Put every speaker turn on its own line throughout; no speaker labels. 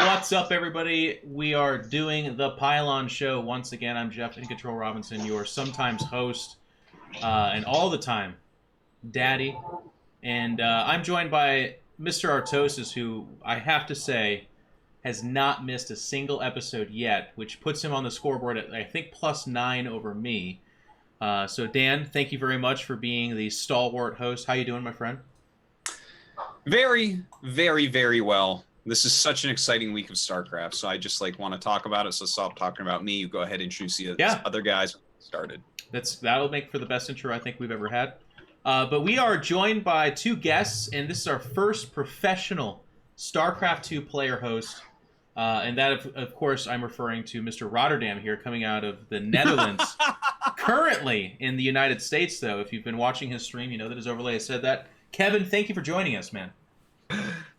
What's up, everybody? We are doing the Pylon Show once again. I'm Jeff In Control Robinson, your sometimes host, and all the time daddy. And I'm joined by Mr. Artosis, who I have to say has not missed a single episode yet, which puts him on the scoreboard at, I think, +9 over me. So Dan, thank you very much for being the stalwart host. How you doing, my friend?
Very, very, very well. This is such an exciting week of StarCraft, so I just want to talk about it. So stop talking about me. You go ahead and introduce the other guys. Started.
That'll make for the best intro I think we've ever had. But we are joined by two guests, and this is our first professional StarCraft 2 player host. And that, of course, I'm referring to Mr. Rotterdam here, coming out of the Netherlands. Currently in the United States, though. If you've been watching his stream, you know that his overlay has said that. Kevin, thank you for joining us, man.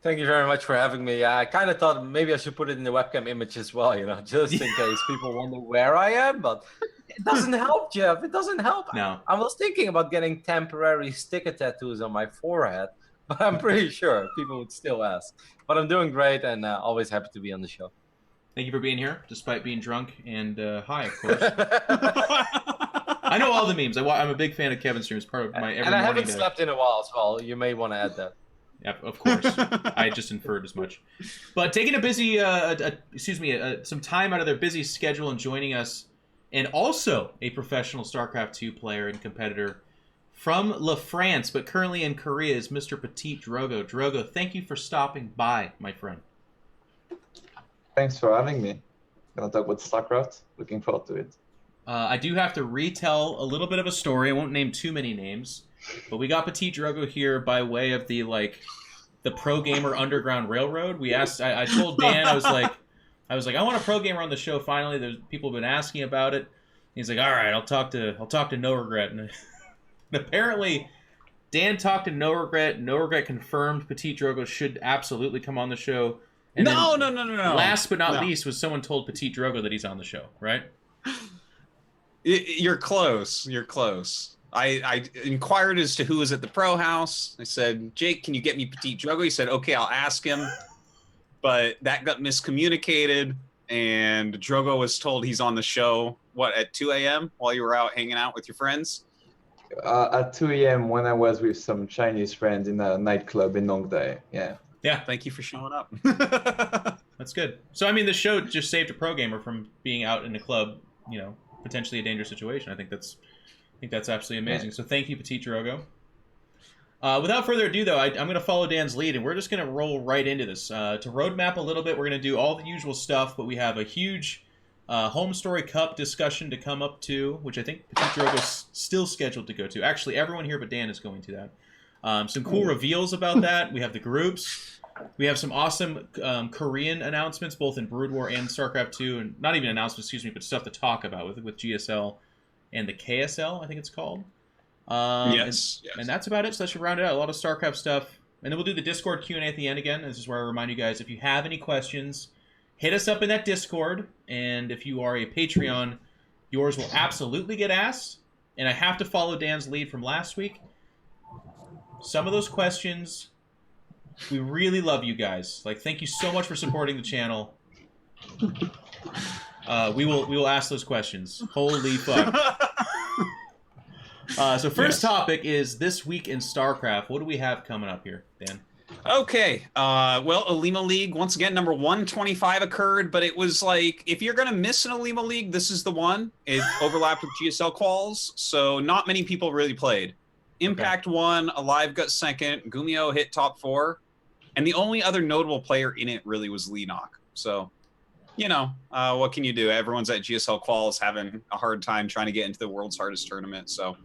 Thank you very much for having me. I kind of thought maybe I should put it in the webcam image as well, just in case people wonder where I am. But it doesn't help, Jeff. It doesn't help.
No.
I was thinking about getting temporary sticker tattoos on my forehead, but I'm pretty sure people would still ask. But I'm doing great and always happy to be on the show.
Thank you for being here, despite being drunk and high, of course. I know all the memes. I'm a big fan of Kevin's streams. Part of my every
and I
morning.
haven't slept in a while as well. You may want to add that.
Yeah, of course. I just inferred as much. But taking a busy, some time out of their busy schedule and joining us, and also a professional StarCraft 2 player and competitor from La France, but currently in Korea, is Mr. Petit Drogo. Drogo, thank you for stopping by, my friend.
Thanks for having me. Gonna talk about StarCraft. Looking forward to it.
I do have to retell a little bit of a story. I won't name too many names, but we got Petit Drogo here by way of the Pro Gamer Underground Railroad. We asked. I told Dan I was like, I want a pro gamer on the show. Finally, there's people have been asking about it. He's like, all right, I'll talk to No Regret. And apparently, Dan talked to No Regret. No Regret confirmed Petit Drogo should absolutely come on the show. And
No.
Last but not least was someone told Petit Drogo that he's on the show, right?
You're close. You're close. I inquired as to who was at the pro house. I said, Jake, can you get me Petit Drogo? He said, okay, I'll ask him. But that got miscommunicated, and Drogo was told he's on the show, at 2 a.m. while you were out hanging out with your friends?
At 2 a.m. when I was with some Chinese friends in a nightclub in Nongdae. Yeah.
Yeah.
Thank you for showing up.
That's good. So, I mean, the show just saved a pro gamer from being out in the club, potentially a dangerous situation. I think that's absolutely amazing. Yeah. So thank you, Petit Drogo. Without further ado, though, I'm going to follow Dan's lead, and we're just going to roll right into this. To roadmap a little bit, we're going to do all the usual stuff, but we have a huge Home Story Cup discussion to come up to, which I think Petit Drogo's still scheduled to go to. Actually, everyone here but Dan is going to that. Some cool reveals about that. We have the groups. We have some awesome Korean announcements, both in Brood War and StarCraft 2, and not even announcements, but stuff to talk about with GSL and the KSL, I think it's called.
Yes.
And that's about it, so that should round it out. A lot of StarCraft stuff. And then we'll do the Discord Q&A at the end again. This is where I remind you guys, if you have any questions, hit us up in that Discord. And if you are a Patreon, yours will absolutely get asked. And I have to follow Dan's lead from last week. Some of those questions, we really love you guys. Thank you so much for supporting the channel. We will ask those questions. Holy fuck. So first topic is This Week in StarCraft. What do we have coming up here, Dan?
Okay. Well, Alima League, once again, number 125 occurred, but it was if you're going to miss an Alima League, this is the one. It overlapped with GSL Quals, so not many people really played. Impact won, Alive got second, Gumiho hit top 4, and the only other notable player in it really was Leenock. So, what can you do? Everyone's at GSL Quals having a hard time trying to get into the world's hardest tournament. So,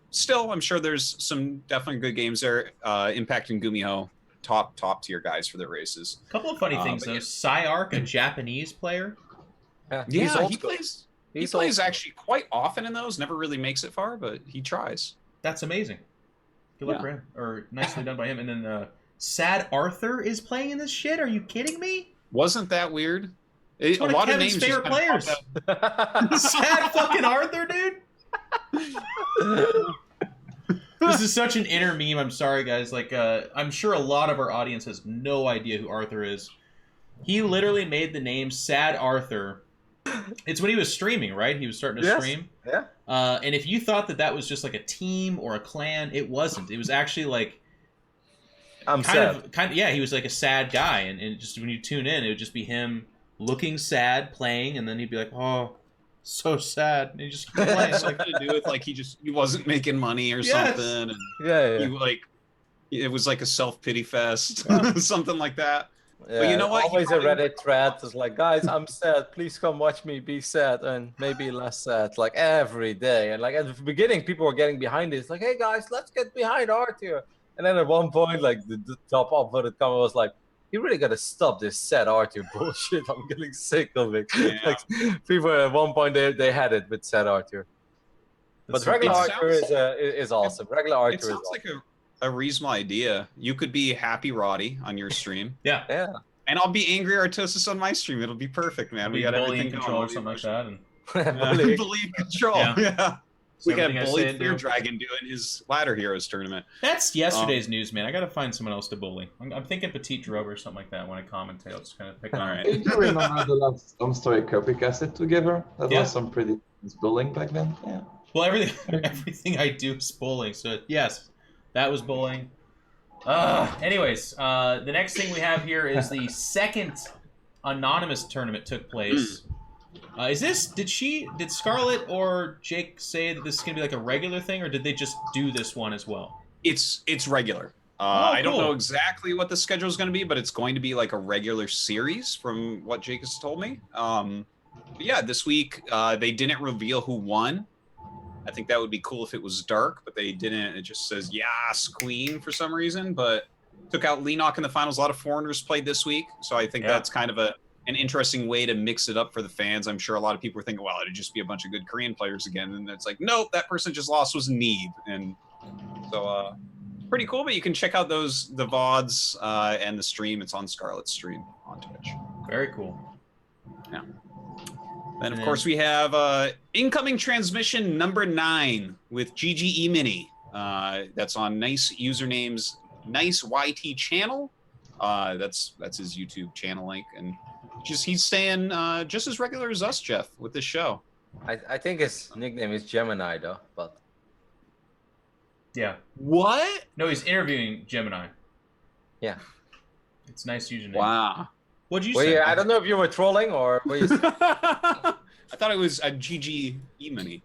still, I'm sure there's some definitely good games there. Impact and Gumiho, top tier guys for their races.
A couple of funny things, though. Psyark, a Japanese player.
Yeah, he plays actually quite often in those. Never really makes it far, but he tries.
That's amazing. Good luck for him. Or nicely done by him. And then Sad Arthur is playing in this shit? Are you kidding me?
Wasn't that weird?
It's one of Kevin's favorite players. Sad fucking Arthur, dude. This is such an inner meme. I'm sorry, guys. I'm sure a lot of our audience has no idea who Arthur is. He literally made the name Sad Arthur. It's when he was streaming, right? He was starting to stream.
Yeah.
And if you thought that was just like a team or a clan, it wasn't. It was actually like kind of yeah. He was like a sad guy, and just when you tune in, it would just be him looking sad, playing, and then he'd be like, "Oh, so sad," and he just keep playing.
Something to do with like he wasn't making money or something. And
Yeah.
he like it was like a self-pity fest, something like that.
Yeah,
but you know what?
Always a Reddit thread is like, guys, I'm sad. Please come watch me be sad and maybe less sad, like every day. And like at the beginning, people were getting behind it. It's like, hey guys, let's get behind Arthur. And then at one point, like the top upvoted comment was like, you really got to stop this sad Arthur bullshit. I'm getting sick of it.
Yeah.
Like, people at one point they had it with sad Arthur. But regular Arthur is awesome. Regular Arthur
It sounds like a reasonable idea. You could be Happy Roddy on your stream.
Yeah.
And I'll be Angry Artosis on my stream. It'll be perfect, man. We got everything
control
going.
or something like that. And
Bullying control. Yeah. We got Bully Clear Dragon doing his Ladder Heroes tournament.
That's yesterday's news, man. I got to find someone else to bully. I'm thinking Petite Drogo or something like that when I commentate. I'll just kind of pick on it.
Do you remember the last Story Cup we casted together? That was some pretty bullying back then. Yeah.
Well, everything I do is bullying. So yes, that was bullying. Anyways, the next thing we have here is the second anonymous tournament took place. Did Scarlett or Jake say that this is gonna be like a regular thing, or did they just do this one as well?
It's regular. I don't know exactly what the schedule is going to be, but it's going to be like a regular series from what Jake has told me. But yeah, this week they didn't reveal who won. I think that would be cool if it was dark, but they didn't. It just says, yes, Queen for some reason, but took out Leenock in the finals. A lot of foreigners played this week, so I think that's kind of an interesting way to mix it up for the fans. I'm sure a lot of people are thinking, well, it'd just be a bunch of good Korean players again, and it's like, nope, that person just lost was Neve. And so pretty cool, but you can check out the VODs and the stream. It's on Scarlett's stream on Twitch.
Very cool.
Yeah. Then, of course, we have incoming transmission number 9 with GGE Mini. That's on Nice username's Nice YT channel. That's his YouTube channel link, and he's staying just as regular as us, Jeff, with this show.
I think his nickname is Gemini, though. But
yeah.
What?
No, he's interviewing Gemini.
Yeah.
It's a nice username.
Wow.
What'd you say?
I don't know if you were trolling or were you...
I thought it was a GG E-Mini.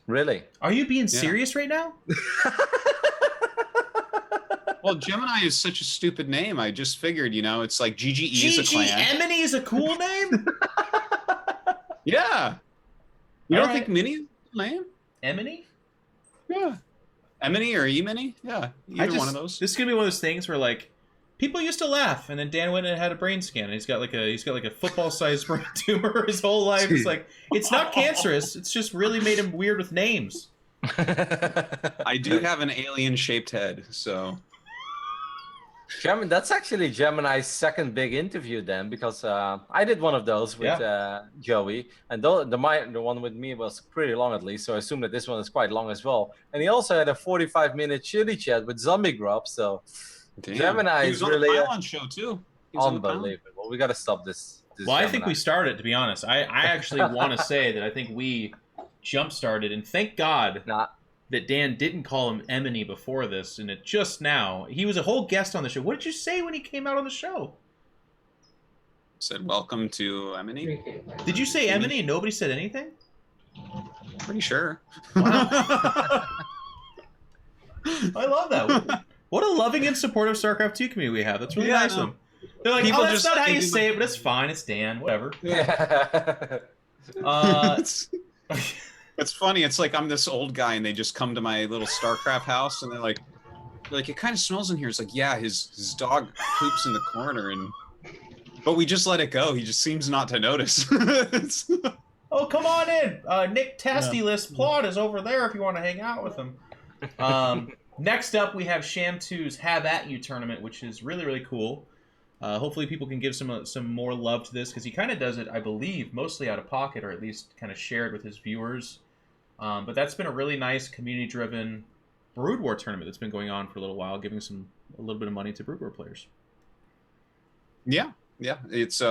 Really?
Are you being serious right now?
Well, Gemini is such a stupid name. I just figured, it's like GGE is a clan.
Emini is a cool name?
Yeah. You don't think Mini is a cool name?
Emini?
Yeah. Emini or E-Mini? Yeah. Either one of those.
This is going to be one of those things where, like, people used to laugh, and then Dan went and had a brain scan, and he's got like a football-sized brain tumor his whole life. It's like, it's not cancerous. It's just really made him weird with names.
I do have an alien-shaped head, so...
That's actually Gemini's second big interview then, because I did one of those with Joey, and the one with me was pretty long at least, so I assume that this one is quite long as well. And he also had a 45-minute chili chat with Zombie Grub, so...
Damn.
Gemini is really
on the PylonShow too.
Unbelievable. We got to stop this.
Well, I think we started, to be honest. I actually want to say that I think we jump-started, and thank God that Dan didn't call him Emini before this, and it just now. He was a whole guest on the show. What did you say when he came out on the show?
Said, welcome to Emini.
Did you say Emini and nobody said anything?
Pretty sure.
Wow. I love that. What a loving and supportive StarCraft 2 community we have. That's really nice of them. They're like,
People
that's not how you say it, but it's fine. It's Dan. Whatever.
Yeah.
It's funny. It's like I'm this old guy, and they just come to my little StarCraft house, and they're like, it kind of smells in here. It's like, yeah, his dog poops in the corner, but we just let it go. He just seems not to notice.
Oh, come on in. Nick Tastyless Plot is over there if you want to hang out with him. Next up, we have Sham 2's Have At You tournament, which is really, really cool. Hopefully people can give some more love to this, because he kind of does it, I believe, mostly out of pocket, or at least kind of shared with his viewers. But that's been a really nice community-driven Brood War tournament that's been going on for a little while, giving a little bit of money to Brood War players.
Yeah. Yeah, it's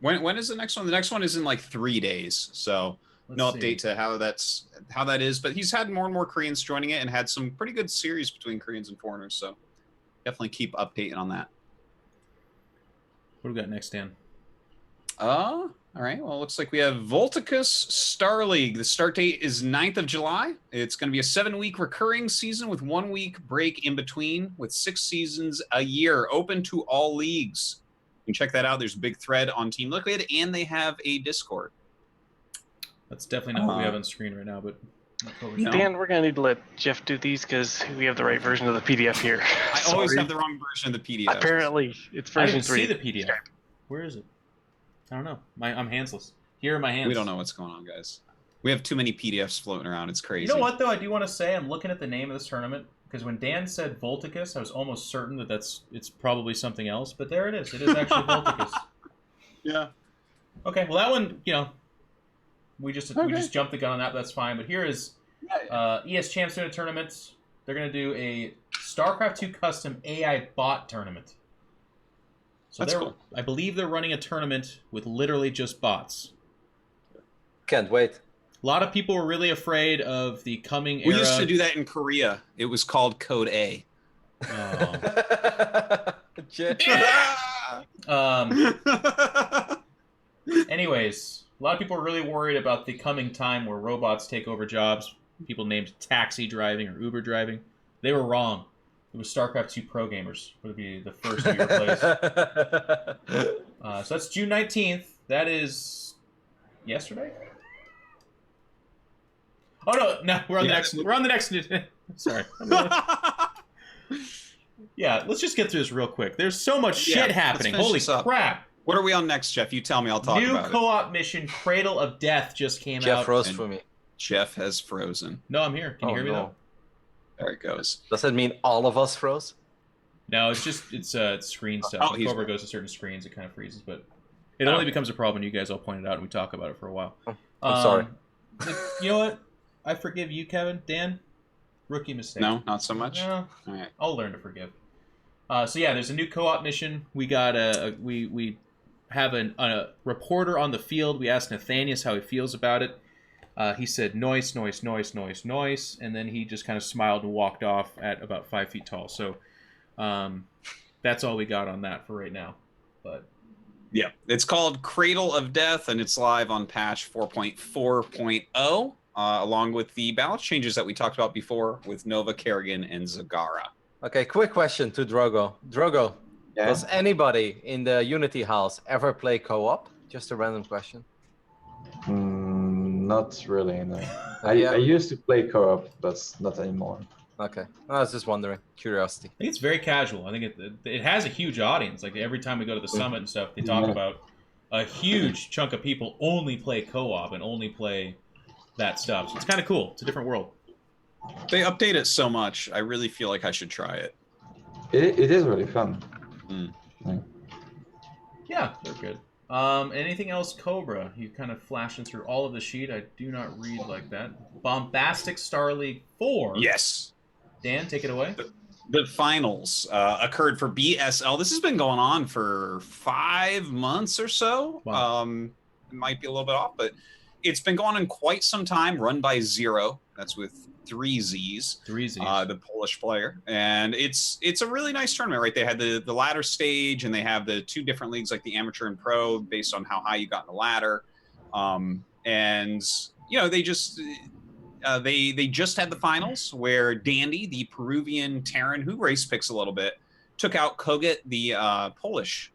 when is the next one? The next one is in like 3 days. So no update to how that is. But he's had more and more Koreans joining it and had some pretty good series between Koreans and foreigners. So definitely keep updating on that.
What do we got next, Dan?
All right. Well, it looks like we have Volticus Star League. The start date is 9th of July. It's going to be a 7-week recurring season with 1 week break in between, with 6 seasons a year, open to all leagues. You can check that out. There's a big thread on Team Liquid, and they have a Discord.
That's definitely not what we have on screen right now, but
Dan, we're going to need to let Jeff do these because we have the right version of the PDF here.
I always have the wrong version of the PDF.
Apparently, it's
I
version
didn't
3.
see the PDF. Where is it? I don't know. I'm handsless. Here are my hands.
We don't know what's going on, guys. We have too many PDFs floating around. It's crazy.
You know what, though? I do want to say I'm looking at the name of this tournament because when Dan said Volticus, I was almost certain that it's probably something else. But there it is. It is actually Volticus.
Yeah.
Okay. Well, that one, we just jumped the gun on that. But that's fine. But here is ES Champs doing a tournament. They're going to do a StarCraft 2 custom AI bot tournament. So
That's cool.
I believe they're running a tournament with literally just bots.
Can't wait.
A lot of people were really afraid of the coming era.
We used to do that in Korea. It was called Code A.
Anyways, a lot of people are really worried about the coming time where robots take over jobs. People named taxi driving or Uber driving. They were wrong. It was StarCraft 2 pro gamers would be the first to be replaced. So that's June 19th. That is yesterday. Oh no, we're on the next. We're on the next. Sorry. Yeah, let's just get through this real quick. There's so much shit happening. Holy crap!
What are we on next, Jeff? You tell me. I'll talk about it.
New co-op mission, Cradle of Death, just came out.
Jeff froze for me.
Jeff has frozen.
No, I'm here. Can you hear me though?
There it goes.
Does that mean all of us froze?
No, it's just it's screen stuff. When Cobra goes to certain screens, it kind of freezes, but it only becomes a problem when you guys all point it out and we talk about it for a while.
I'm sorry.
You know what? I forgive you, Kevin. Dan, rookie mistake.
No, not so much.
No,
all right.
I'll learn to forgive. So yeah, there's a new co-op mission. We got we have a reporter on the field. We asked Nathanius how he feels about it. He said noise, noise, noise, noise, noise, and then he just kind of smiled and walked off at about 5 feet tall. So that's all we got on that for right now. But
yeah, it's called Cradle of Death, and it's live on patch 4.4.0, along with the balance changes that we talked about before with Nova, Kerrigan, and Zagara.
Okay, quick question to Drogo. Drogo, does anybody in the Unity house ever play co-op? Just a random question.
Not really, no. I used to play co-op, but not anymore.
Okay, I was just wondering. Curiosity.
I think it's very casual. I think it has a huge audience. Like every time we go to the summit and stuff, they talk about a huge chunk of people only play co-op and only play that stuff. So it's kind of cool. It's a different world.
They update it so much. I really feel like I should try it.
It is really fun.
Yeah, they're good. Anything else, Cobra? You kind of flashing through all of the sheet. I do not read like that. Bombastic Star League 4.
Yes.
Dan, take it away.
The finals occurred for BSL. This has been going on for 5 months or so.
Wow.
It might be a little bit off, but it's been going on quite some time. Run by Zero. That's with 3 Zs.
3 Zs.
The Polish player. And it's a really nice tournament, right? They had the ladder stage, and they have the 2 different leagues, like the amateur and pro, based on how high you got in the ladder. And they just they just had the finals where Dandy, the Peruvian Terran, who race picks a little bit, took out Kogut, the Polish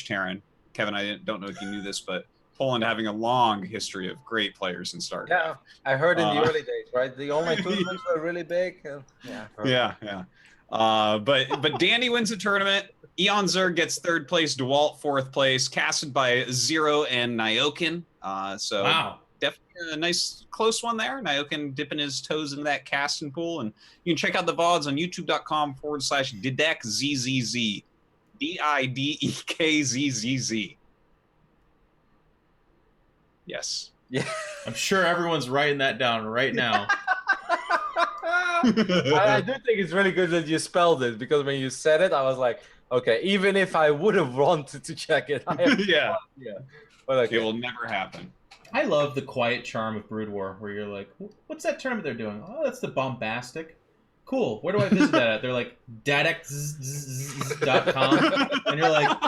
Terran. Kevin, I don't know if you knew this, but Poland having a long history of great players in StarCraft.
Yeah, I heard in the early days, right? The online tournaments were really big.
Yeah. But Dandy wins the tournament. Eon Zerg gets 3rd place. DeWalt 4th place. Casted by Zero and Nyokin. So
wow.
Definitely a nice close one there. Nyokin dipping his toes into that casting pool. And you can check out the VODs on youtube.com/DidekZZZ. DIDEKZZZ. Yes.
Yeah.
I'm sure everyone's writing that down right now.
I do think it's really good that you spelled it, because when you said it, I was like, Okay, even if I would have wanted to check it, I have
Yeah.
yeah. But okay.
It will never happen.
I love the quiet charm of Brood War, where you're like, what's that tournament they're doing? Oh, that's the Bombastic. Cool. Where do I visit that at? They're like, dadx.com. And you're like,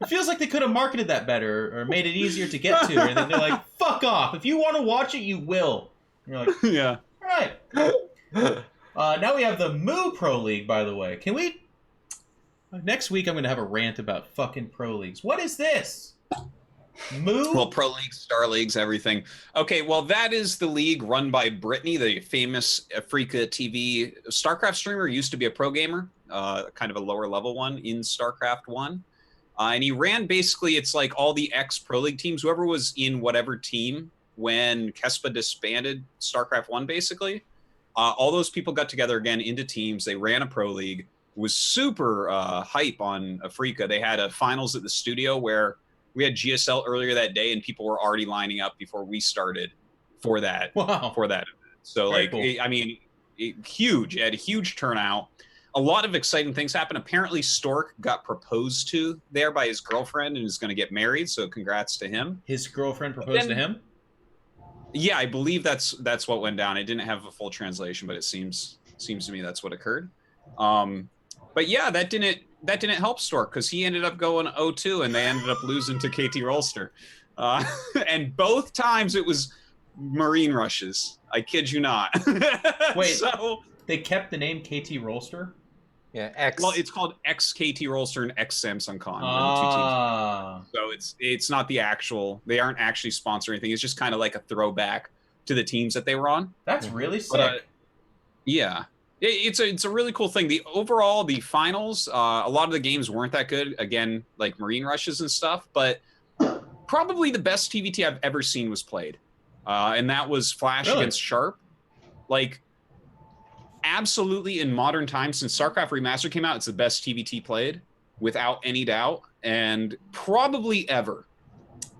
it feels like they could have marketed that better or made it easier to get to. And then they're like, fuck off. If you want to watch it, you will. And you're like,
Yeah.
all right. Now we have the Moo Pro League, by the way. Can we... Next week, I'm going to have a rant about fucking Pro Leagues. What is this? Moo?
Well, Pro Leagues, Star Leagues, everything. Okay, well, that is the league run by Brittany, the famous Africa TV StarCraft streamer. Used to be a pro gamer, kind of a lower level one in StarCraft 1. And he ran basically, it's like all the ex-Pro League teams, whoever was in whatever team when Kespa disbanded StarCraft 1, basically. All those people got together again into teams. They ran a Pro League. It was super hype on Africa. They had a finals at the studio where we had GSL earlier that day, and people were already lining up before we started for that.
Wow.
For that event. So,
Very
like,
cool.
huge. It had a huge turnout. A lot of exciting things happened. Apparently, Stork got proposed to there by his girlfriend and is going to get married. So, congrats to him.
His girlfriend proposed to him?
Yeah, I believe that's what went down. It didn't have a full translation, but it seems to me that's what occurred. But yeah, that didn't help Stork because he ended up going 0-2 and they ended up losing to KT Rolster. And both times it was Marine rushes. I kid you not.
Wait,
so
they kept the name KT Rolster?
Yeah, X.
well, it's called ex KT Rolster and ex Samsung Con.
Ah.
So it's not the actual. They aren't actually sponsoring anything. It's just kind of like a throwback to the teams that they were on.
That's really sick.
But, yeah. It's a really cool thing. The finals, a lot of the games weren't that good. Again, like Marine rushes and stuff. But probably the best TVT I've ever seen was played, and that was Flash against Sharp. Like, absolutely in modern times since StarCraft Remastered came out, it's the best TVT played without any doubt, and probably ever.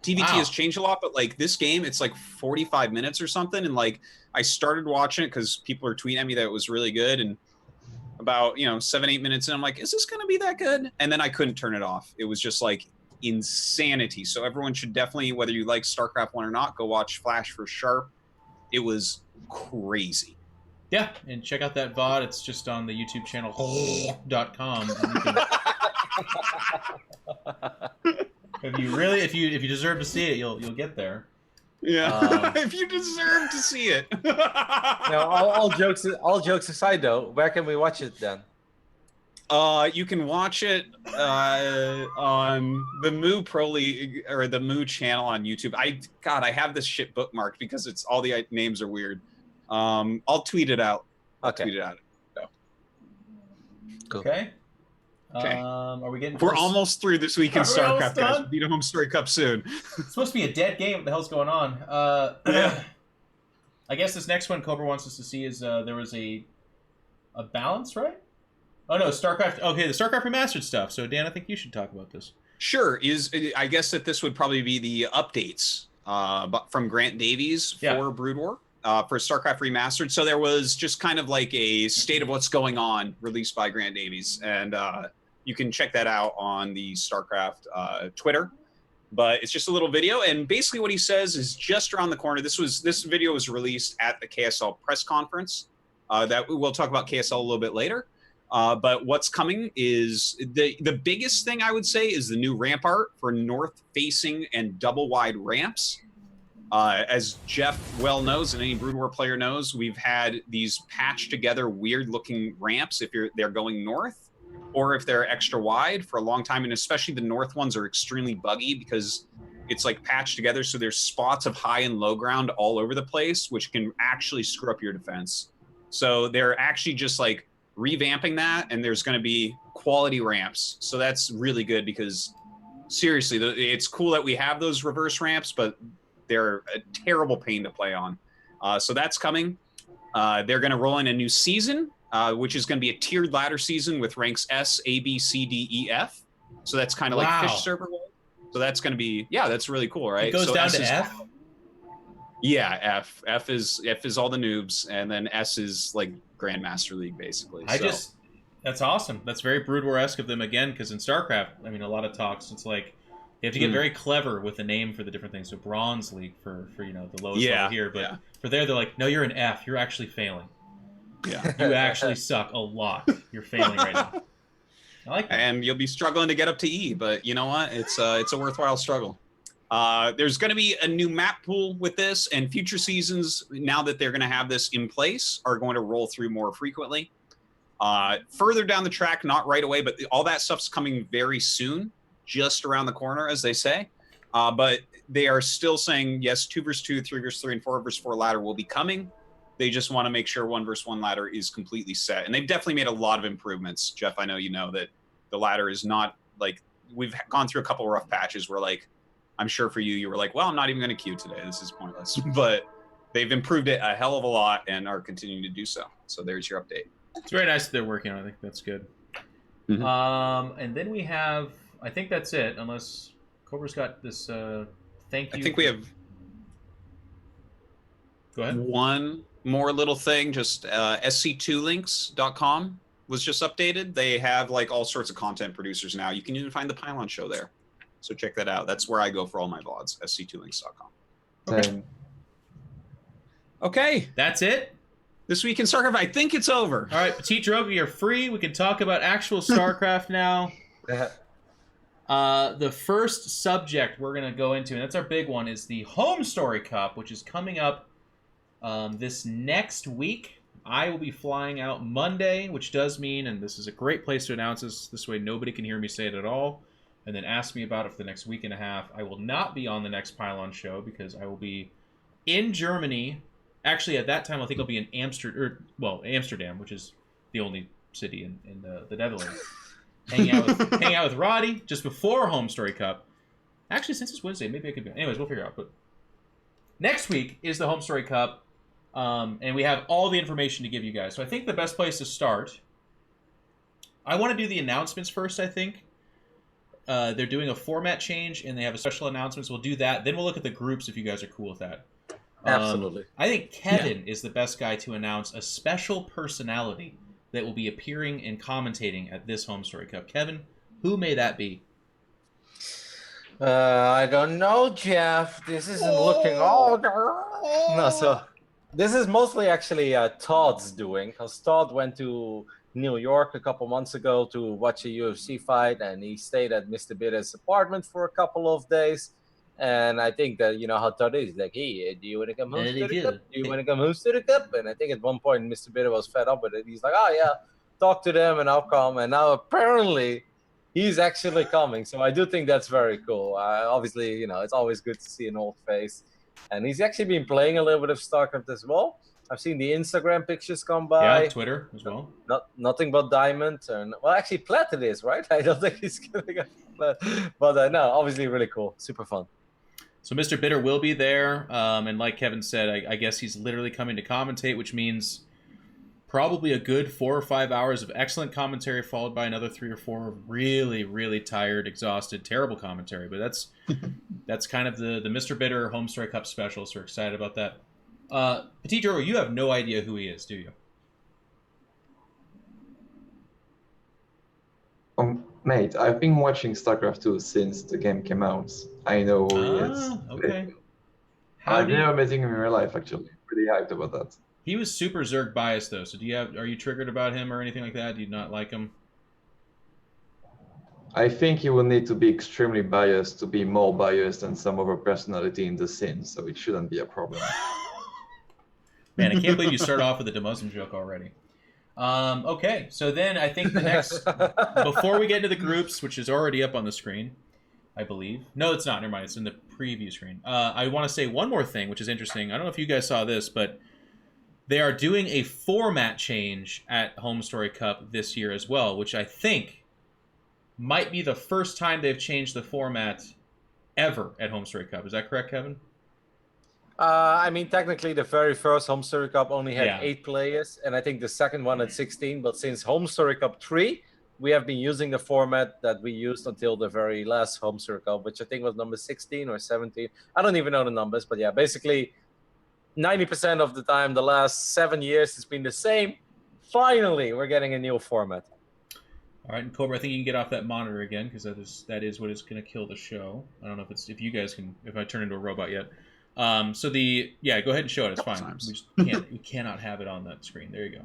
TVT has changed a lot, but like this game, it's like 45 minutes or something. And like I started watching it because people are tweeting at me that it was really good. And about, 7-8 minutes in, I'm like, is this going to be that good? And then I couldn't turn it off. It was just like insanity. So everyone should definitely, whether you like StarCraft 1 or not, go watch Flash for Sharp. It was crazy.
Yeah, and check out that VOD. It's just on the YouTube channel .com. If you deserve to see it, you'll get there.
Yeah, if you deserve to see it.
Now, all jokes aside, though, where can we watch it then?
You can watch it on the Moo Pro League or the Moo channel on YouTube. I have this shit bookmarked because it's all the names are weird. I'll tweet it out.
Okay.
So.
Cool.
Okay.
Okay.
Are we getting?
We're almost through this week in
Are we
StarCraft,
almost
guys.
done?
We'll be to Home Story Cup soon.
It's supposed to be a dead game. What the hell's going on? I guess this next one Cobra wants us to see is there was a balance, right? Oh no, StarCraft. Okay, the StarCraft Remastered stuff. So Dan, I think you should talk about this.
Sure. I guess that this would probably be the updates from Grant Davies for Brood War. For StarCraft Remastered. So there was just kind of like a state of what's going on released by Grant Davies. And you can check that out on the StarCraft Twitter. But it's just a little video. And basically what he says is just around the corner. This video was released at the KSL press conference. That we'll talk about KSL a little bit later. But what's coming is the biggest thing I would say is the new ramp art for north-facing and double-wide ramps. As Jeff well knows, and any Brood War player knows, we've had these patched together weird-looking ramps if they're going north, or if they're extra wide for a long time. And especially the north ones are extremely buggy because it's like patched together, so there's spots of high and low ground all over the place, which can actually screw up your defense. So they're actually just like revamping that, and there's going to be quality ramps. So that's really good because seriously, it's cool that we have those reverse ramps, but they're a terrible pain to play on. So that's coming. They're going to roll in a new season, which is going to be a tiered ladder season with ranks S, A, B, C, D, E, F. So that's kind of like Fish Server. So that's going to be, that's really cool, right?
It goes
so
down
S
to F?
Yeah, F. F is all the noobs, and then S is like Grandmaster League, basically.
That's awesome. That's very Brood War-esque of them again, because in StarCraft, I mean, a lot of talks, it's like you have to get very clever with the name for the different things. So Bronze League for you know, the lowest level here, but for there, they're like, no, you're an F. You're actually failing.
Yeah.
You actually suck a lot. You're failing right now. I like that.
And you'll be struggling to get up to E, but you know what? It's a worthwhile struggle. There's going to be a new map pool with this, and future seasons, now that they're going to have this in place, are going to roll through more frequently. Further down the track, not right away, but all that stuff's coming very soon, just around the corner, as they say. But they are still saying, yes, 2 versus 2, 3 versus 3, and 4 versus 4 ladder will be coming. They just want to make sure 1 versus 1 ladder is completely set. And they've definitely made a lot of improvements. Jeff, I know you know that the ladder is not, like, we've gone through a couple of rough patches where, like, I'm sure for you, you were like, well, I'm not even going to queue today. This is pointless. But they've improved it a hell of a lot and are continuing to do so. So there's your update.
It's very nice that they're working on it. I think that's good. And then we have, I think that's it, unless Cobra's got this thank you.
I think we have
Go ahead.
one more little thing, just sc2links.com was just updated. They have like all sorts of content producers now. You can even find the Pylon Show there. So check that out. That's where I go for all my VODs, sc2links.com.
Okay.
Okay.
That's it?
This week in StarCraft, I think it's over.
All right, Petit Drogo, you're free. We can talk about actual StarCraft now. The first subject we're going to go into, and that's our big one, is the Home Story Cup, which is coming up this next week. I will be flying out Monday, which does mean, and this is a great place to announce this way nobody can hear me say it at all, and then ask me about it for the next week and a half. I will not be on the next Pylon show because I will be in Germany. Actually, at that time, I think I'll be in Amsterdam, which is the only city in the Netherlands. hanging out with Rotti just before Home Story Cup. Actually, since it's Wednesday, maybe I could be. Anyways, we'll figure out. But next week is the Home Story Cup, and we have all the information to give you guys. So I think the best place to start. I want to do the announcements first. I think they're doing a format change, and they have a special announcements. We'll do that. Then we'll look at the groups if you guys are cool with that.
Absolutely.
I think Kevin is the best guy to announce a special personality that will be appearing and commentating at this Home Story Cup. Kevin, who may that be?
I don't know, Jeff. This isn't looking all. No, so this is mostly actually Todd's doing, because Todd went to New York a couple months ago to watch a UFC fight, and he stayed at Mr. Bitter's apartment for a couple of days. And I think that, you know how Todd is. Like, hey, do you want to come home to the cup? Do you want to come home to the cup? And I think at one point, Mr. Bitter was fed up with it. He's like, oh, yeah, talk to them and I'll come. And now apparently he's actually coming. So I do think that's very cool. Obviously, you know, it's always good to see an old face. And he's actually been playing a little bit of StarCraft as well. I've seen the Instagram pictures come by.
Yeah, Twitter as well.
Nothing but Diamond. And, well, actually, Plat it is, right? I don't think he's going to go Plat. But no, obviously really cool. Super fun.
So Mr. Bitter will be there, and like Kevin said, I guess he's literally coming to commentate, which means probably a good 4 or 5 hours of excellent commentary, followed by another 3 or 4 of really, really tired, exhausted, terrible commentary. But that's kind of the Mr. Bitter Home Story Cup special, so we're excited about that. Petit Drogo, you have no idea who he is, do you?
Mate, I've been watching StarCraft 2 since the game came out. I know who he is.
Okay.
I've never met him in real life, actually. Pretty hyped about that.
He was super Zerg biased, though. So are you triggered about him or anything like that? Do you not like him?
I think you will need to be extremely biased to be more biased than some other personality in the scene, so it shouldn't be a problem.
Man, I can't believe you start off with a demuslim joke already. Okay, so then I think the next, before we get into the groups, which is already up on the screen, I believe. No, it's not. Never mind. It's in the preview screen. I want to say one more thing, which is interesting. I don't know if you guys saw this, but they are doing a format change at Home Story Cup this year as well, which I think might be the first time they've changed the format ever at Home Story Cup. Is that correct, Kevin?
I mean, technically, the very first Home Story Cup only had 8 players, and I think the second one had 16. But since Home Story Cup 3, we have been using the format that we used until the very last Home Story Cup, which I think was number 16 or 17. I don't even know the numbers, but yeah, basically 90% of the time, the last 7 years, it's been the same. Finally, we're getting a new format.
All right, and Cobra, I think you can get off that monitor again because that is what is going to kill the show. I don't know if you guys can, if I turn into a robot yet. So go ahead and show it. It's fine. We just can't. We cannot have it on that screen. There you go.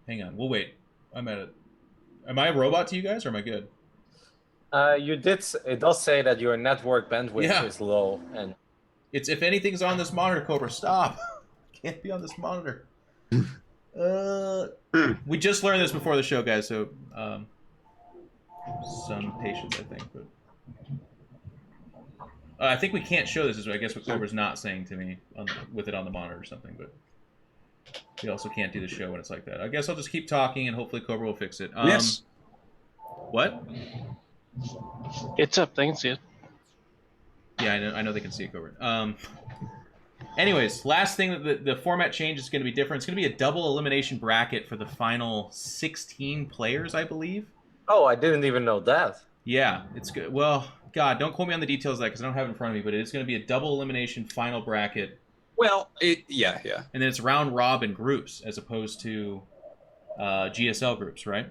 Hang on. We'll wait. Am I a robot to you guys, or am I good?
It does say that your network bandwidth is low, and
it's if anything's on this monitor, Cobra, stop. Can't be on this monitor. We just learned this before the show, guys. So some patience, I think. But I think we can't show this. Is I guess what Cobra's not saying to me with it on the monitor or something. But we also can't do the show when it's like that. I guess I'll just keep talking, and hopefully Cobra will fix it.
Yes.
What?
It's up. They can see it.
Yeah, I know they can see it, Cobra. Anyways, last thing, the format change is going to be different. It's going to be a double elimination bracket for the final 16 players, I believe.
Oh, I didn't even know that.
Yeah, it's good. Well, God, don't quote me on the details of that because I don't have it in front of me, but it is going to be a double elimination final bracket.
Well, yeah.
And then it's round robin groups as opposed to GSL groups, right?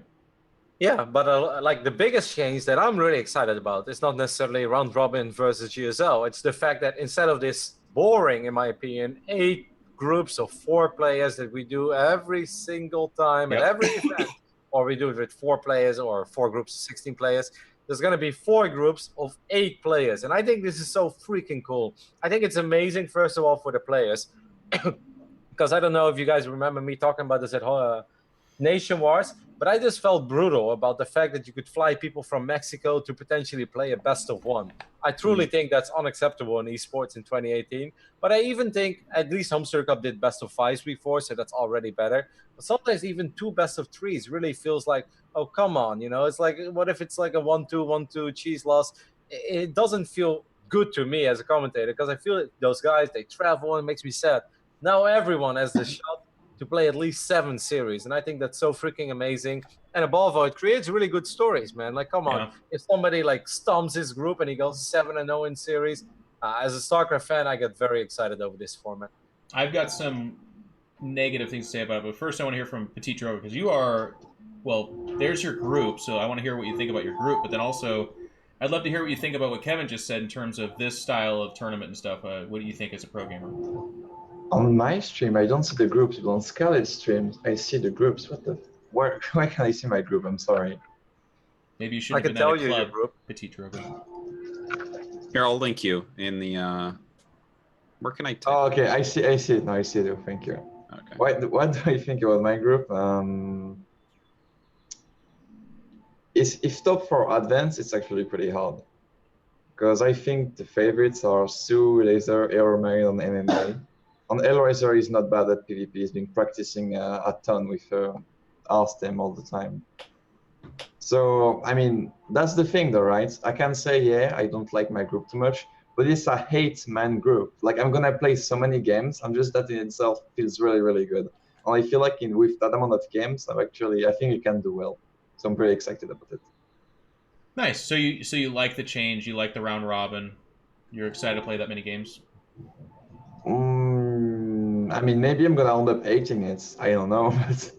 Yeah, but like the biggest change that I'm really excited about is not necessarily round robin versus GSL. It's the fact that instead of this boring, in my opinion, 8 groups of 4 players that we do every single time at every event, or we do it with 4 players or 4 groups of 16 players, there's going to be 4 groups of 8 players. And I think this is so freaking cool. I think it's amazing, first of all, for the players. Because I don't know if you guys remember me talking about this at Nation Wars, but I just felt brutal about the fact that you could fly people from Mexico to potentially play a best of 1. I truly think that's unacceptable in esports in 2018. But I even think at least Homestead Cup did best of 5s before, so that's already better. But sometimes even 2 best of 3s really feels like, oh, come on, you know, it's like, what if it's like a 1-2, 1-2 cheese loss? It doesn't feel good to me as a commentator because I feel that those guys, they travel and it makes me sad. Now everyone has the shot to play at least 7 series, and I think that's so freaking amazing. And above all, it creates really good stories, man. Like, come on, if somebody like stomps his group and he goes 7-0 in series, as a StarCraft fan, I get very excited over this format.
I've got some negative things to say about it, but first I want to hear from Petit Droga because you are, well, there's your group, so I want to hear what you think about your group, but then also I'd love to hear what you think about what Kevin just said in terms of this style of tournament and stuff. What do you think as a pro gamer?
On my stream, I don't see the groups, but on Scarlet's stream, I see the groups. Where can I see my group? I'm sorry.
Maybe you should have been at a club, Petit Droga.
Here, I'll link you in the, where can I type?
Oh, okay, I see it now, I see it, thank you.
Okay.
What do I think about my group? If top 4 advance, it's actually pretty hard. Because I think the favorites are Sue, Laser, Aero Marine on MMA. On Hellraiser, he's not bad at PvP. He's been practicing a ton with Arstem all the time. So, I mean, that's the thing though, right? I can say, yeah, I don't like my group too much, but it's a 8-man group. Like, I'm going to play so many games, and just that in itself feels really, really good. And I feel like with that amount of games, I think you can do well. So I'm pretty excited about it.
Nice. So you like the change, you like the round robin, you're excited to play that many games?
I mean, maybe I'm gonna end up hating it. I don't know, but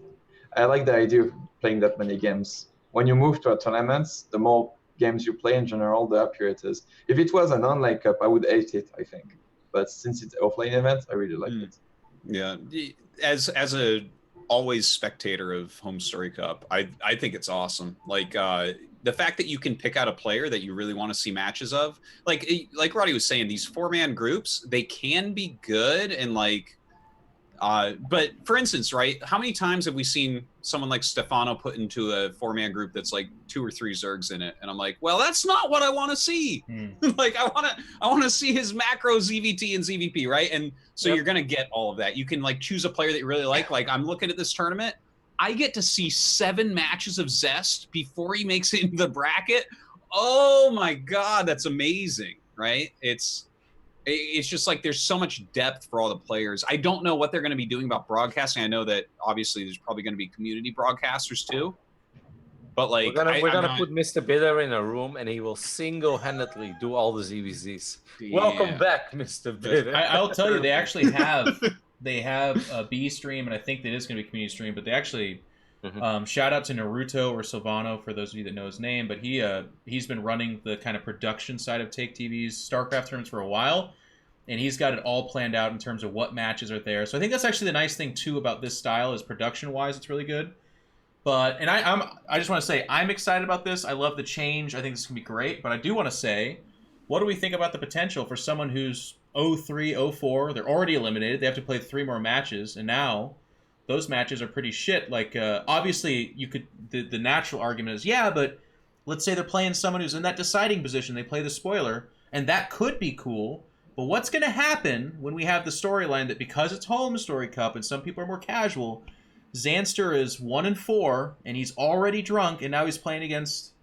I like the idea of playing that many games. When you move to a tournament, the more games you play in general, the happier it is. If it was an online cup, I would hate it, I think. But since it's an offline event, I really like it.
Yeah, as a always spectator of Home Story Cup, I think it's awesome. Like the fact that you can pick out a player that you really want to see matches of, like Roddy was saying, these 4-man groups, they can be good and like. But for instance, right, how many times have we seen someone like Stefano put into a 4-man group that's like 2 or 3 Zergs in it? And I'm like, well, that's not what I want to see. Like, I want to see his macro ZVT and ZVP, right? And so you're going to get all of that. You can like choose a player that you really like. Like, I'm looking at this tournament. I get to see 7 matches of Zest before he makes it into the bracket. Oh my God, that's amazing, right? It's just like there's so much depth for all the players. I don't know what they're going to be doing about broadcasting. I know that obviously there's probably going to be community broadcasters too. But like
we're gonna put Mr. Bidder in a room and he will single-handedly do all the ZVZs. Yeah. Welcome back, Mr. Bidder.
I'll tell you, they have a B stream, and I think that is going to be community stream. But they actually, Shout out to Naruto or Silvano for those of you that know his name, but he's been running the kind of production side of Take TV's StarCraft tournaments for a while, and he's got it all planned out in terms of what matches are there. So I think that's actually the nice thing too about this style is production-wise, it's really good. But I just want to say I'm excited about this. I love the change. I think this can be great. But I do want to say, what do we think about the potential for someone who's 0-3, 0-4? They're already eliminated. They have to play 3 more matches, and now those matches are pretty shit. Like, obviously, you could the natural argument is, yeah, but let's say they're playing someone who's in that deciding position. They play the spoiler, and that could be cool. But what's going to happen when we have the storyline that because it's home story cup and some people are more casual, Xanster is 1-4 and he's already drunk, and now he's playing against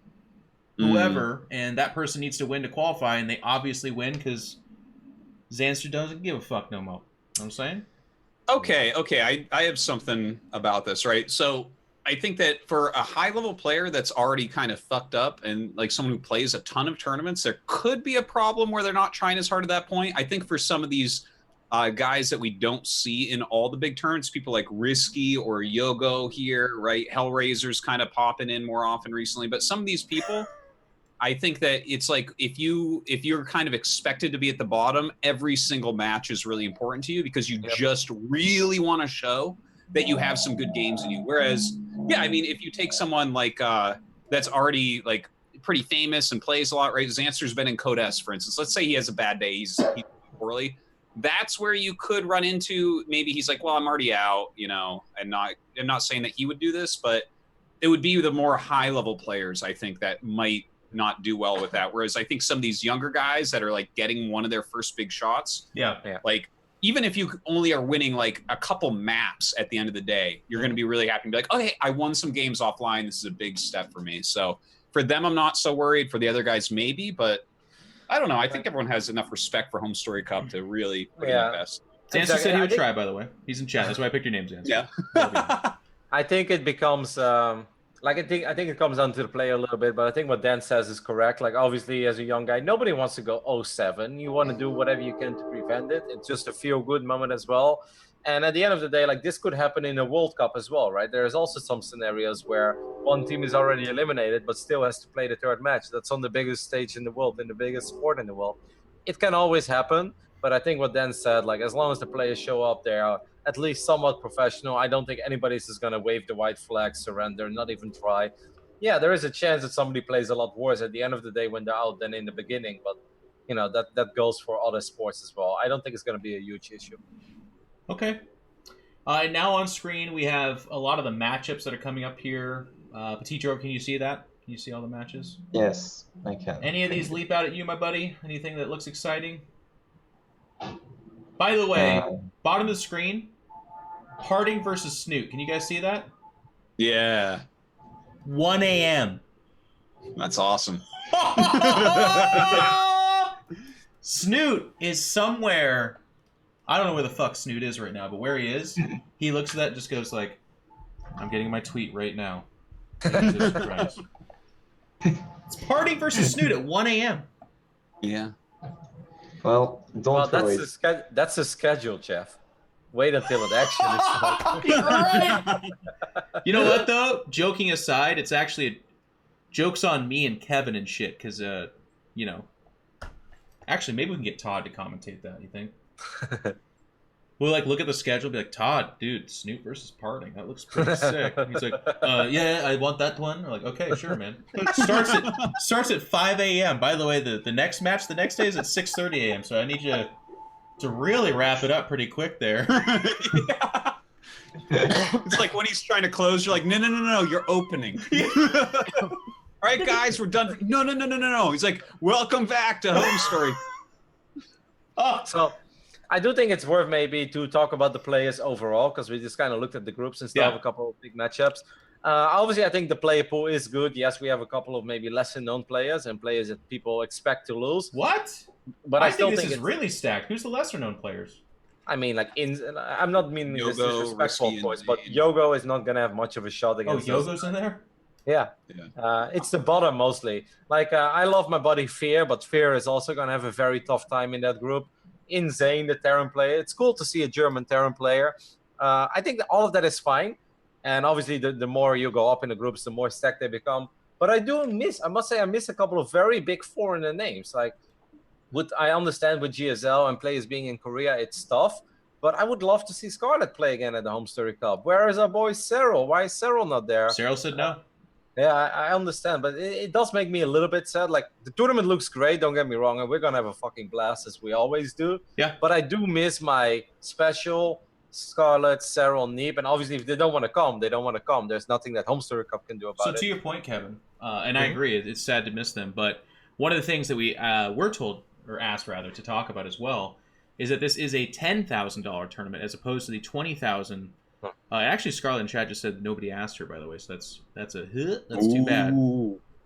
whoever, and that person needs to win to qualify, and they obviously win because Xanster doesn't give a fuck no more. You know what I'm saying?
Okay. I have something about this, right? So I think that for a high-level player that's already kind of fucked up and like someone who plays a ton of tournaments, there could be a problem where they're not trying as hard at that point. I think for some of these guys that we don't see in all the big tournaments, people like Risky or Yogo here, right? Hellraiser's kind of popping in more often recently. But some of these people, I think that it's like if you're kind of expected to be at the bottom, every single match is really important to you because you just really want to show that you have some good games in you. Whereas, yeah, I mean, if you take someone like that's already like pretty famous and plays a lot, right? Xanster's been in Code S, for instance. Let's say he has a bad day, he's poorly. That's where you could run into maybe he's like, well, I'm already out, you know. I'm not saying that he would do this, but it would be the more high-level players, I think, that might not do well with that. Whereas I think some of these younger guys that are like getting one of their first big shots, like even if you only are winning like a couple maps at the end of the day, you're going to be really happy and be like, oh, hey, I won some games offline. This is a big step for me. So for them, I'm not so worried. For the other guys, maybe, but I don't know. I think everyone has enough respect for Home Story Cup to really put in their best.
Xanster said he would try, by the way. He's in chat. That's why I picked your name, Xanster.
Yeah.
I think it becomes I think it comes down to the player a little bit, but I think what Dan says is correct. Like, obviously, as a young guy, nobody wants to go 0-7. You want to do whatever you can to prevent it. It's just a feel-good moment as well. And at the end of the day, like, this could happen in a World Cup as well, right? There's also some scenarios where one team is already eliminated, but still has to play the third match. That's on the biggest stage in the world, in the biggest sport in the world. It can always happen, but I think what Dan said, like, as long as the players show up, they are at least somewhat professional. I don't think anybody's just going to wave the white flag, surrender, not even try. Yeah, there is a chance that somebody plays a lot worse at the end of the day when they're out than in the beginning, but, you know, that goes for other sports as well. I don't think it's going to be a huge issue.
Okay. Now on screen, we have a lot of the matchups that are coming up here. Petitro, can you see that? Can you see all the matches?
Yes, I can.
Any of these leap out at you, my buddy? Anything that looks exciting? By the way, bottom of the screen, Parting versus Snoot. Can you guys see that?
Yeah.
1 a.m.
That's awesome.
Snoot is somewhere. I don't know where the fuck Snoot is right now, but where he is, he looks at that and just goes like, I'm getting my tweet right now. Jesus Christ. It's Parting versus Snoot at 1 a.m.
Yeah.
Well, don't worry.
That's the schedule, Jeff. Wait until it actually starts.
You're right. You know what, though? Joking aside, it's actually joke's on me and Kevin and shit, because, you know. Actually, maybe we can get Todd to commentate that, you think? We'll, like, look at the schedule and be like, Todd, dude, Snoot versus Parting. That looks pretty sick. And he's like, yeah, I want that one. We're like, okay, sure, man. Starts at 5 a.m. By the way, the next match the next day is at 6:30 a.m., so I need you to really wrap it up pretty quick there.
Yeah. It's like when he's trying to close, you're like, no, you're opening. All right, guys, we're done. No. He's like, welcome back to Home Story.
So I do think it's worth maybe to talk about the players overall, because we just kind of looked at the groups and stuff, a couple of big matchups. Obviously, I think the player pool is good. Yes, we have a couple of maybe lesser-known players and players that people expect to lose.
What?
But I still think
this is really stacked. Who's the lesser-known players?
I mean, like, I'm not meaning this disrespectful voice, but Yogo is not going to have much of a shot against us.
Yogo's in there?
Yeah. It's the bottom mostly. Like, I love my buddy Fear, but Fear is also going to have a very tough time in that group. Insane, the Terran player. It's cool to see a German Terran player. I think that all of that is fine. And obviously, the more you go up in the groups, the more stacked they become. But I must say, I miss a couple of very big foreigner names. Like, I understand with GSL and players being in Korea, it's tough. But I would love to see Scarlet play again at the Home Story Cup. Where is our boy Cyril? Why is Cyril not there?
Cyril said no.
Yeah, I understand, but it does make me a little bit sad. Like, the tournament looks great, don't get me wrong, and we're going to have a fucking blast as we always do.
Yeah.
But I do miss my special Scarlet, Cyril, Neep, and obviously if they don't want to come, they don't want to come. There's nothing that Home Story Cup can do about it.
So to your point, Kevin, and I agree, it's sad to miss them, but one of the things that we were told, or asked rather, to talk about as well, is that this is a $10,000 tournament as opposed to the $20,000. Actually, Scarlet in chat just said nobody asked her, by the way, so that's too bad.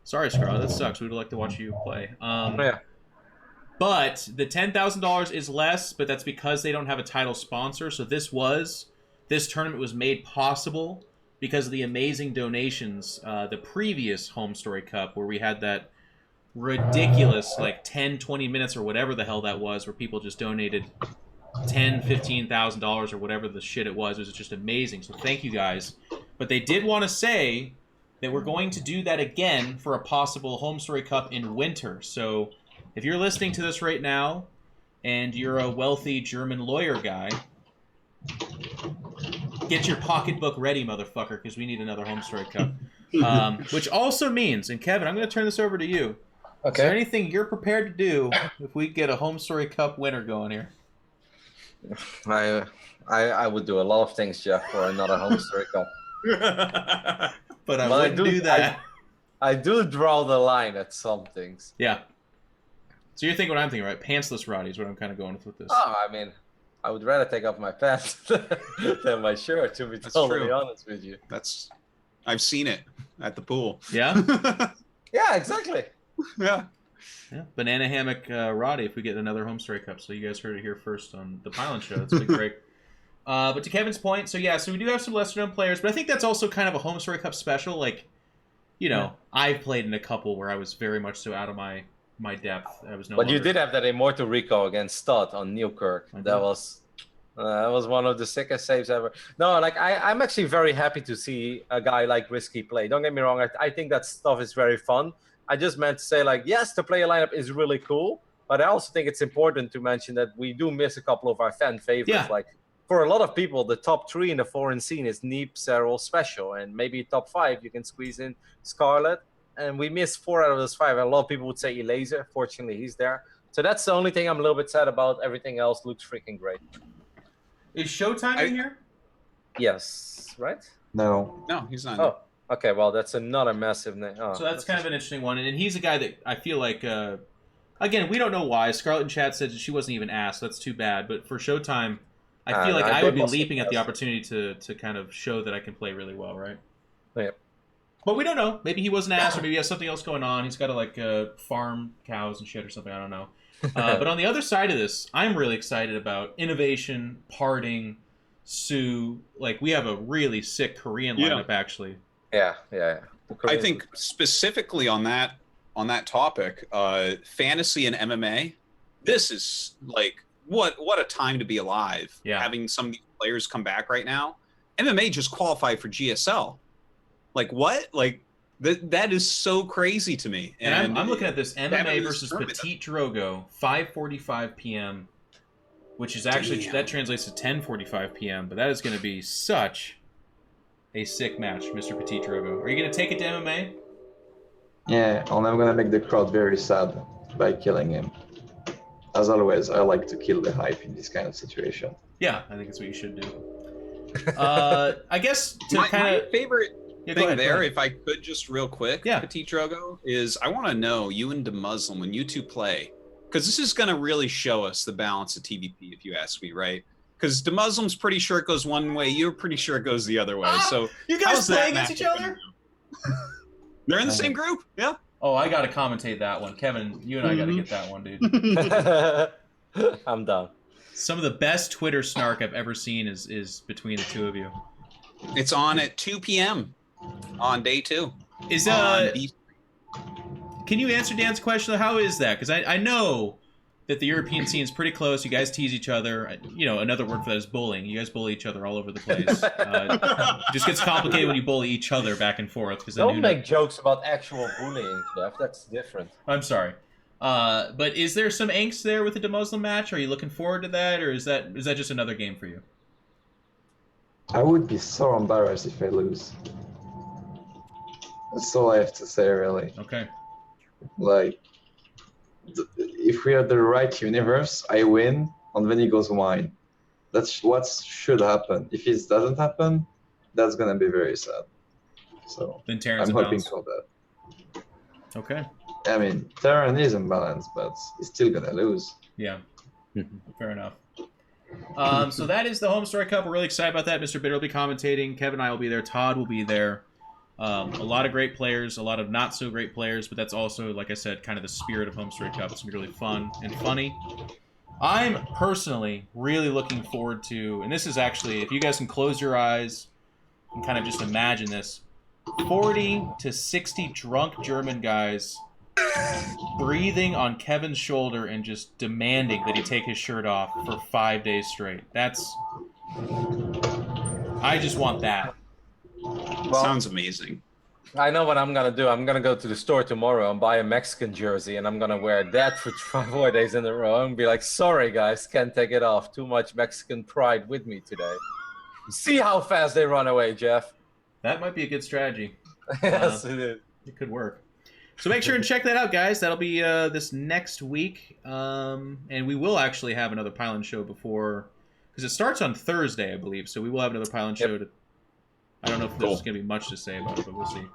Sorry, Scarlet, that sucks. We'd like to watch you play.
Yeah.
But the $10,000 is less, but that's because they don't have a title sponsor. So this tournament was made possible because of the amazing donations. The previous Home Story Cup, where we had that ridiculous, like 10, 20 minutes or whatever the hell that was, where people just donated $10,000-$15,000 or whatever the shit it was. It was just amazing. So thank you guys. But they did want to say that we're going to do that again for a possible Home Story Cup in winter. So if you're listening to this right now and you're a wealthy German lawyer guy, get your pocketbook ready, motherfucker, because we need another Home Story Cup. Which also means, and Kevin, I'm going to turn this over to you.
Okay.
Is there anything you're prepared to do if we get a Home Story Cup winner going here?
I would do a lot of things, Jeff, for another Home Story Cup.
But I wouldn't do that.
I do draw the line at some things.
Yeah. So you're thinking what I'm thinking, right? Pantsless Roddy is what I'm kind of going with this.
Oh, I mean, I would rather take off my pants than my shirt, to be totally honest with you.
I've seen it at the pool.
Yeah?
Yeah, exactly.
Yeah.
Yeah. Banana Hammock Roddy if we get another Home Story Cup. So you guys heard it here first on the ThePylonShow. That's a big break. But to Kevin's point, so we do have some lesser-known players, but I think that's also kind of a Home Story Cup special. Like, I've played in a couple where I was very much so out of my depth. I was no
But
longer...
you did have that Immortal Rico against Stud on Newkirk. That was one of the sickest saves ever. No, like I'm actually very happy to see a guy like Risky play. Don't get me wrong. I think that stuff is very fun. I just meant to say, like, yes, the player lineup is really cool, but I also think it's important to mention that we do miss a couple of our fan favorites.
Yeah.
Like, for a lot of people, the top 3 in the foreign scene is Neep, Cyril, Special, and maybe top 5 you can squeeze in Scarlet. And we missed 4 out of those 5. And a lot of people would say Elaser. Fortunately, he's there. So that's the only thing I'm a little bit sad about. Everything else looks freaking great.
Is Showtime in here?
Yes, right?
No.
No, he's not.
Oh, okay. Well, that's another massive name. Oh,
So that's kind of an interesting one. And he's a guy that I feel like, again, we don't know why. Scarlett in chat said she wasn't even asked. That's too bad. But for Showtime, I feel like I would be leaping at the opportunity to kind of show that I can play really well, right?
Yeah.
But we don't know. Maybe he wasn't asked, or maybe he has something else going on. He's got to farm cows and shit or something. I don't know. But on the other side of this, I'm really excited about innovation, parting, Sue. Like, we have a really sick Korean lineup, actually.
Yeah.
I think specifically on that topic, fantasy and MMA. This is like what a time to be alive.
Yeah.
Having some of these players come back right now. MMA just qualified for GSL. Like what? Like that is so crazy to me.
And I'm looking at this MMA versus Petite Drogo, 5:45 p.m., which is actually that translates to 10:45 p.m. But that is going to be such a sick match, Mr. Petite Drogo. Are you going to take it to MMA?
Yeah, and I'm gonna make the crowd very sad by killing him. As always, I like to kill the hype in this kind of situation.
Yeah, I think that's what you should do. I guess to kind of
my favorite thing there, if I could just real quick,
yeah.
Petite Drogo, is I want to know you and DeMuslim when you two play, because this is going to really show us the balance of TVP, if you ask me, right? Because DeMuslim's pretty sure it goes one way, you're pretty sure it goes the other way. So
you guys play against each other?
They're in the same group, yeah.
Oh, I got to commentate that one. Kevin, you and I got to get that one, dude.
I'm done.
Some of the best Twitter snark I've ever seen is between the two of you.
It's on at 2 p.m. on day 2.
Can you answer Dan's question? How is that? Because I know that the European scene is pretty close. You guys tease each other. You know, another word for that is bullying. You guys bully each other all over the place. It just gets complicated when you bully each other back and forth.
Don't make jokes about actual bullying, Jeff. That's different.
I'm sorry. But is there some angst there with the Muslim match? Are you looking forward to that, or is that just another game for you?
I would be so embarrassed if I lose. That's all I have to say, really.
Okay.
Like, if we are the right universe, I win, and then he goes wine. That's what should happen. If it doesn't happen, that's gonna be very sad. So
then Terran's
I'm hoping for that.
Okay.
I mean, Terran is imbalanced, but he's still gonna lose.
Yeah. Fair enough. So that is the Home Story Cup. We're really excited about that. Mr. Bitter will be commentating. Kevin and I will be there. Todd will be there. A lot of great players, a lot of not so great players, but that's also, like I said, kind of the spirit of Home Story Cup. It's going to be really fun and funny. I'm personally really looking forward to, and this is actually, if you guys can close your eyes and kind of just imagine this, 40 to 60 drunk German guys breathing on Kevin's shoulder and just demanding that he take his shirt off for 5 days straight. I just want that.
Well, sounds amazing.
I know what I'm gonna do. I'm gonna go to the store tomorrow and buy a Mexican jersey, and I'm gonna wear that for 4 days in a row and be like, sorry guys, can't take it off. Too much Mexican pride with me today. See how fast they run away, Jeff.
That might be a good strategy.
Yes, it is.
It could work. So make sure and check that out, guys. That'll be this next week. And we will actually have another Pylon show before, because it starts on Thursday, I believe. So we will have another Pylon show. I don't know if there's going to be much to say about it, but we'll see.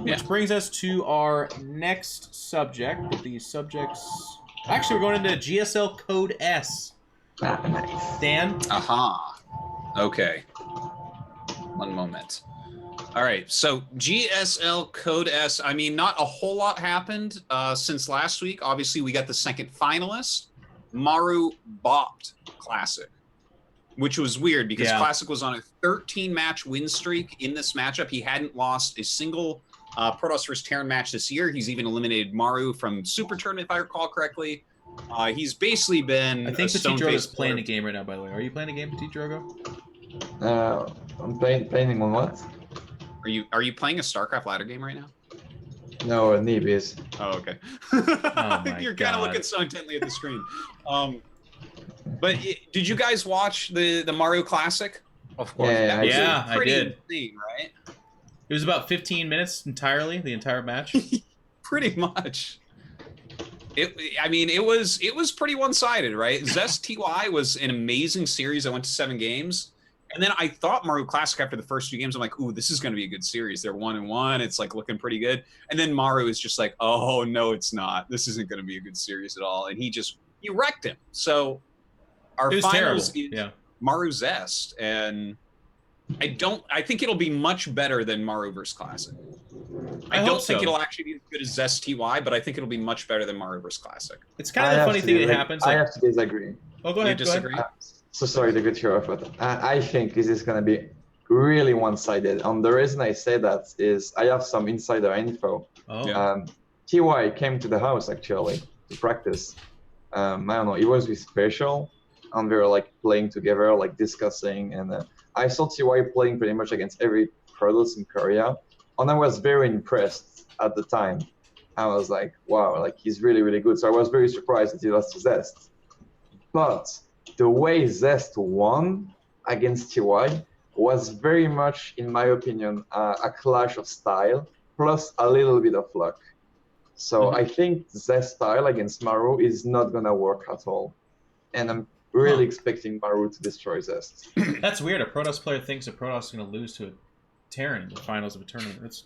Which brings us to our next subject. These subjects... Actually, we're going into GSL Code S.
Nice.
Dan?
Aha. Okay. One moment. All right, so GSL Code S, I mean, not a whole lot happened since last week. Obviously, we got the second finalist, Maru bopped Classic, which was weird because Classic was on a 13-match win streak in this matchup. He hadn't lost a single Protoss vs. Terran match this year. He's even eliminated Maru from Super Tournament, if I recall correctly. He's basically been
I think Petit Drogo is playing a game right now, by the way. Are you playing a game, Petit Drogo?
I'm playing on what?
Are you playing a StarCraft ladder game right now?
No, Neeb is.
Oh, okay.
my
You're kind of looking so intently at the screen. But did you guys watch the Mario Classic?
Of course.
Yeah, I did.
Insane, right?
It was about 15 minutes entirely, the entire match.
Pretty much. I mean, it was pretty one-sided, right? Zest TY was an amazing series. I went to 7 games. And then I thought Maru Classic after the first 2 games, I'm like, ooh, this is going to be a good series. They're 1-1. It's like looking pretty good. And then Maru is just like, oh, no, it's not. This isn't going to be a good series at all. And he wrecked him. So our finals is Maru Zest. And I think it'll be much better than Maru vs. Classic. I don't think it'll actually be as good as Zest TY, but I think it'll be much better than Maru vs. Classic.
It's kind of the funny thing that happens.
I have to disagree.
Oh, go ahead.
You disagree?
So sorry to cut you off, but I think this is going to be really one-sided. And the reason I say that is I have some insider info.
Oh.
TY came to the house, actually, to practice. I don't know, it was with Special, and we were, like, playing together, like, discussing. And I saw TY playing pretty much against every Protoss in Korea. And I was very impressed at the time. I was like, wow, like, he's really, really good. So I was very surprised that he lost to Zest. But the way Zest won against TY was very much, in my opinion, a clash of style, plus a little bit of luck. So I think Zest style against Maru is not going to work at all. And I'm really expecting Maru to destroy Zest.
That's weird. A Protoss player thinks a Protoss is going to lose to a Terran in the finals of a tournament.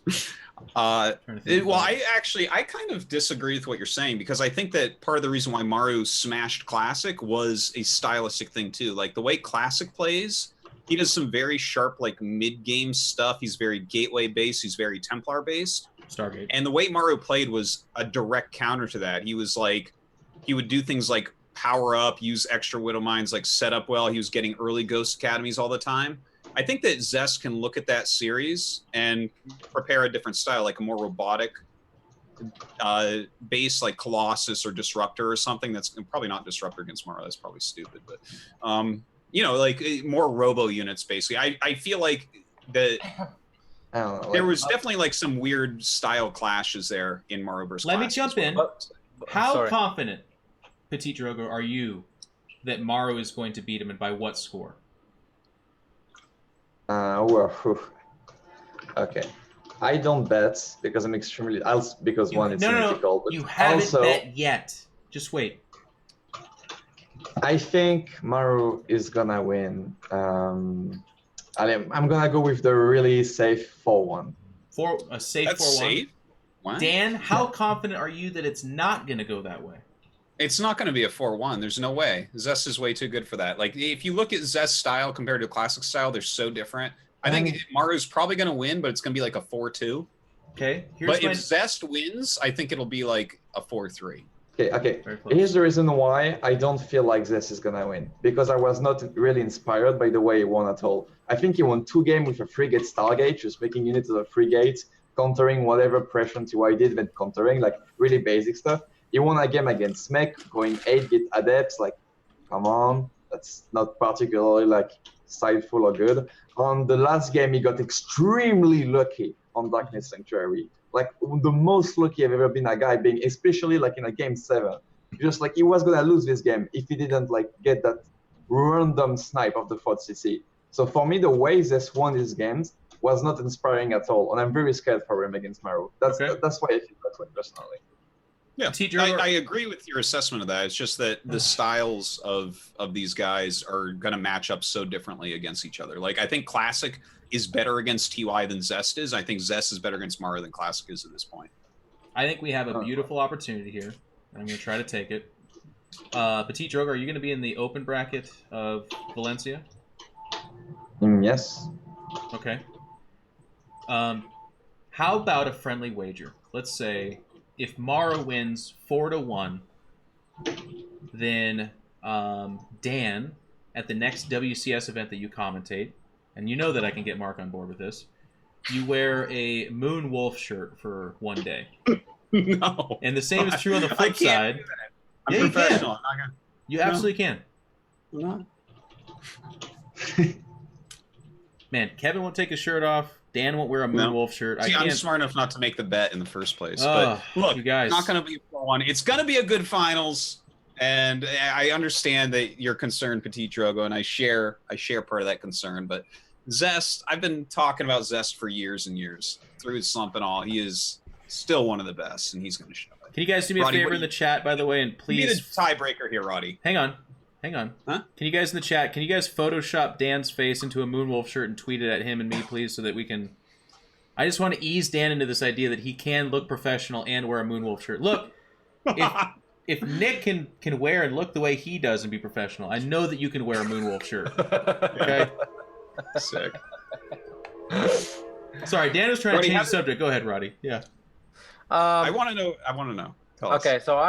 I kind of disagree with what you're saying, because I think that part of the reason why Maru smashed Classic was a stylistic thing too. Like the way Classic plays, he does some very sharp, like mid-game stuff. He's very gateway based. He's very Templar based.
Stargate.
And the way Maru played was a direct counter to that. He would do things like power up, use extra Widow Mines, like set up well. He was getting early Ghost Academies all the time. I think that Zest can look at that series and prepare a different style, like a more robotic base like Colossus or Disruptor or something. That's probably not Disruptor against Maro. That's probably stupid, but you know, like more robo units basically. I feel like the
I don't know,
there
like,
was definitely like some weird style clashes there in Maro versus
Let me
Classic
jump
as well.
in.
But-
How
sorry.
confident, Petit Drogo, are you that Maro is going to beat him, and by what score?
well, whew. Okay. I don't bet because I'm extremely. Because one, it's mythical, but
you haven't
also
bet yet. Just wait.
I think Maru is gonna win. I'm gonna go with the really safe 4-1.
For a safe
That's
4-1.
safe. What?
Dan, how confident are you that it's not going to go that way?
It's not going to be a 4-1. There's no way. Zest is way too good for that. Like, if you look at Zest style compared to Classic style, they're so different. I think Maru's probably going to win, but it's going to be like a 4-2.
Okay.
But if Zest wins, I think it'll be like a 4-3.
Okay.
Very close.
Here's the reason why I don't feel like this is gonna win. Because I was not really inspired by the way he won at all. I think he won 2 games with a free-gate Stargate, just making units of a free-gate, countering whatever pressure TY did, then countering, like really basic stuff. He won a game against Smek, going 8-gate Adepts, like, come on. That's not particularly like insightful or good. On the last game, he got extremely lucky on Darkness Sanctuary. Like the most lucky I've ever been a guy being, especially like in a game 7. Just like he was gonna lose this game if he didn't like get that random snipe of the 4th CC. So for me, the way Zest won these games was not inspiring at all, and I'm very scared for him against Maru. That's why I feel that way personally.
Yeah, I agree with your assessment of that. It's just that the styles of these guys are going to match up so differently against each other. Like, I think Classic is better against TY than Zest is. I think Zest is better against Maru than Classic is at this point.
I think we have a beautiful opportunity here. I'm going to try to take it. Petit Drogo, are you going to be in the open bracket of Valencia?
Yes.
Okay. How about a friendly wager? Let's say if Mara wins 4-1, then Dan, at the next WCS event that you commentate, and you know that I can get Mark on board with this, you wear a Moon Wolf shirt for 1 day.
No.
And the same is true on the flip side.
I'm professional. I'm not gonna...
You absolutely can.
No.
Man, Kevin won't take his shirt off. Dan won't wear a Moon Wolf shirt.
See, I'm smart enough not to make the bet in the first place. But look,
you guys.
It's not going to be 4-1. It's going to be a good finals. And I understand that you're concerned, Petit Drogo, and I share part of that concern. But Zest, I've been talking about Zest for years and years. Through his slump and all, he is still one of the best, and he's going to show it.
Can you guys do me a favor in the chat, by the way, and please...
Be the tiebreaker here, Roddy.
Hang on.
Huh?
Can you guys in the chat, can you guys Photoshop Dan's face into a Moonwolf shirt and tweet it at him and me, please, so that we can... I just want to ease Dan into this idea that he can look professional and wear a Moonwolf shirt. Look, if Nick can wear and look the way he does and be professional, I know that you can wear a Moonwolf shirt. Okay?
Sick.
Sorry, Dan was trying
Roddy,
to change the subject. Go ahead, Roddy. Yeah.
I want to know. Tell us.
Okay, so I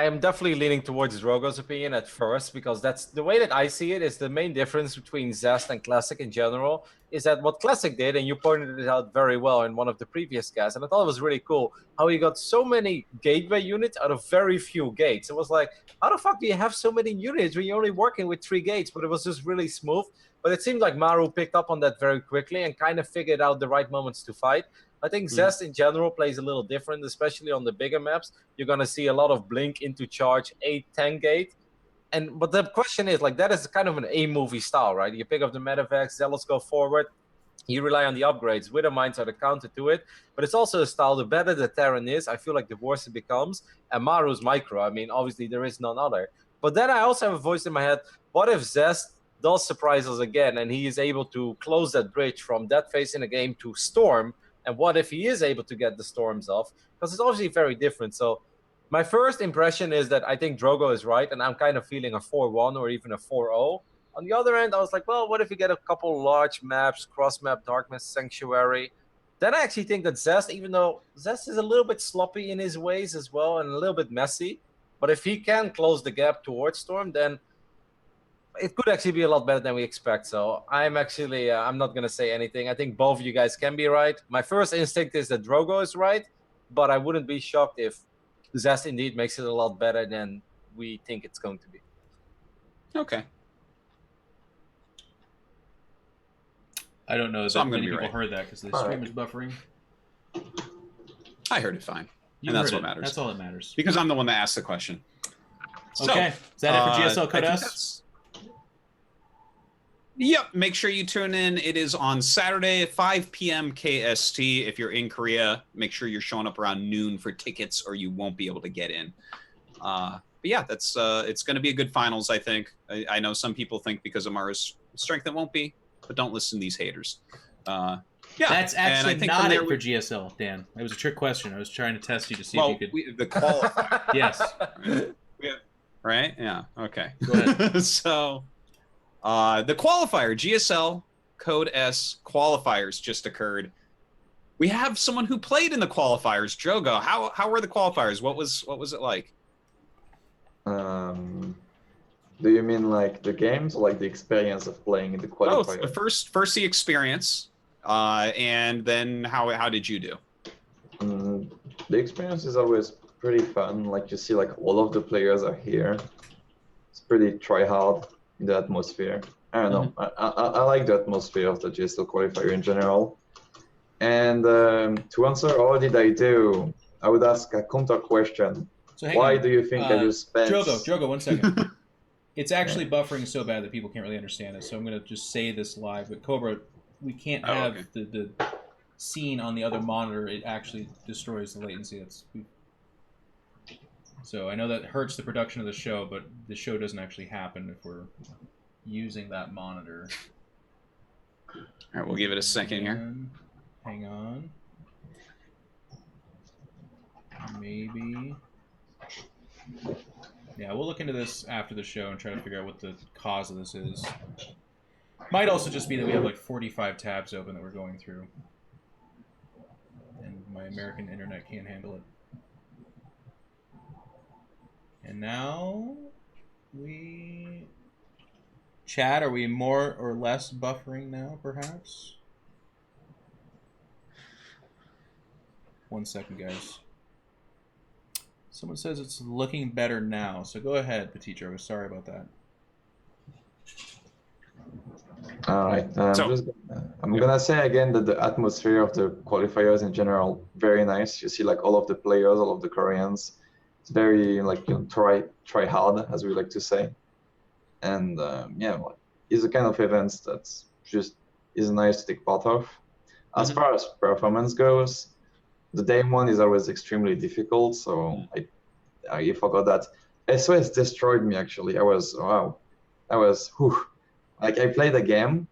am definitely leaning towards Drogo's opinion at first, because that's the way that I see it. Is the main difference between Zest and Classic in general is that what Classic did, and you pointed it out very well in one of the previous guests, and I thought it was really cool how he got so many gateway units out of very few gates. It was like, how the fuck do you have so many units when you're only working with 3 gates? But it was just really smooth. But it seemed like Maru picked up on that very quickly and kind of figured out the right moments to fight. I think Zest in general plays a little different, especially on the bigger maps. You're going to see a lot of blink into charge 8-10 gate. But the question is, like, that is kind of an A-movie style, right? You pick up the Medivacs, Zealots go forward. You rely on the upgrades. Witherminds are the counter to it. But it's also a style, the better the Terran is, I feel like the worse it becomes. And Maru's micro. I mean, obviously there is none other. But then I also have a voice in my head. What if Zest does surprise us again and he is able to close that bridge from that phase in the game to Storm? And what if he is able to get the Storms off? Because it's obviously very different. So my first impression is that I think Drogo is right, and I'm kind of feeling a 4-1 or even a 4-0. On the other end, I was like, well, what if you get a couple large maps, cross-map, Darkness Sanctuary? Then I actually think that Zest, even though Zest is a little bit sloppy in his ways as well and a little bit messy, but if he can close the gap towards Storm, then it could actually be a lot better than we expect. So I'm actually, I'm not going to say anything. I think both of you guys can be right. My first instinct is that Drogo is right. but I wouldn't be shocked if Zest indeed makes it a lot better than we think it's going to be.
Okay.
I don't know
So
that
I'm gonna
many
be
people
right.
heard that because the
All
stream
right.
is buffering.
I heard it fine.
You
And that's
heard
what
it.
matters.
That's all that matters.
Because I'm the one that asked the question. So,
Okay. Is that it for GSL Code
I think
S?
that's- Yep. Make sure you tune in. It is on Saturday at 5 p.m. KST. If you're in Korea, make sure you're showing up around noon for tickets, or you won't be able to get in. But yeah, that's it's going to be a good finals. I think. I know some people think because of Mara's strength it won't be, but don't listen to these haters. Yeah,
That's
and I
actually
think
not
from there
it for
we-
GSL, Dan. It was a trick question. I was trying to test you to see
Well,
if you could.
the qualifier.
Yes.
Right? Yeah. Okay.
Go ahead.
So, the qualifier, GSL Code S qualifiers just occurred. We have someone who played in the qualifiers. Drogo, how were the qualifiers? What was it like?
Do you mean like the games or like the experience of playing in the qualifier?
Both. First the experience, and then how did you do?
The experience is always pretty fun. Like you see, like all of the players are here. It's pretty try hard in the atmosphere. I don't know. I like the atmosphere of the GSL qualifier in general. And to answer, how did I do? I would ask a counter question.
So hang
Why
on.
do you think I just spent?
Drogo, 1 second. It's actually buffering so bad that people can't really understand it. So I'm going to just say this live. But Cobra, we can't have the scene on the other monitor. It actually destroys the latency. So I know that hurts the production of the show, but the show doesn't actually happen if we're using that monitor.
All right, we'll give it a second here.
Hang on. Maybe. Yeah, we'll look into this after the show and try to figure out what the cause of this is. Might also just be that we have like 45 tabs open that we're going through. And my American internet can't handle it. And now we... Chat, are we more or less buffering now, perhaps? 1 second, guys. Someone says it's looking better now, so go ahead, Petit Drogo. Sorry about that.
All right. I'm gonna say again that the atmosphere of the qualifiers in general very nice. You see like all of the players, all of the Koreans. It's very like try hard, as we like to say. And yeah, it's a kind of events that's just is nice to take part of. As far as performance goes, the day one is always extremely difficult, so I forgot that. SOS destroyed me actually. I was like I played a game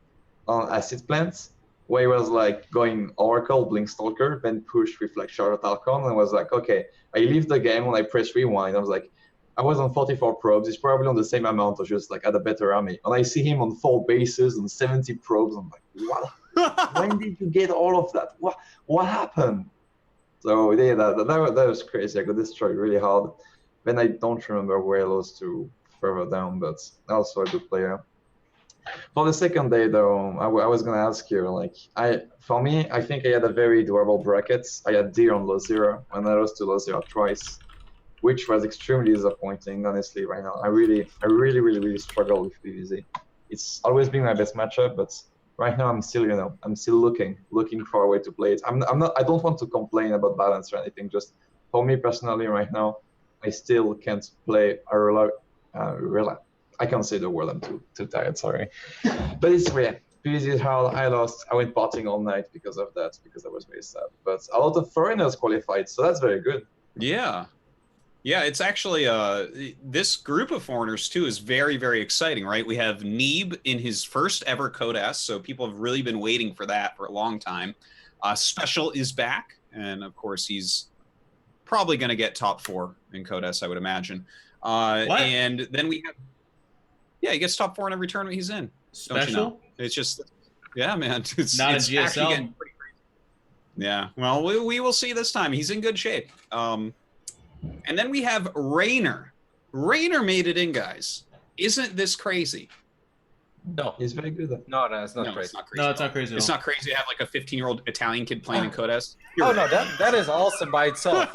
on Acid Plants where it was like going Oracle, Blink Stalker, then push with like Charlotte Archon, and I was like, okay, I leave the game and I press rewind. I was like, I was on 44 probes. He's probably on the same amount, or just like at a better army. And I see him on 4 bases and 70 probes. I'm like, what? When did you get all of that? What happened? So yeah, that was crazy. I got destroyed really hard. Then I don't remember where I lost to further down, but also a good player. For the second day, though, I was gonna ask you, like, for me, I think I had a very durable bracket. I had D on low zero, and I lost to low zero twice, which was extremely disappointing, honestly. Right now, I really struggle with PvZ. It's always been my best matchup, but right now I'm still, I'm still looking for a way to play it. I don't want to complain about balance or anything. Just for me personally, right now, I still can't play I can't say the word. I'm too tired. Sorry, but it's weird. PvZ is hard. I lost. I went partying all night because of that. Because I was very sad. But a lot of foreigners qualified, so that's very good.
Yeah. Yeah, it's actually this group of foreigners too is very, very exciting, right? We have Neeb in his first ever Code S, so people have really been waiting for that for a long time. Special is back, and of course he's probably going to get top 4 in Code S, I would imagine. And then we have, he gets top 4 in every tournament he's in.
Special?
Don't you know? It's just, yeah, man. It's
not
it's
a GSL.
actually getting pretty crazy. Yeah, well, we will see this time. He's in good shape. And then we have Rainer. Rainer made it in, guys. Isn't this crazy?
No,
He's very good.
no, it's not
No,
crazy.
it's not crazy.
No,
at
it's not
all.
crazy at
It's
all.
not crazy to have like a 15-year-old Italian kid playing in Codes.
Oh no, that is awesome by itself.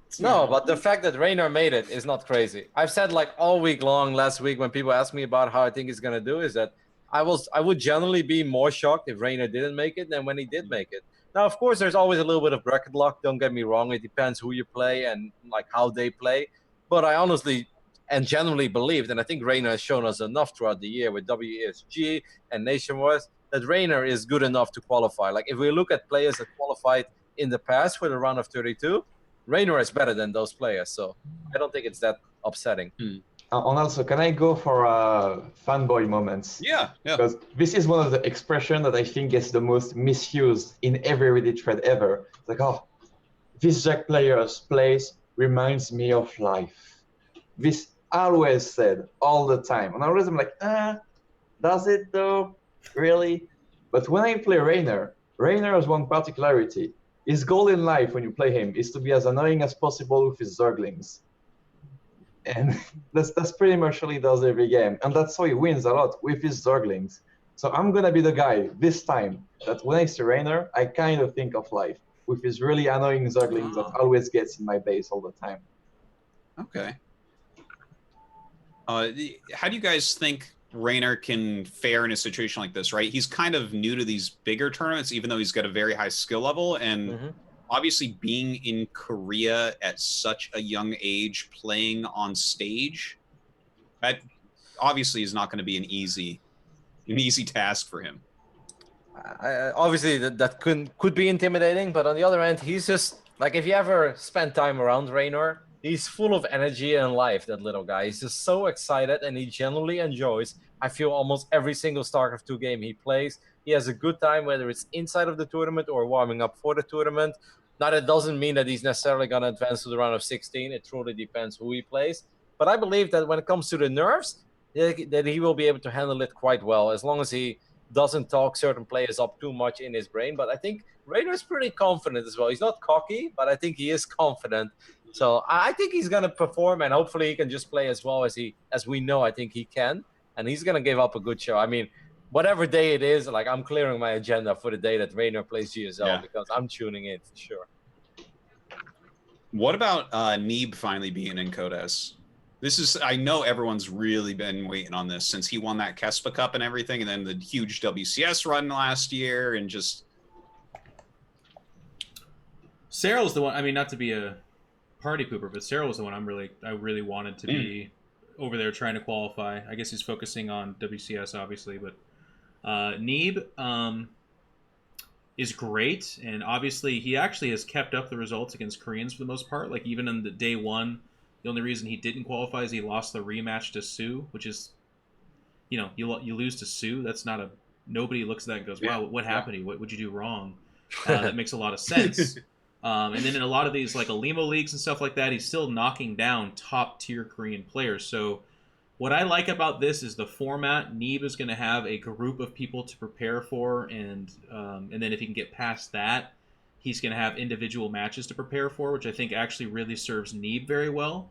It's
No,
not.
but the fact that Raynor made it is not crazy. I've said like all week long last week when people asked me about how I think he's gonna do is that I would generally be more shocked if Raynor didn't make it than when he did make it. Now, of course, there's always a little bit of bracket luck. Don't get me wrong; it depends who you play and like how they play. But I honestly and generally believe, and I think Raynor has shown us enough throughout the year with WESG and Nationwide that Raynor is good enough to qualify. Like if we look at players that qualified in the past for the round of 32. Raynor is better than those players, so I don't think it's that upsetting.
And also, can I go for fanboy moments?
Yeah.
Because this is one of the expressions that I think gets the most misused in every Reddit thread ever. It's like, oh, this Jack player's place reminds me of life. This always said all the time. And always I'm like, does it though? Really? But when I play Raynor, Raynor has one particularity. His goal in life when you play him is to be as annoying as possible with his Zerglings. And that's pretty much what he does every game. And that's how he wins a lot, with his Zerglings. So I'm going to be the guy this time that when I see Raynor, I kind of think of life, with his really annoying Zerglings that always gets in my base all the time.
Okay. How do you guys think Raynor can fare in a situation like this, right? He's kind of new to these bigger tournaments, even though he's got a very high skill level. And obviously being in Korea at such a young age, playing on stage, that obviously is not going to be an easy task for him.
Obviously, that could be intimidating, but on the other hand, he's just like if you ever spend time around Raynor, he's full of energy and life, that little guy. He's just so excited, and he genuinely enjoys, I feel, almost every single StarCraft 2 game he plays. He has a good time, whether it's inside of the tournament or warming up for the tournament. Now, that doesn't mean that he's necessarily going to advance to the round of 16. It truly depends who he plays. But I believe that when it comes to the nerves, that he will be able to handle it quite well, as long as he doesn't talk certain players up too much in his brain. But I think Raynor is pretty confident as well. He's not cocky, but I think he is confident. So I think he's going to perform, and hopefully he can just play as well as we know I think he can. And he's going to give up a good show. I mean, whatever day it is, like I'm clearing my agenda for the day that Raynor plays GSL because I'm tuning in for sure.
What about Neeb finally being in Codes? This is, I know everyone's really been waiting on this since he won that Kespa Cup and everything, and then the huge WCS run last year, and just...
Cyril's the one, I mean, not to be a party pooper, but Cyril was the one I really wanted to be over there trying to qualify. I guess he's focusing on WCS, obviously, but Neeb is great, and obviously he actually has kept up the results against Koreans for the most part. Like, even in the day one, the only reason he didn't qualify is he lost the rematch to Sue, which is, you know, you lose to Sue. That's not a... Nobody looks at that and goes, wow, what happened to you? What would you do wrong? That makes a lot of sense. And then in a lot of these like Alimo leagues and stuff like that, he's still knocking down top tier Korean players. So what I like about this is the format. Neeb is going to have a group of people to prepare for, and then if he can get past that, he's going to have individual matches to prepare for, which I think actually really serves Neeb very well.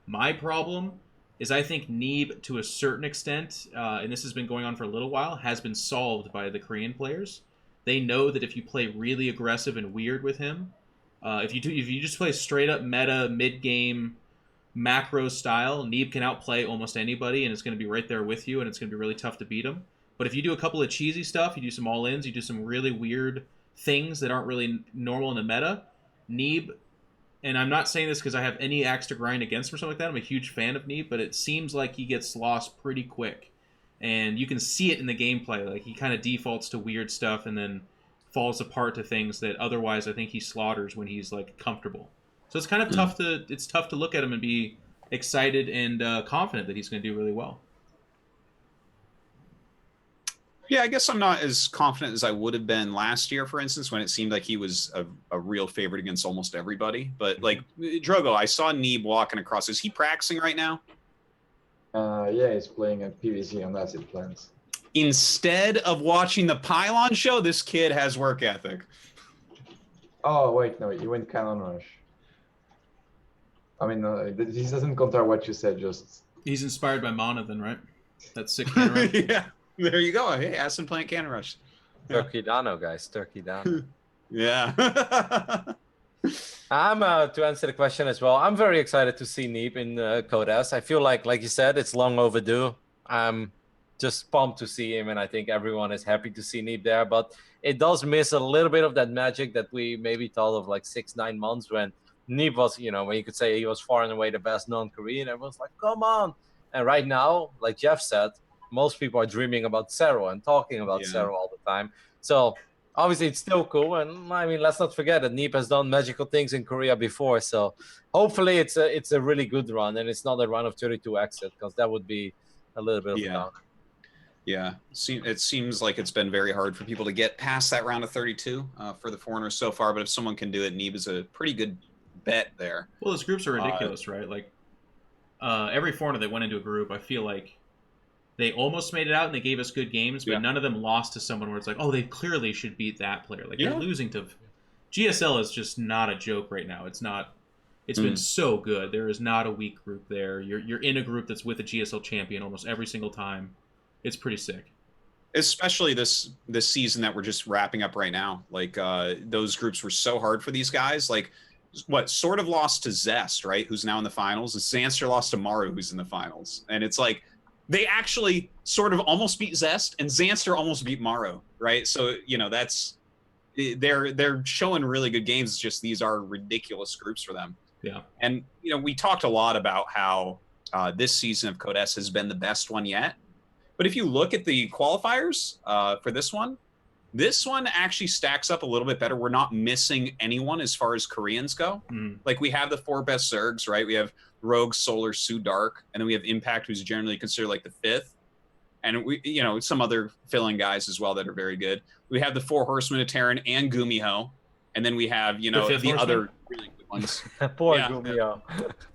My problem is I think Neeb, to a certain extent, and this has been going on for a little while, has been solved by the Korean players. They know that if you play really aggressive and weird with him, if you just play straight up meta mid game macro style, Neeb can outplay almost anybody, and it's going to be right there with you, and it's going to be really tough to beat him. But if you do a couple of cheesy stuff, you do some all-ins, you do some really weird things that aren't really normal in the meta, Neeb, and I'm not saying this because I have any axe to grind against him or something like that, I'm a huge fan of Neeb, but it seems like he gets lost pretty quick. And you can see it in the gameplay. Like, he kind of defaults to weird stuff and then falls apart to things that otherwise I think he slaughters when he's like comfortable. So it's kind of tough to look at him and be excited and confident that he's going to do really well.
Yeah, I guess I'm not as confident as I would have been last year, for instance, when it seemed like he was a real favorite against almost everybody. But like Drogo, I saw Neeb walking across. Is he practicing right now?
Yeah, he's playing at PVZ on Acid Plans.
Instead of watching the Pylon show, this kid has work ethic.
Oh, wait, no, you went Cannon Rush. I mean, this doesn't counter what you said, just...
He's inspired by Mana then, right? That's sick. Right?
Yeah. There you go. Hey, Acid Plant Cannon Rush.
Turkey Dano, guys. Turkey Dano.
Yeah.
I'm to answer the question as well. I'm very excited to see Neep in Code S. I feel like you said, it's long overdue. I'm just pumped to see him, and I think everyone is happy to see Neep there. But it does miss a little bit of that magic that we maybe thought of like 6-9 months when Neep was, when you could say he was far and away the best non-Korean. Everyone's like, come on. And right now, like Jeff said, most people are dreaming about Zero and talking about Zero all the time. So obviously, it's still cool, and I mean, let's not forget that Neep has done magical things in Korea before. So hopefully, it's a really good run, and it's not a run of 32 exit, because that would be a little bit of a downer.
Yeah, it seems like it's been very hard for people to get past that round of 32 for the foreigners so far. But if someone can do it, Neep is a pretty good bet there.
Well, those groups are ridiculous, right? Like every foreigner that went into a group, I feel like they almost made it out and they gave us good games, but none of them lost to someone where it's like, oh, they clearly should beat that player. Like they're losing to GSL is just not a joke right now. It's not. It's been so good. There is not a weak group there. You're in a group that's with a GSL champion almost every single time. It's pretty sick.
Especially this season that we're just wrapping up right now. Like those groups were so hard for these guys. Like what sort of lost to Zest, right? Who's now in the finals. Zanster lost to Maru, who's in the finals, and it's like. They actually sort of almost beat Zest, and Zanster almost beat Maru, right? So they're showing really good games. It's just these are ridiculous groups for them.
Yeah,
and we talked a lot about how this season of Code S has been the best one yet. But if you look at the qualifiers for this one actually stacks up a little bit better. We're not missing anyone as far as Koreans go. Like we have the 4 best Zergs, right? We have Rogue, Solar, Su Dark, and then we have Impact, who's generally considered like the 5th, and we, some other filling guys as well that are very good. We have the 4 Horsemen of Terran and Gumiho, and then we have the other really good ones.
Poor Gumiho.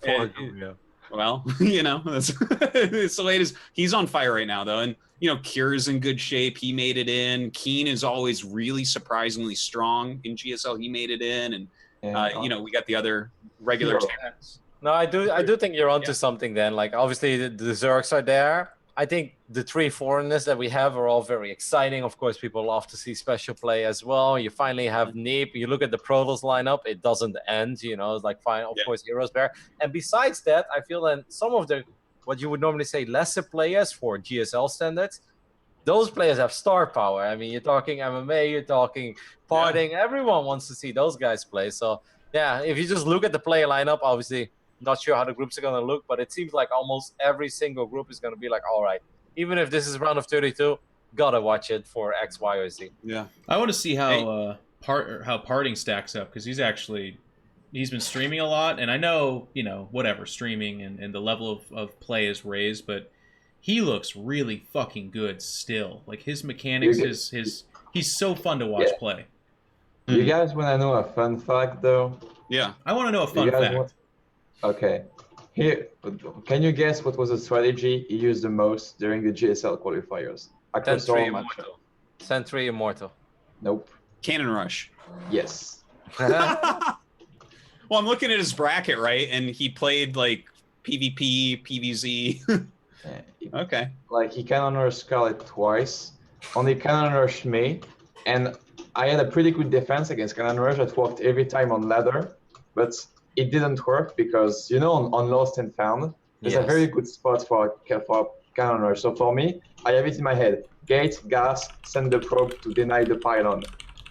Poor Gumiho.
Well, that's it's the way it is. He's on fire right now, though, and Cure's in good shape. He made it in. Keen is always really surprisingly strong in GSL. He made it in, and we got the other regular.
No, I do think you're onto something then. Like, obviously, the Zergs are there. I think the 3 foreigners that we have are all very exciting. Of course, people love to see special play as well. You finally have Neep. You look at the Protoss lineup, it doesn't end. It's like, fine, of course, Heroes there. And besides that, I feel that some of the, what you would normally say, lesser players for GSL standards, those players have star power. I mean, you're talking MMA, you're talking partying. Everyone wants to see those guys play. So, yeah, if you just look at the player lineup, obviously, not sure how the groups are going to look, but it seems like almost every single group is going to be like, all right, even if this is round of 32, gotta watch it for X, Y, or Z.
Yeah,
I want to see how Parting stacks up, because he's been streaming a lot, and I know whatever streaming and the level of play is raised, but he looks really fucking good still. Like his mechanics, he's so fun to watch play.
You guys want to know a fun fact though?
Yeah,
I want to know a fun fact.
Okay, here, can you guess what was the strategy he used the most during the GSL qualifiers?
Sentry Immortal.
Nope.
Cannon Rush.
Yes.
Well, I'm looking at his bracket, right, and he played like PvP, PvZ. Okay. Like
he cannon rushed Scarlet twice, only cannon rushed me, and I had a pretty good defense against cannon rush that worked every time on ladder, but it didn't work because, on Lost and Found, there's a very good spot for cannon rush. So for me, I have it in my head. Gate, gas, send the probe to deny the pylon.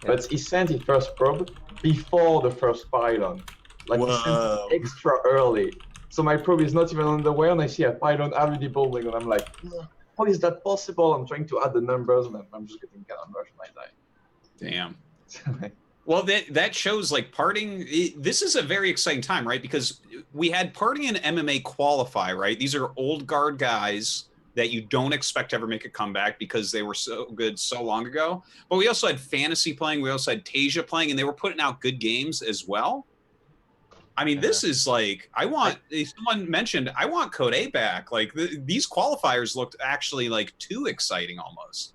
But he sent his first probe before the first pylon. Like he sent it extra early. So my probe is not even on the way, and I see a pylon already building, and I'm like, how is that possible? I'm trying to add the numbers, and I'm just getting cannon rush, and I die.
Damn. Well, that shows like Parting. This is a very exciting time, right? Because we had Parting and MMA qualify, right? These are old guard guys that you don't expect to ever make a comeback because they were so good so long ago. But we also had Fantasy playing. We also had Tasia playing, and they were putting out good games as well. I mean, this is like, someone mentioned, I want Code A back. Like these qualifiers looked actually like too exciting almost.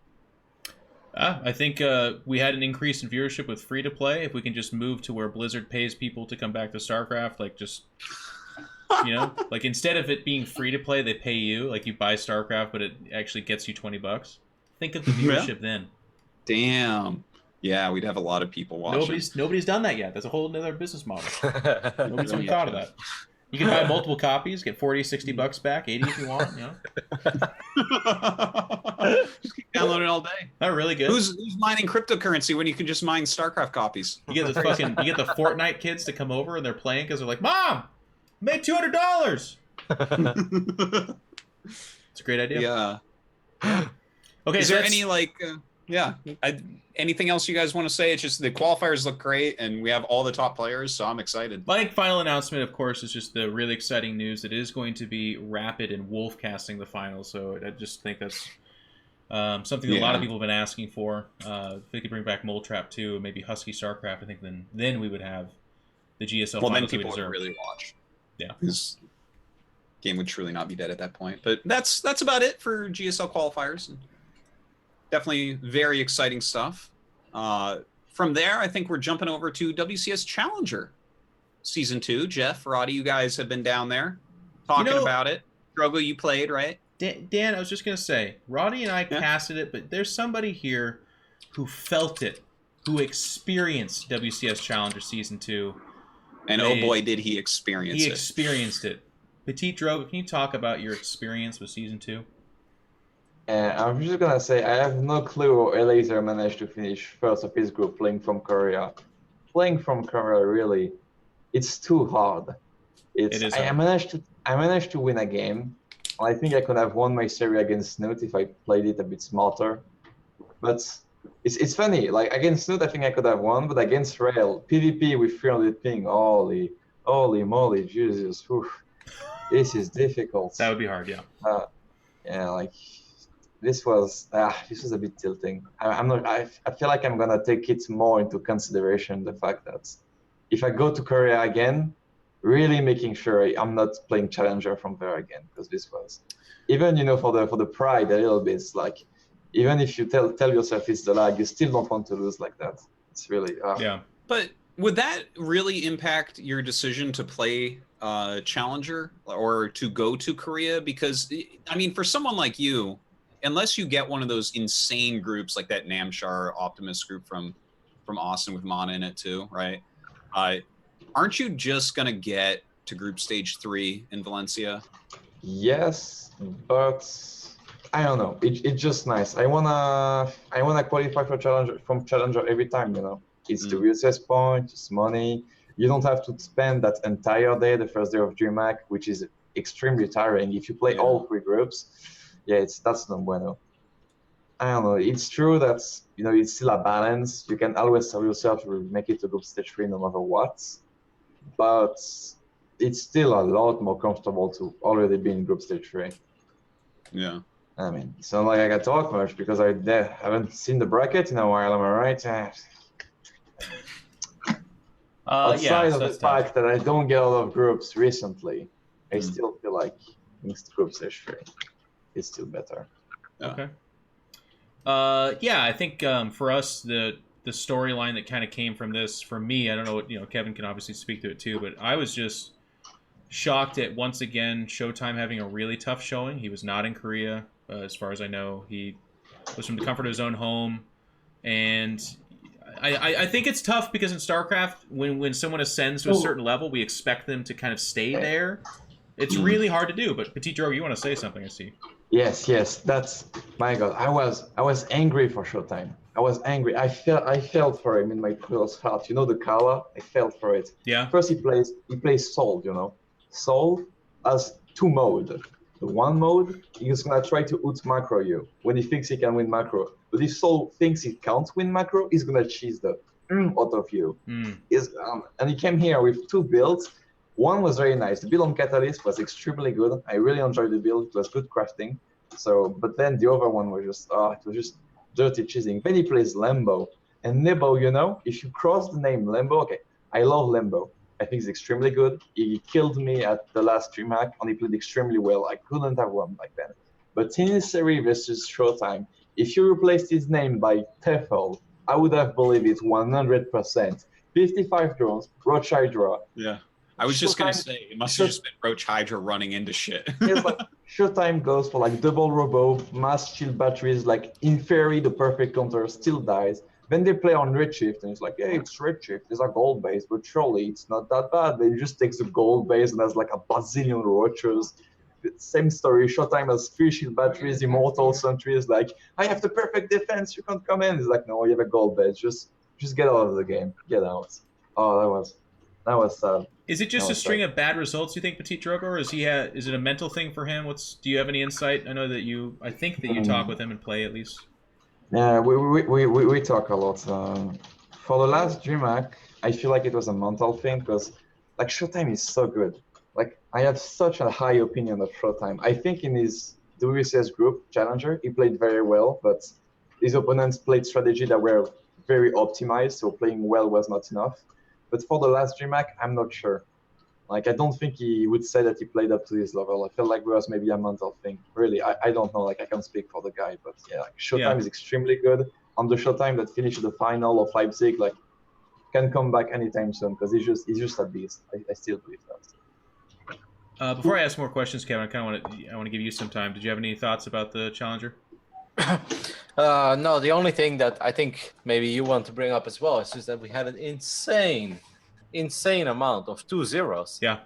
I think we had an increase in viewership with free-to-play. If we can just move to where Blizzard pays people to come back to StarCraft, like just, like instead of it being free-to-play, they pay you. Like you buy StarCraft, but it actually gets you $20. Think of the viewership then.
Damn. Yeah, we'd have a lot of people watching.
Nobody's done that yet. That's a whole other business model. Nobody's even thought of that. You can buy multiple copies, get 40, 60 bucks back, 80 if you want. You know,
just keep downloading all day.
Not really good.
Who's mining cryptocurrency when you can just mine StarCraft copies?
You get the Fortnite kids to come over and they're playing because they're like, "Mom, I made $200." It's a great idea.
Yeah.
Okay.
Is there any anything else you guys want to say? It's just the qualifiers look great, and we have all the top players, so I'm excited.
My final announcement, of course, is just the really exciting news that it is going to be Rapid and Wolf casting the finals. So I just think that's something that a lot of people have been asking for. If they could bring back Mole Trap 2, maybe Husky StarCraft, I think then we would have the GSL finals
then people
we deserve.
would really watch.
Yeah.
This game would truly not be dead at that point. But that's about it for GSL qualifiers. Definitely very exciting stuff. From there, I think we're jumping over to WCS Challenger Season 2. Jeff, Rotti, you guys have been down there talking about it. Drogo, you played, right?
Dan, I was just going to say, Rotti and I casted it, but there's somebody here who felt it, who experienced WCS Challenger Season 2.
And oh boy, did he experience it.
He experienced it. Petite Drogo, can you talk about your experience with Season 2?
I'm just gonna say I have no clue how Laser managed to finish first of his group playing from Korea. Playing from Korea, really, it's too hard. It is hard. I managed to win a game. I think I could have won my series against Snoot if I played it a bit smarter. But it's funny. Like against Snoot, I think I could have won, but against Rail, PvP with 300 ping, holy moly, Jesus, whew. This is difficult.
That would be hard, yeah.
This was a bit tilting. I feel like I'm gonna take it more into consideration the fact that if I go to Korea again, really making sure I'm not playing Challenger from there again, because this was even for the pride a little bit. It's like even if you tell yourself it's the lag, you still don't want to lose like that. It's really
yeah.
But would that really impact your decision to play Challenger or to go to Korea? Because I mean, for someone like you, unless you get one of those insane groups like that Namshar Optimus group from Austin with Mana in it too, right? Aren't you just gonna get to group stage 3 in Valencia?
Yes, but I don't know. It's just nice. I wanna qualify for Challenger every time. It's the WCS point, it's money. You don't have to spend that entire day, the first day of DreamHack, which is extremely tiring. If you play all 3 groups, that's no bueno. I don't know. It's true that it's still a balance. You can always tell yourself you will make it to group stage 3 no matter what, but it's still a lot more comfortable to already be in group stage 3.
Yeah.
I mean, it's not like I can talk much because I haven't seen the bracket in a while. Am I right? Outside of the fact that I don't get a lot of groups recently, I still feel like group stage 3 is still better.
Okay. I think for us, the storyline that kind of came from this, for me, I don't know what, Kevin can obviously speak to it too, but I was just shocked at, once again, Showtime having a really tough showing. He was not in Korea, as far as I know. He was from the comfort of his own home, and I think it's tough because in StarCraft, when someone ascends to a certain level, we expect them to kind of stay there. It's really hard to do, but Petite Drogo, you want to say something, I see.
Yes, that's my God. I was angry for Showtime. I was angry. I felt for him in my close heart. The Kala, I felt for it.
Yeah.
First he plays Soul, Soul has 2 modes. The one mode, he's gonna try to out macro you when he thinks he can win macro. But if Soul thinks he can't win macro, he's gonna cheese the out of you. And he came here with 2 builds. One was very nice. The build on Catalyst was extremely good. I really enjoyed the build. It was good crafting. But then the other one was just, it was just dirty cheesing. Then he plays Lembo. And Nebo, if you cross the name Lembo, okay, I love Lembo. I think he's extremely good. He killed me at the last DreamHack, and he played extremely well. I couldn't have won back then. But in this series versus Showtime, if you replaced his name by Tefel, I would have believed it 100%. 55 drones, Roach Hydra.
Yeah. I was just going to say, it must have just been Roach Hydra running into shit.
Showtime goes for like double robo, mass shield batteries, like in theory the perfect counter still dies. Then they play on Redshift and it's like, hey, it's Redshift, these are gold based, but surely it's not that bad. They just takes the gold base and has like a bazillion roaches. Same story, Showtime has 3 shield batteries, immortal sentries, like, I have the perfect defense, you can't come in. It's like, no, you have a gold base, just get out of the game, get out. Oh, that was sad.
Is it just a string of bad results, you think, Petit Drogo, or is it a mental thing for him? Do you have any insight? I know that I think that you talk with him and play at least.
Yeah, we talk a lot. For the last DreamHack, I feel like it was a mental thing because like Showtime is so good. Like I have such a high opinion of Showtime. I think in his WCS Group Challenger, he played very well, but his opponents played strategy that were very optimized, so playing well was not enough. But for the last DreamHack, I'm not sure. Like, I don't think he would say that he played up to his level. I feel like it was maybe a mental thing. Really, I don't know. Like, I can't speak for the guy, but yeah, like, Showtime is extremely good. On the Showtime that finished the final of Leipzig, like, can come back anytime soon because he's just a beast. I still believe that.
Before I ask more questions, Kevin, I want to give you some time. Did you have any thoughts about the Challenger?
No, the only thing that I think maybe you want to bring up as well is just that we had an insane amount of 2-0s.
Yeah.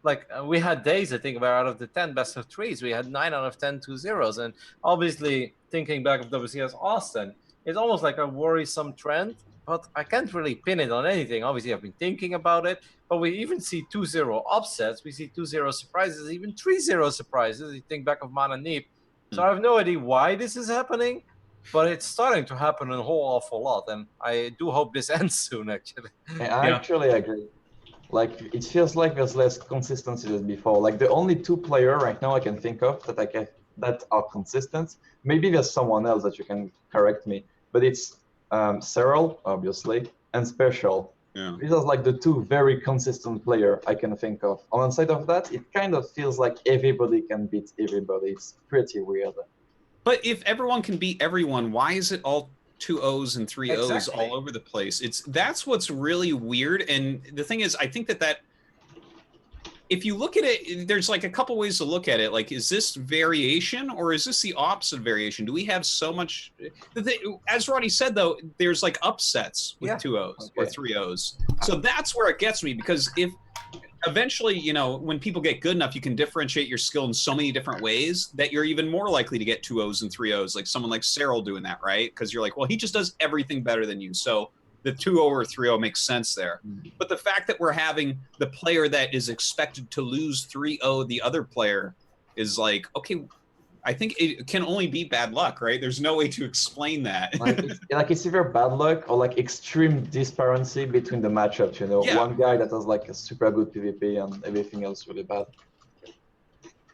Like we had days, I think, where out of the 10 best of 3s, we had 9 out of 10 2-0s. And obviously, thinking back of WCS Austin, it's almost like a worrisome trend, but I can't really pin it on anything. Obviously, I've been thinking about it, but we even see 2-0 upsets. We see 2-0 surprises, even 3-0 surprises. You think back of Man and Neep. So I have no idea why this is happening, but it's starting to happen a whole awful lot, and I do hope this ends soon, actually.
I actually agree. Like, it feels like there's less consistency than before. Like, the only 2 players right now I can think of that are consistent, maybe there's someone else that you can correct me, but it's Cyril, obviously, and Special.
Yeah.
These are like the 2 very consistent players I can think of. On the side of that, it kind of feels like everybody can beat everybody. It's pretty weird.
But if everyone can beat everyone, why is it all 2-0s and 3-0s
Exactly.
all over the place? That's what's really weird. And the thing is, I think that if you look at it, there's like a couple ways to look at it. Like, is this variation or is this the opposite variation? Do we have so much? As Roddy said, though, there's like upsets with 2-0s or 3-0s. So that's where it gets me, because if eventually, you know, when people get good enough, you can differentiate your skill in so many different ways that you're even more likely to get 2-0s and 3-0s, like someone like Cyril doing that, right? Because you're like, well, he just does everything better than you. So the 2-0 or 3-0 makes sense there. But the fact that we're having the player that is expected to lose 3-0 the other player is like, okay, I think it can only be bad luck, right? There's no way to explain that.
like it's either bad luck or like extreme disparity between the matchups, you know?
Yeah.
One guy that has like a super good PvP and everything else really bad.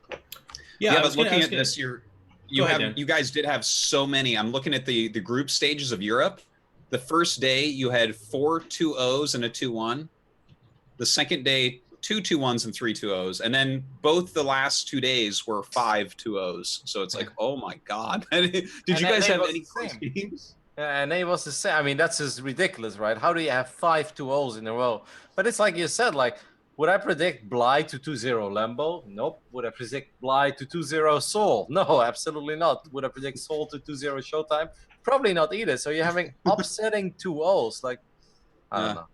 But looking at this, you guys did have so many. I'm looking at the group stages of Europe. The first day you had 4 2-0s and a 2-1. The second day, 2 2-1s and 3 2-0s, and then both the last 2 days were 5 2-0s. So it's like, oh my god! Did you guys have any close games?
Yeah, and it was the same. I mean, that's just ridiculous, right? How do you have 5 2-0s in a row? But it's like you said, like, would I predict Bly to 2-0 Lambo? Nope. Would I predict Bly to 2-0 Soul? No, absolutely not. Would I predict Soul to 2-0 Showtime? Probably not either. So you're having upsetting 2-0s. Like, I don't know.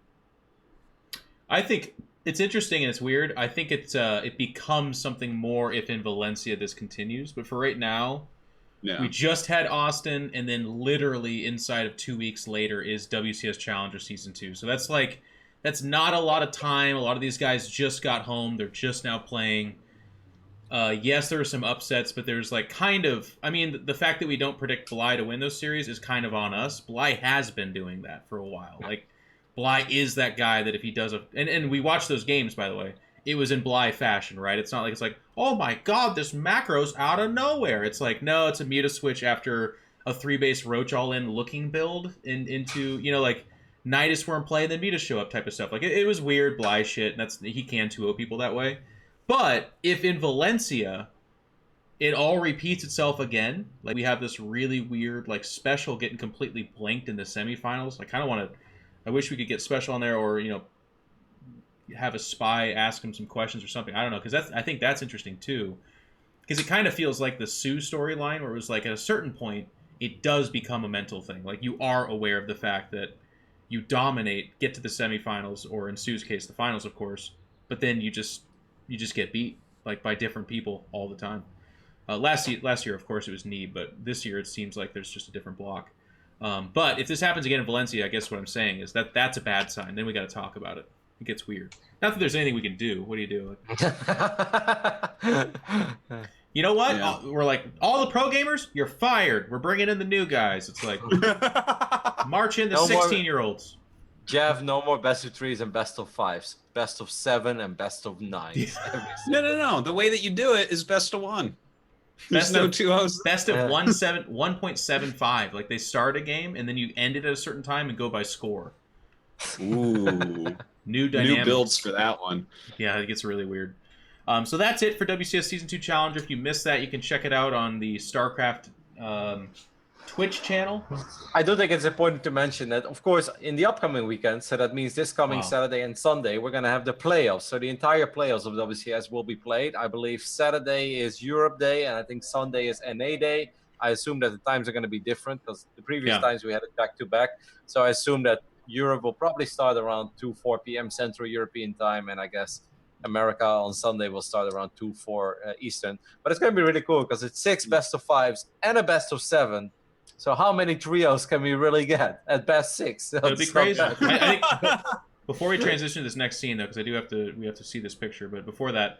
I think it's interesting and it's weird. I think it becomes something more if in Valencia this continues. But for right now, we just had Austin, and then literally inside of 2 weeks later is WCS Challenger Season 2. So that's not a lot of time. A lot of these guys just got home. They're just now playing. Yes, there are some upsets, but there's like kind of... I mean, the fact that we don't predict Bly to win those series is kind of on us. Bly has been doing that for a while. Like, Bly is that guy that if he does and we watched those games, by the way. It was in Bly fashion, right? It's not like it's like, oh my god, this macro's out of nowhere. It's like, no, it's a meta switch after a 3-base Roach all-in looking build into, you know, like Nidus Worm play and then meta show up type of stuff. Like, it was weird Bly shit, and he can 2-0 people that way. But if in Valencia it all repeats itself again, like we have this really weird like Special getting completely blanked in the semifinals. I kind of want to... I wish we could get Special on there, or, you know, have a spy ask him some questions or something. I don't know, because I think that's interesting too. because it kind of feels like the Sue storyline, where it was like at a certain point, it does become a mental thing. Like you are aware of the fact that you dominate, get to the semifinals, or in Sue's case, the finals, of course, but then you just get beat like by different people all the time. Last year, of course, it was Neeb, but this year it seems like there's just a different block. But if this happens again in Valencia, I guess what I'm saying is that's a bad sign. Then we got to talk about it. It gets weird. Not that there's anything we can do. What do you do? You know what?
Yeah.
We're like, all the pro gamers, you're fired. We're bringing in the new guys. It's like, march in the
No more-
16-year-olds.
Jeff, no more best of 3s and best of 5s. Best of 7 and best of 9s.
No. The way that you do it is best of 1. There's
Best
no
of-
2-0s.
Best of 1.75. Like they start a game and then you end it at a certain time and go by score.
Ooh.
New dynamics.
New builds for that one.
Yeah, it gets really weird. So that's it for WCS Season 2 Challenger. If you missed that, you can check it out on the StarCraft Twitch channel.
I do think it's important to mention that, of course, in the upcoming weekend, so that means this coming
Wow.
Saturday and Sunday, we're going to have the playoffs. So the entire playoffs of WCS will be played. I believe Saturday is Europe Day, and I think Sunday is NA Day. I assume that the times are going to be different because the previous
Yeah.
times we had it back-to-back. So I assume that Europe will probably start around 4 p.m. Central European time, and I guess America on Sunday will start around 4 Eastern. But it's going to be really cool because it's 6 best of 5s and a best of 7. So how many trios can we really get at best 6?
It would be
It's not
crazy.
bad.
I think before we transition to this next scene, though, because we have to see this picture. But before that,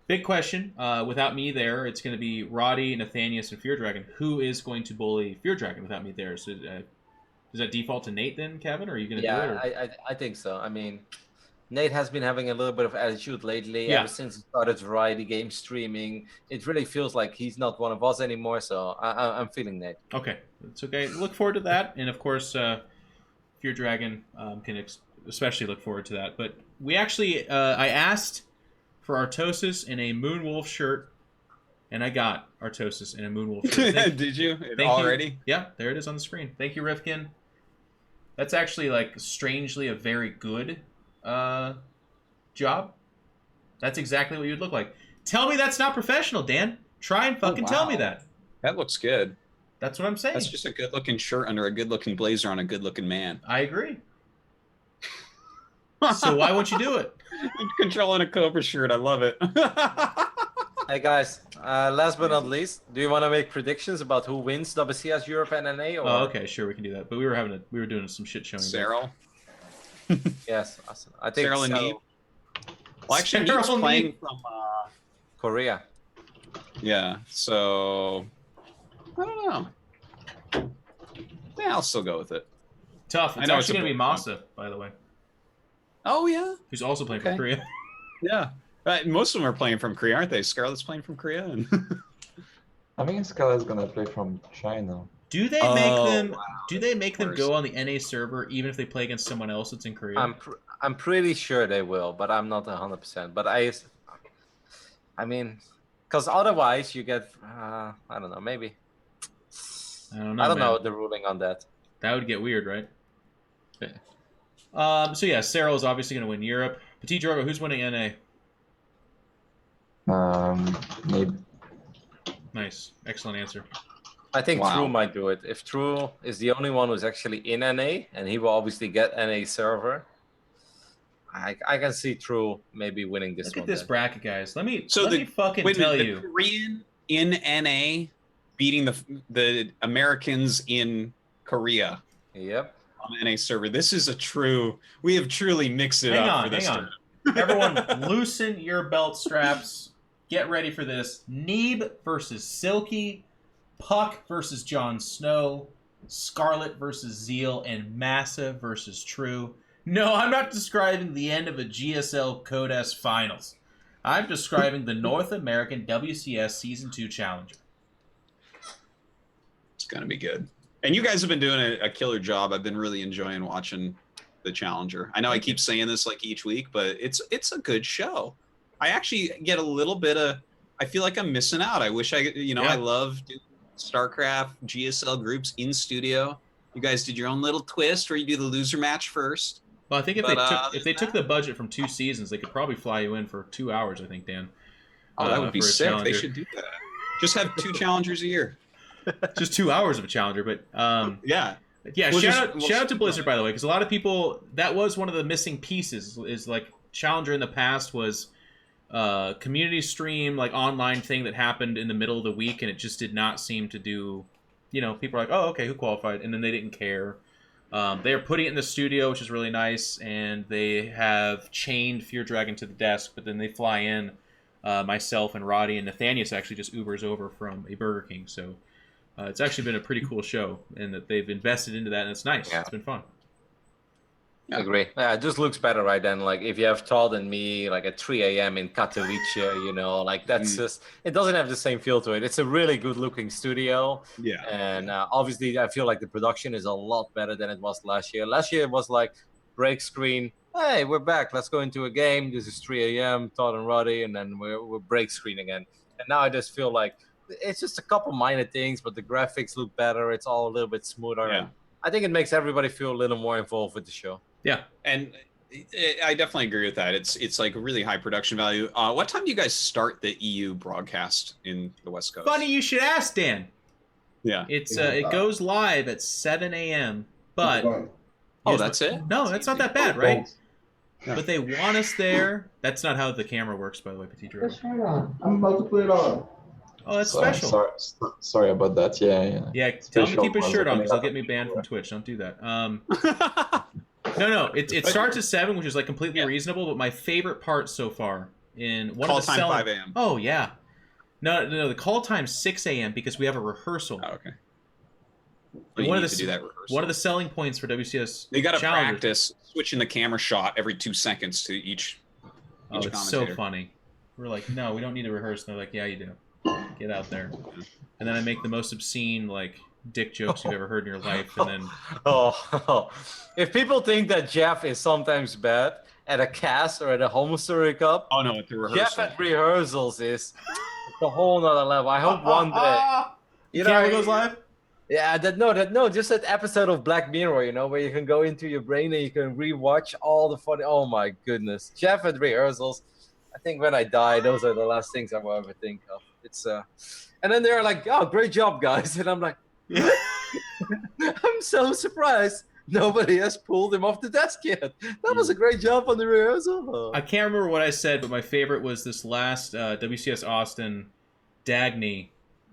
big question. Without me there, it's going to be Roddy, Nathanius, and Fear Dragon. Who is going to bully Fear Dragon without me there? So, does that default to Nate then, Kevin? Or are you going to do it? Or?
I think so. I mean, Nate has been having a little bit of attitude lately.
Yeah.
Ever since he started variety game streaming, it really feels like he's not one of us anymore. So I'm feeling Nate.
Okay, it's okay. Look forward to that, and of course, Fear Dragon can especially look forward to that. But we actually, I asked for Artosis in a Moonwolf shirt, and I got Artosis in a Moonwolf shirt.
Did you?
Thank
Already?
you. Yeah, there it is on the screen. Thank you, Rifkin. That's actually like strangely a very good job. That's exactly what you'd look like. Tell me that's not professional, Dan. Try and fucking tell me
wow.
that.
That looks good.
That's what I'm saying.
That's just a good-looking shirt under a good-looking blazer on a good-looking man.
I agree. So why won't you do it?
Controlling a Cobra shirt. I love it.
Hey guys, last but not least, do you want to make predictions about who wins WCS Europe and NA? Or...
Oh, okay, sure, we can do that. But we were doing some shit showing.
Cyril.
Yes, awesome. I think
Cyril and
so.
Neeb. Well, actually,
Cyril
Neeb's
and
playing
Neeb.
from...
Korea.
yeah, so... I don't know. Yeah, I'll still go with it.
Tough.
I
It's
know it's
actually
a
going to be
big one.
Masa, by the way,
Oh, yeah?
who's also playing for
Okay.
Korea.
Yeah. Most of them are playing from Korea, aren't they? Scarlett's playing from Korea. And...
I think Scarlett's gonna play from China.
Do they
Oh,
make them?
wow.
Do they make them
course.
go on the NA server even if they play against someone else that's in Korea?
I'm pretty sure they will, but I'm not 100%. But I mean, because otherwise you get I don't know, maybe.
I don't know.
I don't
man.
know the ruling on that.
That would get weird, right? So yeah, Cyril is obviously going to win Europe. Petit Drogo, who's winning NA?
Maybe.
Nice, excellent answer.
I think
Wow.
True might do it. If True is the only one who's actually in NA, and he will obviously get NA server, I can see True maybe winning this
Look
one.
at this
then.
bracket, guys. Let me
So
me fucking
Wait a
tell
minute,
you.
the Korean in NA beating the Americans in Korea
Yep.
on the NA server. This is we have truly mixed it up for this
Hang on.
tournament.
Everyone, loosen your belt straps. Get ready for this. Neeb versus Silky, Puck versus Jon Snow, Scarlet versus Zeal, and Massa versus True. No, I'm not describing the end of a GSL Code S finals. I'm describing the North American WCS Season 2 Challenger.
It's going to be good. And you guys have been doing a killer job. I've been really enjoying watching the Challenger. I know I keep saying this like each week, but it's a good show. I actually get a little bit of, I feel like I'm missing out. I wish I love doing StarCraft, GSL groups in studio. You guys did your own little twist where you do the loser match first.
Well, I think
But,
if they took the budget from 2 seasons, they could probably fly you in for 2 hours, I think, Dan.
Oh, that would be
for a
sick. They
Challenger.
should do that. Just have 2 challengers a year.
Just 2 hours of a challenger, but
Yeah.
yeah.
We'll
Shout out to Blizzard, by the way, because a lot of people, that was one of the missing pieces. Is like Challenger in the past was community stream, like online thing that happened in the middle of the week, and it just did not seem to do. You know, people are like, oh, okay, who qualified, and then they didn't care. They are putting it in the studio, which is really nice, and they have chained Fear Dragon to the desk, but then they fly in. Myself and Roddy and Nathanius actually just Ubers over from a Burger King, so it's actually been a pretty cool show, and that they've invested into that, and it's nice.
Yeah.
It's been fun.
I agree. Yeah, it just looks better right then. Like if you have Todd and me like at 3 a.m. in Katowice, you know, like that's just, it doesn't have the same feel to it. It's a really good looking studio.
Yeah.
And obviously I feel like the production is a lot better than it was last year. Last year it was like break screen. Hey, we're back. Let's go into a game. This is 3 a.m. Todd and Roddy, and then we're break screen again. And now I just feel like it's just a couple minor things, but the graphics look better. It's all a little bit smoother.
Yeah.
And I think it makes everybody feel a little more involved with the show.
Yeah.
And I definitely agree with that. It's like a really high production value. What time do you guys start the EU broadcast in the West Coast?
Funny you should ask, Dan.
Yeah.
It's it goes live at 7 a.m. But
Oh, that's it?
no, that's not that bad, right? But they want us there. That's not how the camera works, by the way, Petit Drew.
I'm about to put it on.
Oh, that's special.
Sorry about that. Yeah.
Yeah, tell him to keep his
Special
shirt on because he'll
ones.
get me banned from Twitch. Don't do that. No. It starts at 7, which is like completely reasonable. But my favorite part so far in one
Call
of the
time 5 a.m.
Oh yeah, no. The call time's 6 a.m. because we have a rehearsal.
Oh, okay.
And
You
one
need
of
to
the
do that rehearsal.
one of the selling points for WCS
They got to
Challenger.
practice switching the camera shot every 2 seconds to each
Oh, it's
commentator.
so funny. We're like, no, we don't need to rehearse. And they're like, yeah, you do. Get out there. And then I make the most obscene, like, dick jokes you've ever heard in your life. And then
Oh, if people think that Jeff is sometimes bad at a cast or at a home story cup,
Oh no, at the rehearsal.
Jeff at rehearsals is it's a whole nother level. I hope one day.
You know, camera goes live?
Yeah, just that episode of Black Mirror, you know, where you can go into your brain and you can rewatch all the funny. Oh my goodness, Jeff at rehearsals. I think when I die, those are the last things I will ever think of. It's and then they're like, "Oh, great job, guys," and I'm like, I'm so surprised nobody has pulled him off the desk yet. That was a great job on the rehearsal. Oh.
I can't remember what I said, but my favorite was this last WCS Austin, Dagny.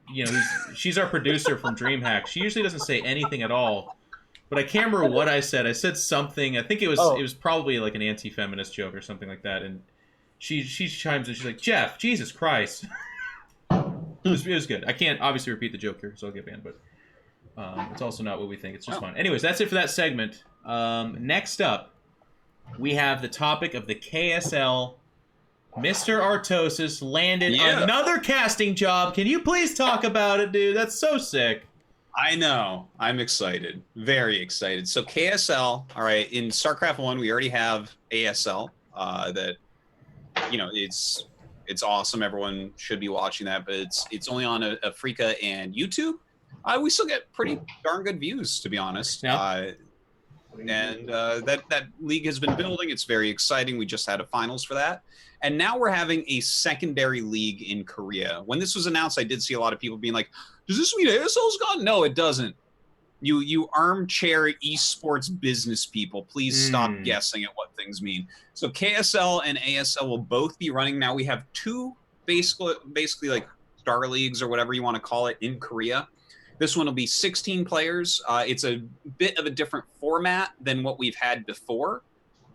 You know, she's our producer from DreamHack. She usually doesn't say anything at all, but I can't remember what I said. I said something. I think it was probably like an anti-feminist joke or something like that. And she chimes in. She's like, "Jeff, Jesus Christ." It was good. I can't obviously repeat the joke here, so I'll get banned. But it's also not what we think. It's just fun. Anyways, that's it for that segment. Next up, we have the topic of the KSL. Mr. Artosis landed another casting job. Can you please talk about it, dude? That's so sick.
I know. I'm excited. Very excited. So KSL, all right, in StarCraft 1, we already have ASL. That, you know, it's awesome. Everyone should be watching that, but it's only on Africa and YouTube. We still get pretty darn good views, to be honest.
Yeah.
And that league has been building. It's very exciting. We just had a finals for that. And now we're having a secondary league in Korea. When this was announced, I did see a lot of people being like, does this mean ASL's gone? No, it doesn't. You armchair esports business people, please stop guessing at what things mean. So KSL and ASL will both be running. Now we have 2 basically like star leagues or whatever you want to call it in Korea. This one will be 16 players. It's a bit of a different format than what we've had before.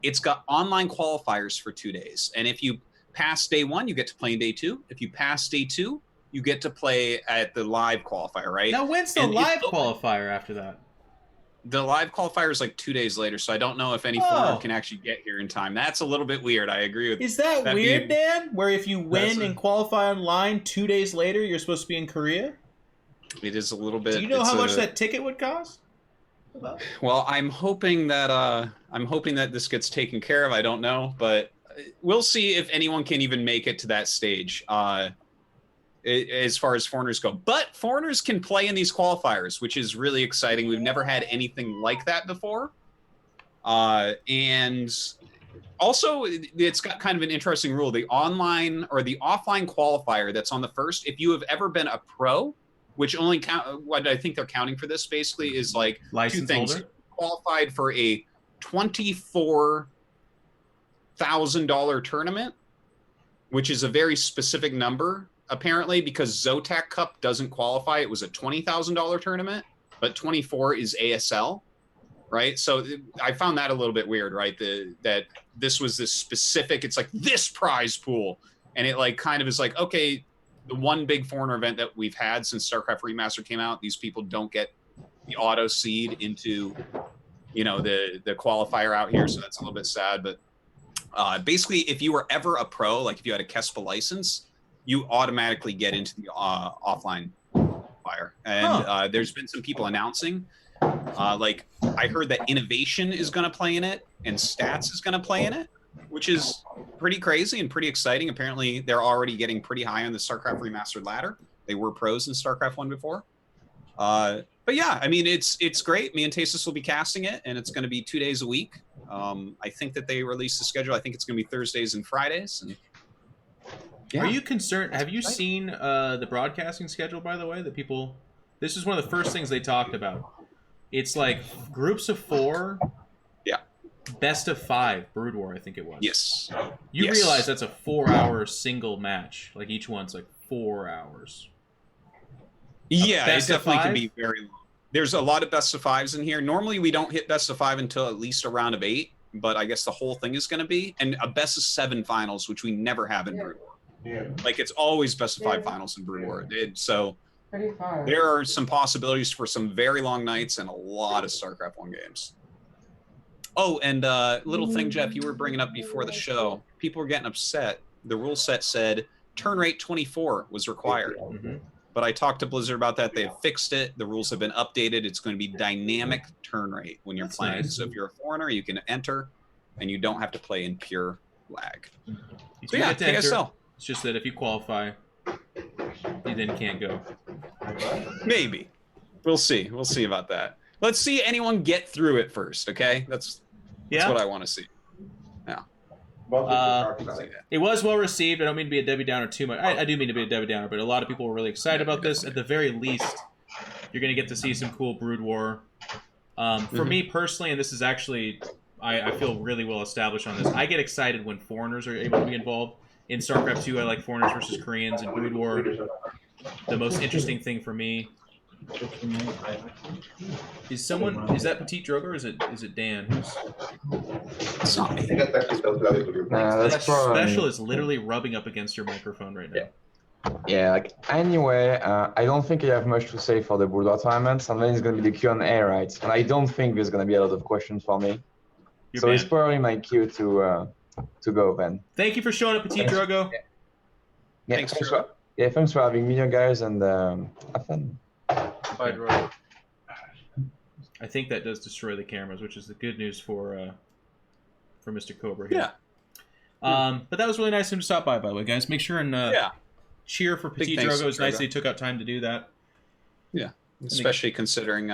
It's got online qualifiers for 2 days. And if you pass day 1, you get to play in day 2. If you pass day 2, you get to play at the live qualifier, right?
Now, when's the live qualifier after that?
The live qualifier is like 2 days later, so I don't know if any foreigner can actually get here in time. That's a little bit weird. I agree with
Is that weird, Dan? Where if you win and qualify online 2 days later, you're supposed to be in Korea?
It is a little bit.
Do you know how much that ticket would cost?
Well, I'm hoping that this gets taken care of. I don't know, but we'll see if anyone can even make it to that stage. As far as foreigners go, but foreigners can play in these qualifiers, which is really exciting. We've never had anything like that before, and Also, it's got kind of an interesting rule. The online or the offline qualifier that's on the first, if you have ever been a pro, which only count, what I think they're counting for this basically is like
License
two things.
holder?
Qualified for a $24,000 tournament, which is a very specific number, apparently, because Zotac Cup doesn't qualify. It was a $20,000 tournament, but 24 is ASL. Right, so I found that a little bit weird, right? That this was this specific. It's like this prize pool, and it like kind of is like, okay, the one big foreigner event that we've had since StarCraft Remastered came out, these people don't get the auto seed into, you know, the qualifier out here, so that's a little bit sad. But basically, if you were ever a pro, like if you had a KESPA license, you automatically get into the offline qualifier. And there's been some people announcing. Like I heard that innovation is going to play in it and stats is going to play in it, which is pretty crazy and pretty exciting. Apparently they're already getting pretty high on the StarCraft Remastered ladder. They were pros in StarCraft 1 before. But yeah, I mean, it's great. Me and Tasis will be casting it, and it's going to be 2 days a week. I think that they released the schedule. I think it's going to be Thursdays and Fridays. And yeah.
Are you concerned? Have you seen the broadcasting schedule, by the way, that people... This is one of the first things they talked about. It's like groups of 4.
Yeah.
Best of 5 Brood War, I think it was.
Yes.
You
Yes.
realize that's a 4-hour single match. Like each one's like 4 hours.
Yeah, it
best of
definitely can
5?
be very long. There's a lot of best of 5s in here. Normally we don't hit best of 5 until at least a round of 8, but I guess the whole thing is going to be, and a best of 7 finals, which we never have in Brood War.
Yeah.
Like it's always best of 5 finals in Brood War. So
35.
there are some possibilities for some very long nights and a lot of StarCraft 1 games. Oh, and little thing, Jeff, you were bringing up before the show. People were getting upset. The rule set said turn rate 24 was required.
Mm-hmm.
But I talked to Blizzard about that. They have fixed it. The rules have been updated. It's going to be dynamic turn rate when you're
That's
playing.
nice.
So if you're a foreigner, you can enter, and you don't have to play in pure lag.
You
So yeah,
get to enter.
KSL.
It's just that if you qualify, you then can't go.
Maybe. We'll see. We'll see about that. Let's see anyone get through it first, okay? That's what I want to see. Yeah.
It was well received. I don't mean to be a Debbie Downer too much. I do mean to be a Debbie Downer, but a lot of people were really excited about this. At the very least, you're going to get to see some cool Brood War. For me personally, and this is actually, I feel really well established on this, I get excited when foreigners are able to be involved. In StarCraft 2, I like foreigners versus Koreans. In Brood War, the most interesting thing for me is that Petit Drogo or is it Dan?
It's not me.
That's probably...
Special is literally rubbing up against your microphone right now.
Yeah, like anyway, I don't think I have much to say for the Brood War tournament, and then it's going to be the Q&A, right? And I don't think there's going to be a lot of questions for me.
You're
So
banned.
it's probably my cue to go then.
Thank you for showing up, Petit Drogo.
Yeah,
Thanks,
thanks for having me, you guys, and have fun.
Quite right.
I think that does destroy the cameras, which is the good news for Mr. Cobra here.
Yeah.
But that was really nice of him to stop by the way, guys. Make sure and cheer for Petit
thanks
Drogo.
to
It's nice
Drogo.
that he took out time to do that.
Yeah. Especially considering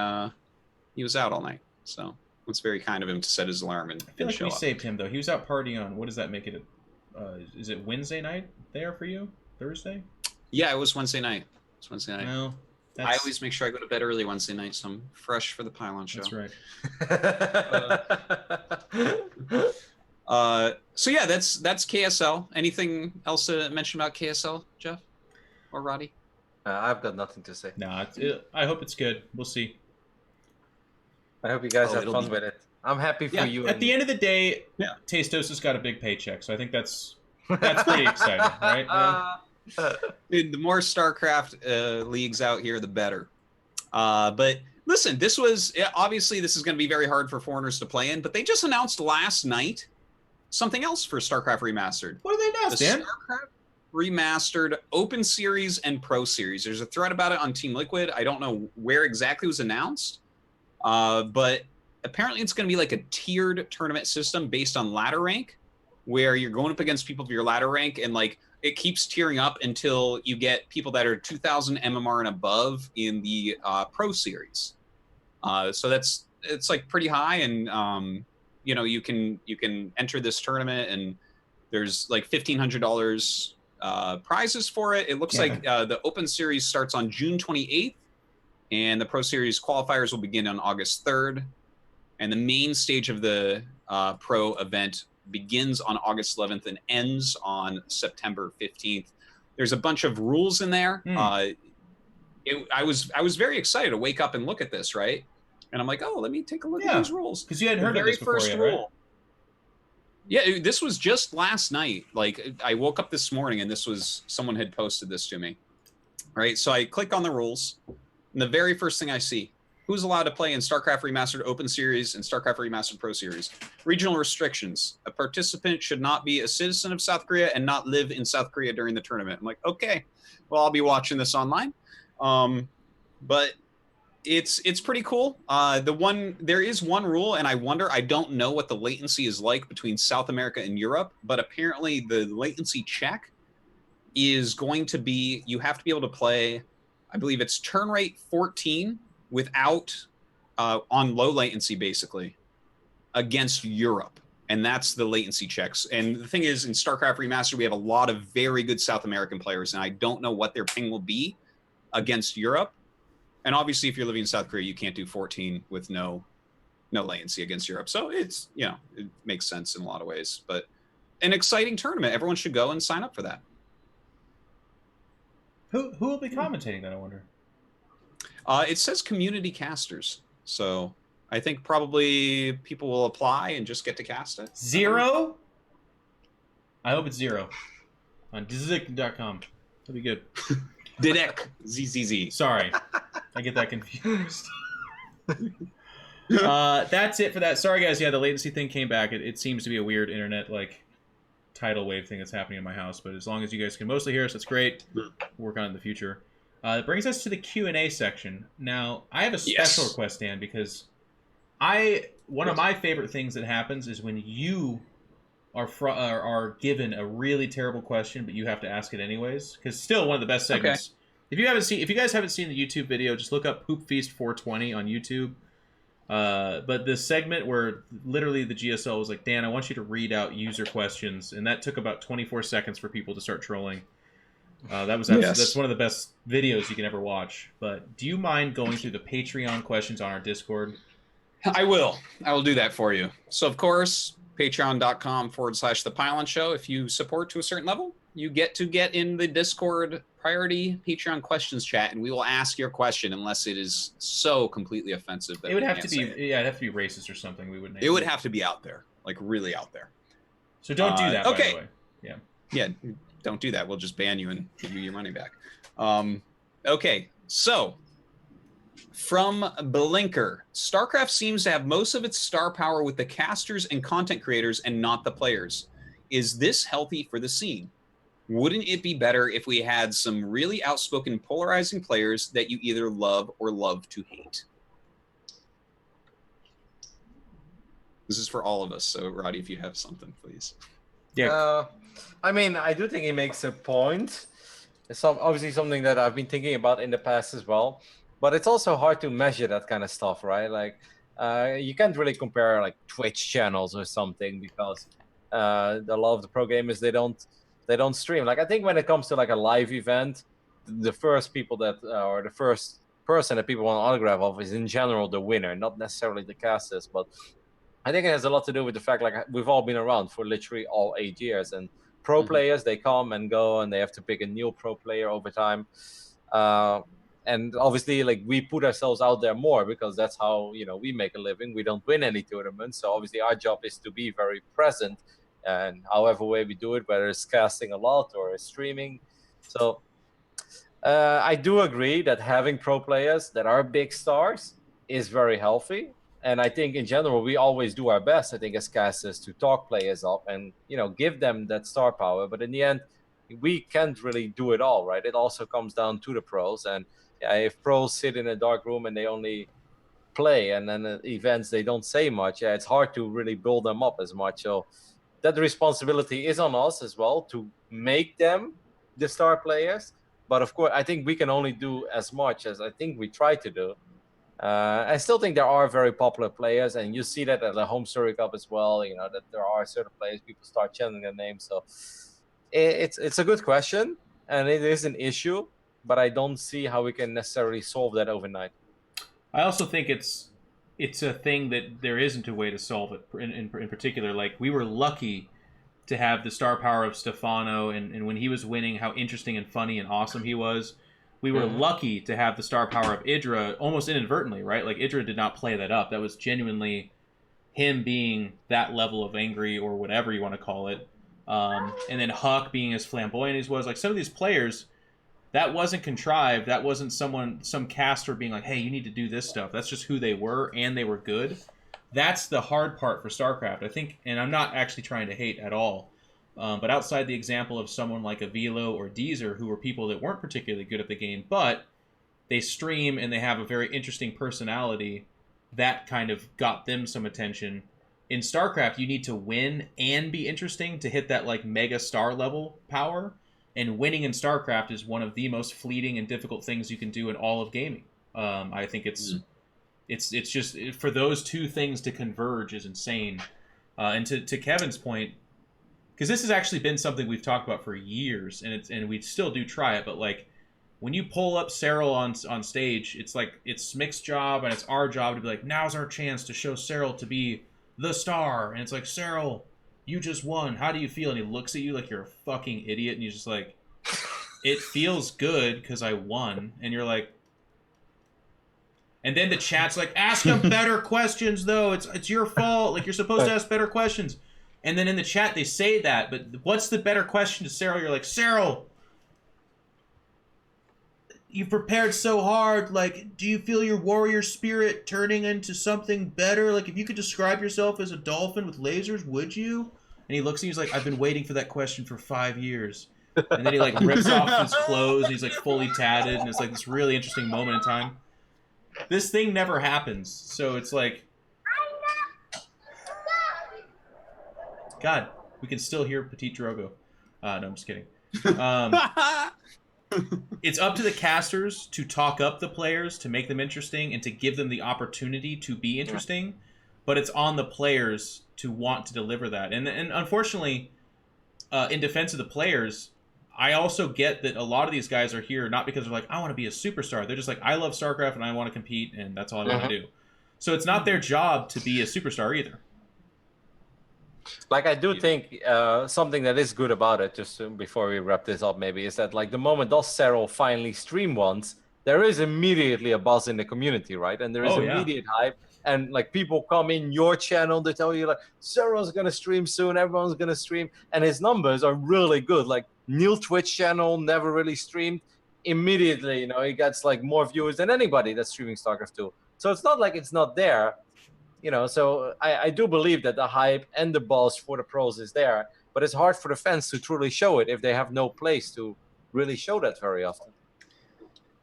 he was out all night. So it's very kind of him to set his alarm and
I feel like
show
we
up.
saved him, though. He was out partying on, what does that make it? Is it Wednesday night there for you? Thursday?
Yeah, it was Wednesday night. It's Wednesday night.
No.
I always make sure I go to bed early Wednesday night, so I'm fresh for the Pylon show.
That's right.
So yeah, that's KSL. Anything else to mention about KSL, Jeff or Roddy?
I've got nothing to say.
No, I hope it's good. We'll see.
I hope you guys have
it'll
fun
be-
with it. I'm happy for you.
At the end of the day,
Yeah.
Tastos has got a big paycheck, so I think that's pretty exciting, right? man?
Dude, the more StarCraft leagues out here, the better. But listen, this was obviously this is going to be very hard for foreigners to play in, but they just announced last night something else for StarCraft Remastered.
What did they announce,
The
Dan?
StarCraft Remastered Open Series and Pro Series. There's a thread about it on Team Liquid. I don't know where exactly it was announced, but apparently it's going to be like a tiered tournament system based on ladder rank, where you're going up against people of your ladder rank, and like it keeps tiering up until you get people that are 2,000 MMR and above in the Pro Series. So it's like pretty high, and you know, you can enter this tournament, and there's like $1,500 prizes for it. It looks like the Open Series starts on June 28th, and the Pro Series qualifiers will begin on August 3rd. And the main stage of the Pro event begins on August 11th and ends on September 15th. There's a bunch of rules in there. I was very excited to wake up and look at this, right? And I'm like, oh, let me take a look at these rules.
Because you hadn't heard of this before yet, right?
Yeah, this was just last night. Like, I woke up this morning and someone had posted this to me. Right, so I click on the rules, and the very first thing I see, who's allowed to play in StarCraft Remastered Open Series and StarCraft Remastered Pro Series? Regional restrictions. A participant should not be a citizen of South Korea and not live in South Korea during the tournament. I'm like, okay, well, I'll be watching this online. But it's pretty cool. There is one rule, and I don't know what the latency is like between South America and Europe, but apparently the latency check is going to be, you have to be able to play, I believe it's turn rate 14 without, on low latency basically, against Europe. And that's the latency checks. And the thing is, in StarCraft Remastered, we have a lot of very good South American players, and I don't know what their ping will be against Europe. And obviously, if you're living in South Korea, you can't do 14 with no latency against Europe. So it's, you know, it makes sense in a lot of ways. But an exciting tournament. Everyone should go and sign up for that.
Who will be commentating that, I wonder?
It says community casters. So I think probably people will apply and just get to cast it.
0? I hope it's 0 on Dizik.com. That'd be good.
Didek. ZZZ.
Sorry. I get that confused. That's it for that. Sorry, guys. Yeah, the latency thing came back. It seems to be a weird internet, like, tidal wave thing that's happening in my house. But as long as you guys can mostly hear us, that's great. We'll work on it in the future. It brings us to the Q&A section. Now, I have a special request, Dan, because one of my favorite things that happens is when you are given a really terrible question, but you have to ask it anyways. Because still one of the best segments. Okay. If you guys haven't seen the YouTube video, just look up Poop Feast 420 on YouTube. But this segment where literally the GSL was like, Dan, I want you to read out user questions, and that took about 24 seconds for people to start trolling. That's one of the best videos you can ever watch. But do you mind going through the Patreon questions on our Discord?
I will do that for you. So of course, patreon.com/ThePylonShow. If you support to a certain level, you get in the Discord priority Patreon questions chat, and we will ask your question unless it is so completely offensive that
it would have to be it'd have to be racist or something. We wouldn't.
It would have to be out there, like really out there.
So don't do that.
Okay.
By the way.
Yeah. Don't do that. We'll just ban you and give you your money back. Okay. So from Blinker, StarCraft seems to have most of its star power with the casters and content creators and not the players. Is this healthy for the scene? Wouldn't it be better if we had some really outspoken, polarizing players that you either love or love to hate? This is for all of us. So, Roddy, if you have something, please.
Yeah.
I mean, I do think he makes a point. It's obviously something that I've been thinking about in the past as well. But it's also hard to measure that kind of stuff, right? Like, you can't really compare like Twitch channels or something because a lot of the pro gamers they don't stream. Like, I think when it comes to like a live event, the first people that or the first person that people want an autograph of is in general the winner, not necessarily the casters. But I think it has a lot to do with the fact like we've all been around for literally all 8 years, and pro players they come and go, and they have to pick a new pro player over time. And obviously, like, we put ourselves out there more because that's how, you know, we make a living. We don't win any tournaments. So obviously our job is to be very present, and however way we do it, whether it's casting a lot or streaming. So I do agree that having pro players that are big stars is very healthy. And I think in general, we always do our best, I think, as casters to talk players up and, you know, give them that star power. But in the end, we can't really do it all, right? It also comes down to the pros. And if pros sit in a dark room and they only play, and then at events they don't say much, it's hard to really build them up as much. So that responsibility is on us as well to make them the star players. But of course, I think we can only do as much as I think we try to do. I still think there are very popular players, and you see that at the Home Story Cup as well. You know that there are certain players people start chanting their names. So it's a good question, and it is an issue, but I don't see how we can necessarily solve that overnight.
I also think it's a thing that there isn't a way to solve it. In particular, like we were lucky to have the star power of Stefano, and when he was winning, how interesting and funny and awesome he was. We were lucky to have the star power of Idra almost inadvertently, right? Like Idra did not play that up. That was genuinely him being that level of angry or whatever you want to call it. And then Huck being as flamboyant as he was. Like some of these players, that wasn't contrived. That wasn't some caster being like, hey, you need to do this stuff. That's just who they were, and they were good. That's the hard part for StarCraft, I think, and I'm not actually trying to hate at all. But outside the example of someone like a Velo or Deezer, who were people that weren't particularly good at the game, but they stream and they have a very interesting personality, that kind of got them some attention. In StarCraft, you need to win and be interesting to hit that like mega star level power. And winning in StarCraft is one of the most fleeting and difficult things you can do in all of gaming. I think it's just for those two things to converge is insane. And to Kevin's point, because this has actually been something we've talked about for years, and we still do try it. But like when you pull up Cyril on stage, it's like it's Smick's job and it's our job to be like, now's our chance to show Cyril to be the star. And it's like, Cyril, you just won. How do you feel? And he looks at you like you're a fucking idiot, and you're just like, it feels good because I won. And you're like, and then the chat's like, ask him better questions though. It's your fault. Like you're supposed to ask better questions. And then in the chat they say that, but what's the better question to Cyril? You're like, Cyril, you prepared so hard. Like, do you feel your warrior spirit turning into something better? Like, if you could describe yourself as a dolphin with lasers, would you? And he looks at you, he's like, I've been waiting for that question for 5 years. And then he like rips off his clothes, and he's like fully tatted, and it's like this really interesting moment in time. This thing never happens, so it's like, God, we can still hear Petit Drogo. No, I'm just kidding. It's up to the casters to talk up the players, to make them interesting, and to give them the opportunity to be interesting. But it's on the players to want to deliver that. And unfortunately, in defense of the players, I also get that a lot of these guys are here not because they're like, I want to be a superstar. They're just like, I love StarCraft and I want to compete, and that's all I want to do. So it's not their job to be a superstar either.
Like, I do think something that is good about it, just before we wrap this up maybe, is that like the moment does Cyril finally stream once, there is immediately a buzz in the community, right? And there is immediate hype. And like people come in your channel, they tell you like, Cyril's going to stream soon, everyone's going to stream. And his numbers are really good. Like Neil Twitch channel never really streamed. Immediately, you know, he gets like more viewers than anybody that's streaming StarCraft 2. So it's not like it's not there. You know, so I do believe that the hype and the buzz for the pros is there, but it's hard for the fans to truly show it if they have no place to really show that very often.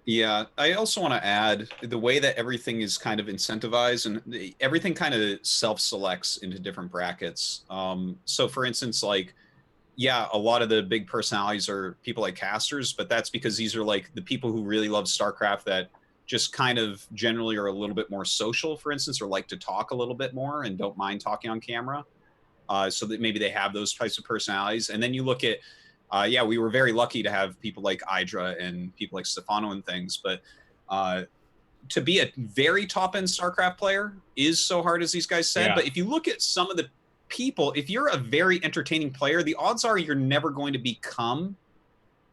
Yeah, I also want to add the way that everything is kind of incentivized and everything kind of self-selects into different brackets. So for instance, like, yeah, a lot of the big personalities are people like casters, but that's because these are like the people who really love StarCraft that just kind of generally are a little bit more social, for instance, or like to talk a little bit more and don't mind talking on camera. So that maybe they have those types of personalities. And then you look at, yeah, we were very lucky to have people like Idra and people like Stefano and things, but to be a very top-end StarCraft player is so hard, as these guys said. Yeah. But if you look at some of the people, if you're a very entertaining player, the odds are you're never going to become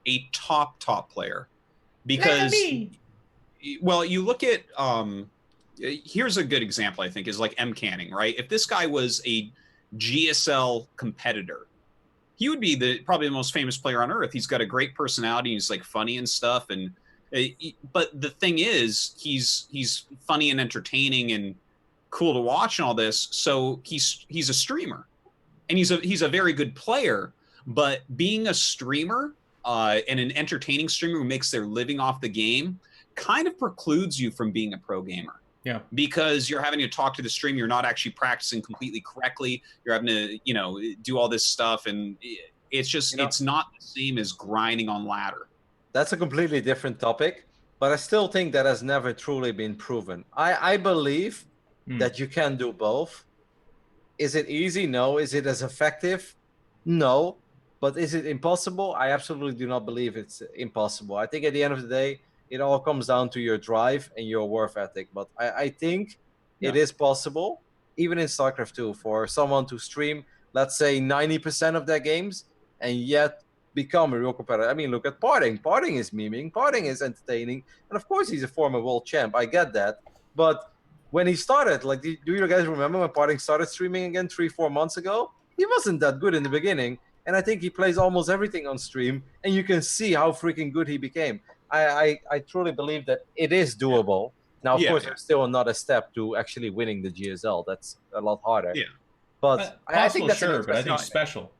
a top player. Because... Well, you look at, here's a good example, I think, is like M. Canning, right? If this guy was a GSL competitor, he would be probably the most famous player on Earth. He's got a great personality. He's like funny and stuff. And but the thing is, he's funny and entertaining and cool to watch and all this. So he's a streamer, and he's a very good player. But being a streamer and an entertaining streamer who makes their living off the game kind of precludes you from being a pro gamer. Yeah. Because you're having to talk to the stream, you're not actually practicing completely correctly. You're having to, you know, do all this stuff, and it's just, it's not the same as grinding on ladder.
That's a completely different topic. but I still think that has never truly been proven. I believe that you can do both. Is it easy? No. Is it as effective? No. But is it impossible? I absolutely do not believe it's impossible. I think at the end of the day, it all comes down to your drive and your work ethic. But I think it is possible, even in StarCraft 2, for someone to stream, let's say, 90% of their games and yet become a real competitor. I mean, look at Parting. Parting is memeing. Parting is entertaining. And of course, he's a former world champ. I get that. But when he started, like, do you guys remember when Parting started streaming again 3-4 months ago? He wasn't that good in the beginning. And I think he plays almost everything on stream. And you can see how freaking good he became. I truly believe that it is doable. Now, of course, there's still another step to actually winning the GSL. That's a lot harder.
Yeah.
But I think that's
sure, but I think special.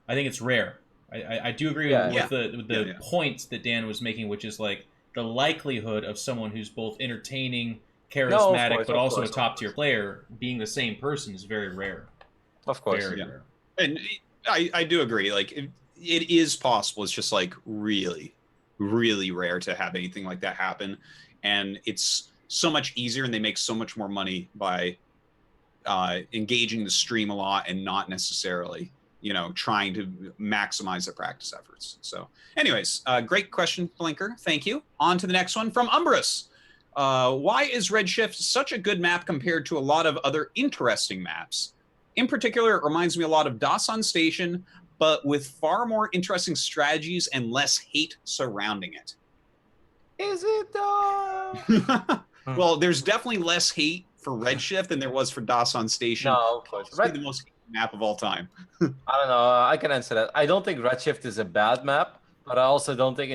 I think it's rare. I do agree with the points that Dan was making, which is like the likelihood of someone who's both entertaining, charismatic, but also a top-tier player being the same person is very rare.
Of course.
Very rare.
And I do agree. Like, it is possible. It's just like really, really rare to have anything like that happen. And it's so much easier, and they make so much more money by engaging the stream a lot and not necessarily, you know, trying to maximize their practice efforts. So anyways, great question, Blinker. Thank you. On to the next one from Umbrus. Why is Redshift such a good map compared to a lot of other interesting maps? In particular, it reminds me a lot of Dasan Station, but with far more interesting strategies and less hate surrounding it.
Is it though?
Well, there's definitely less hate for Redshift than there was for Dasan Station.
No, of course.
It's the most hated map of all time.
I don't know. I can answer that. I don't think Redshift is a bad map, but I also don't think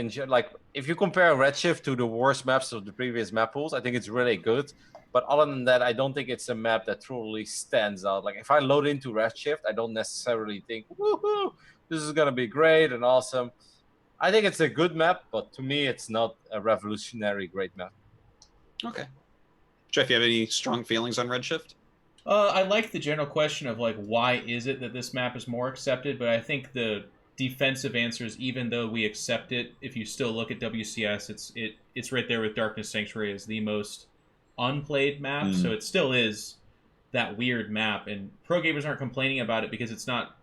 if you compare Redshift to the worst maps of the previous map pools, I think it's really good. But other than that, I don't think it's a map that truly stands out. Like, if I load into Redshift, I don't necessarily think, woohoo, this is gonna be great and awesome. I think it's a good map, but to me, it's not a revolutionary great map.
Okay. Jeff, you have any strong feelings on Redshift?
I like the general question of, like, why is it that this map is more accepted, but I think the defensive answer is, even though we accept it, if you still look at WCS, it's right there with Darkness Sanctuary as the most unplayed map, so it still is that weird map, and pro gamers aren't complaining about it because it's not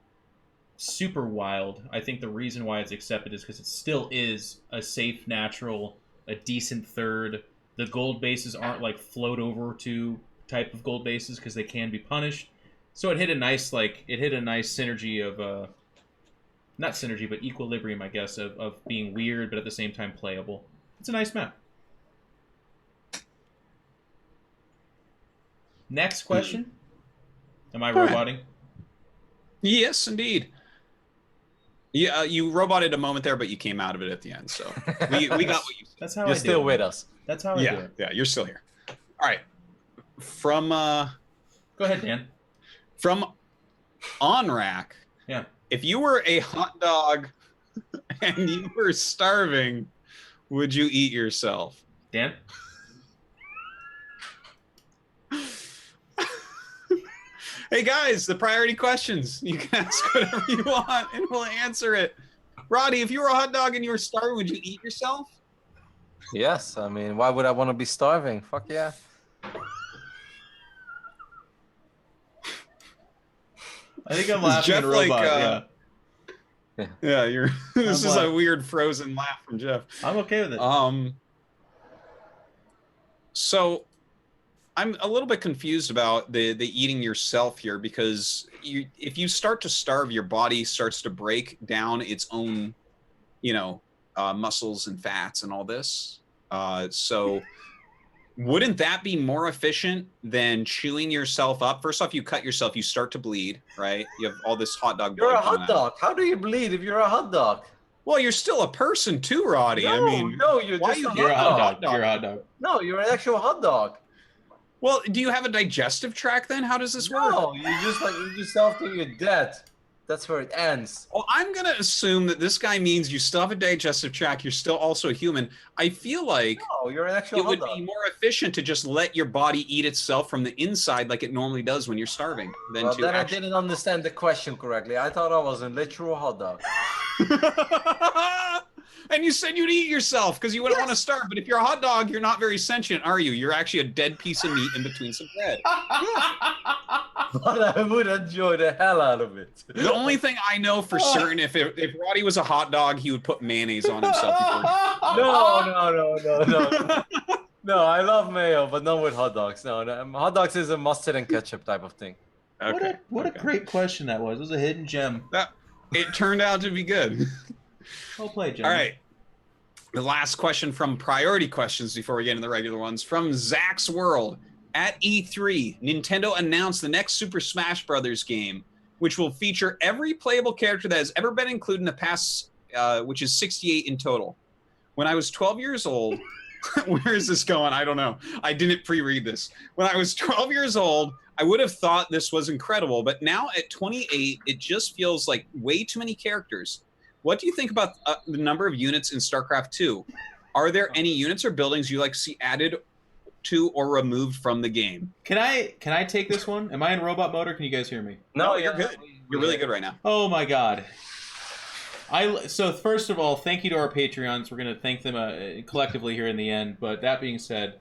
super wild. I think the reason why it's accepted is because it still is a safe, natural, a decent third. The gold bases aren't like float over to type of gold bases because they can be punished. So it hit a nice synergy of not synergy, but equilibrium, I guess, of being weird but at the same time playable. It's a nice map. Next question. Am I roboting?
Yes, indeed. Yeah, you roboted a moment there, but you came out of it at the end. So we got what you said.
That's how
You're still with us.
That's how I do it.
Yeah, you're still here. All right. From
Go ahead, Dan.
From OnRack.
Yeah.
If you were a hot dog and you were starving, would you eat yourself?
Dan?
Hey guys, the priority questions. You can ask whatever you want and we'll answer it. Roddy, if you were a hot dog and you were starving, would you eat yourself?
Yes, I mean, why would I want to be starving? Fuck yeah.
I think I'm laughing
Jeff,
at robot,
yeah, you're this is a weird frozen laugh from Jeff.
I'm okay with it.
So I'm a little bit confused about the eating yourself here, because if you start to starve, your body starts to break down its own, muscles and fats and all this. So wouldn't that be more efficient than chewing yourself up? First off, you cut yourself, you start to bleed, right? You have all this hot dog.
You're a hot dog. How do you bleed if you're a hot dog?
Well, you're still a person too, Roddy.
No, you're just
You're a hot dog. You're a hot dog.
No, you're an actual hot dog.
Well, do you have a digestive tract then? How does this work?
No, you just eat yourself till you're dead. That's where it ends.
Well, I'm going to assume that this guy means you still have a digestive tract. You're still also a human. I feel like
no, you're an actual
it would be more efficient to just let your body eat itself from the inside like it normally does when you're starving. Than
well,
to
then I didn't understand the question correctly. I thought I was a literal hot dog.
And you said you'd eat yourself because you wouldn't want to starve. But if you're a hot dog, you're not very sentient, are you? You're actually a dead piece of meat in between some bread.
But I would enjoy the hell out of it.
The only thing I know for certain, if Roddy was a hot dog, he would put mayonnaise on himself.
No. No, I love mayo, but not with hot dogs. No, hot dogs is a mustard and ketchup type of thing.
Okay.
What a great question that was. It was a hidden gem.
It turned out to be good.
Well played, Jim.
All right. The last question from Priority Questions before we get into the regular ones. From Zach's World. At E3, Nintendo announced the next Super Smash Bros. Game, which will feature every playable character that has ever been included in the past, which is 68 in total. When I was 12 years old, where is this going? I don't know. I didn't pre-read this. When I was 12 years old, I would have thought this was incredible, but now at 28, it just feels like way too many characters. What do you think about the number of units in StarCraft 2? Are there any units or buildings you like to see added to or removed from the game?
Can I take this one? Am I in robot mode or can you guys hear me?
No, you're good. You're really good right now.
Oh my god. So first of all, thank you to our Patreons. We're going to thank them collectively here in the end. But that being said,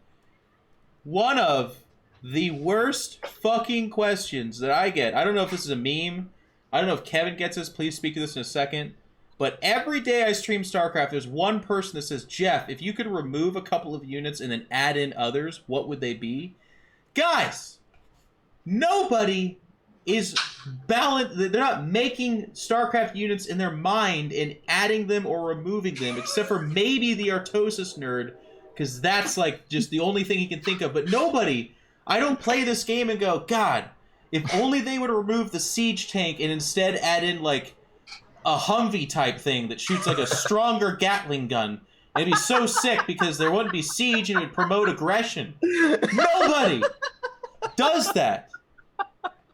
one of the worst fucking questions that I get, I don't know if this is a meme, I don't know if Kevin gets this, please speak to this in a second, but every day I stream StarCraft, there's one person that says, Jeff, if you could remove a couple of units and then add in others, what would they be? Guys, nobody is balanced. They're not making StarCraft units in their mind and adding them or removing them, except for maybe the Artosis nerd, because that's like just the only thing he can think of. But nobody, I don't play this game and go, God, if only they would remove the siege tank and instead add in like a Humvee type thing that shoots like a stronger Gatling gun. It'd be so sick because there wouldn't be siege and it would promote aggression. Nobody does that.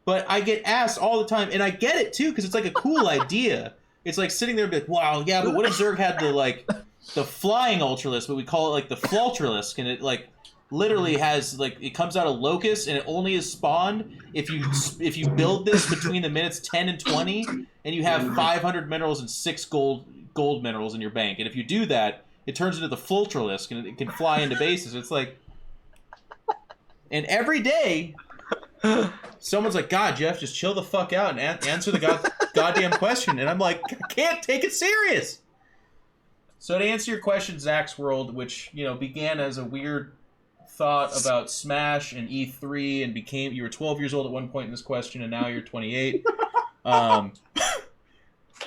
But I get asked all the time, and I get it too, because it's like a cool idea. It's like sitting there and be like, wow, yeah, but what if Zerg had the flying Ultralisk, but we call it like the Flautralisk, and it like literally has like, it comes out of Locust and it only is spawned if you build this between the minutes 10 and 20 and you have 500 minerals and 6 gold minerals in your bank. And if you do that, it turns into the Flautralisk and it can fly into bases. It's like, and every day someone's like, God, Jeff, just chill the fuck out and answer the goddamn question. And I'm like, I can't take it serious. So to answer your question, Zach's World, which, you know, began as a weird thought about Smash and E3 and became, you were 12 years old at one point in this question and now you're 28.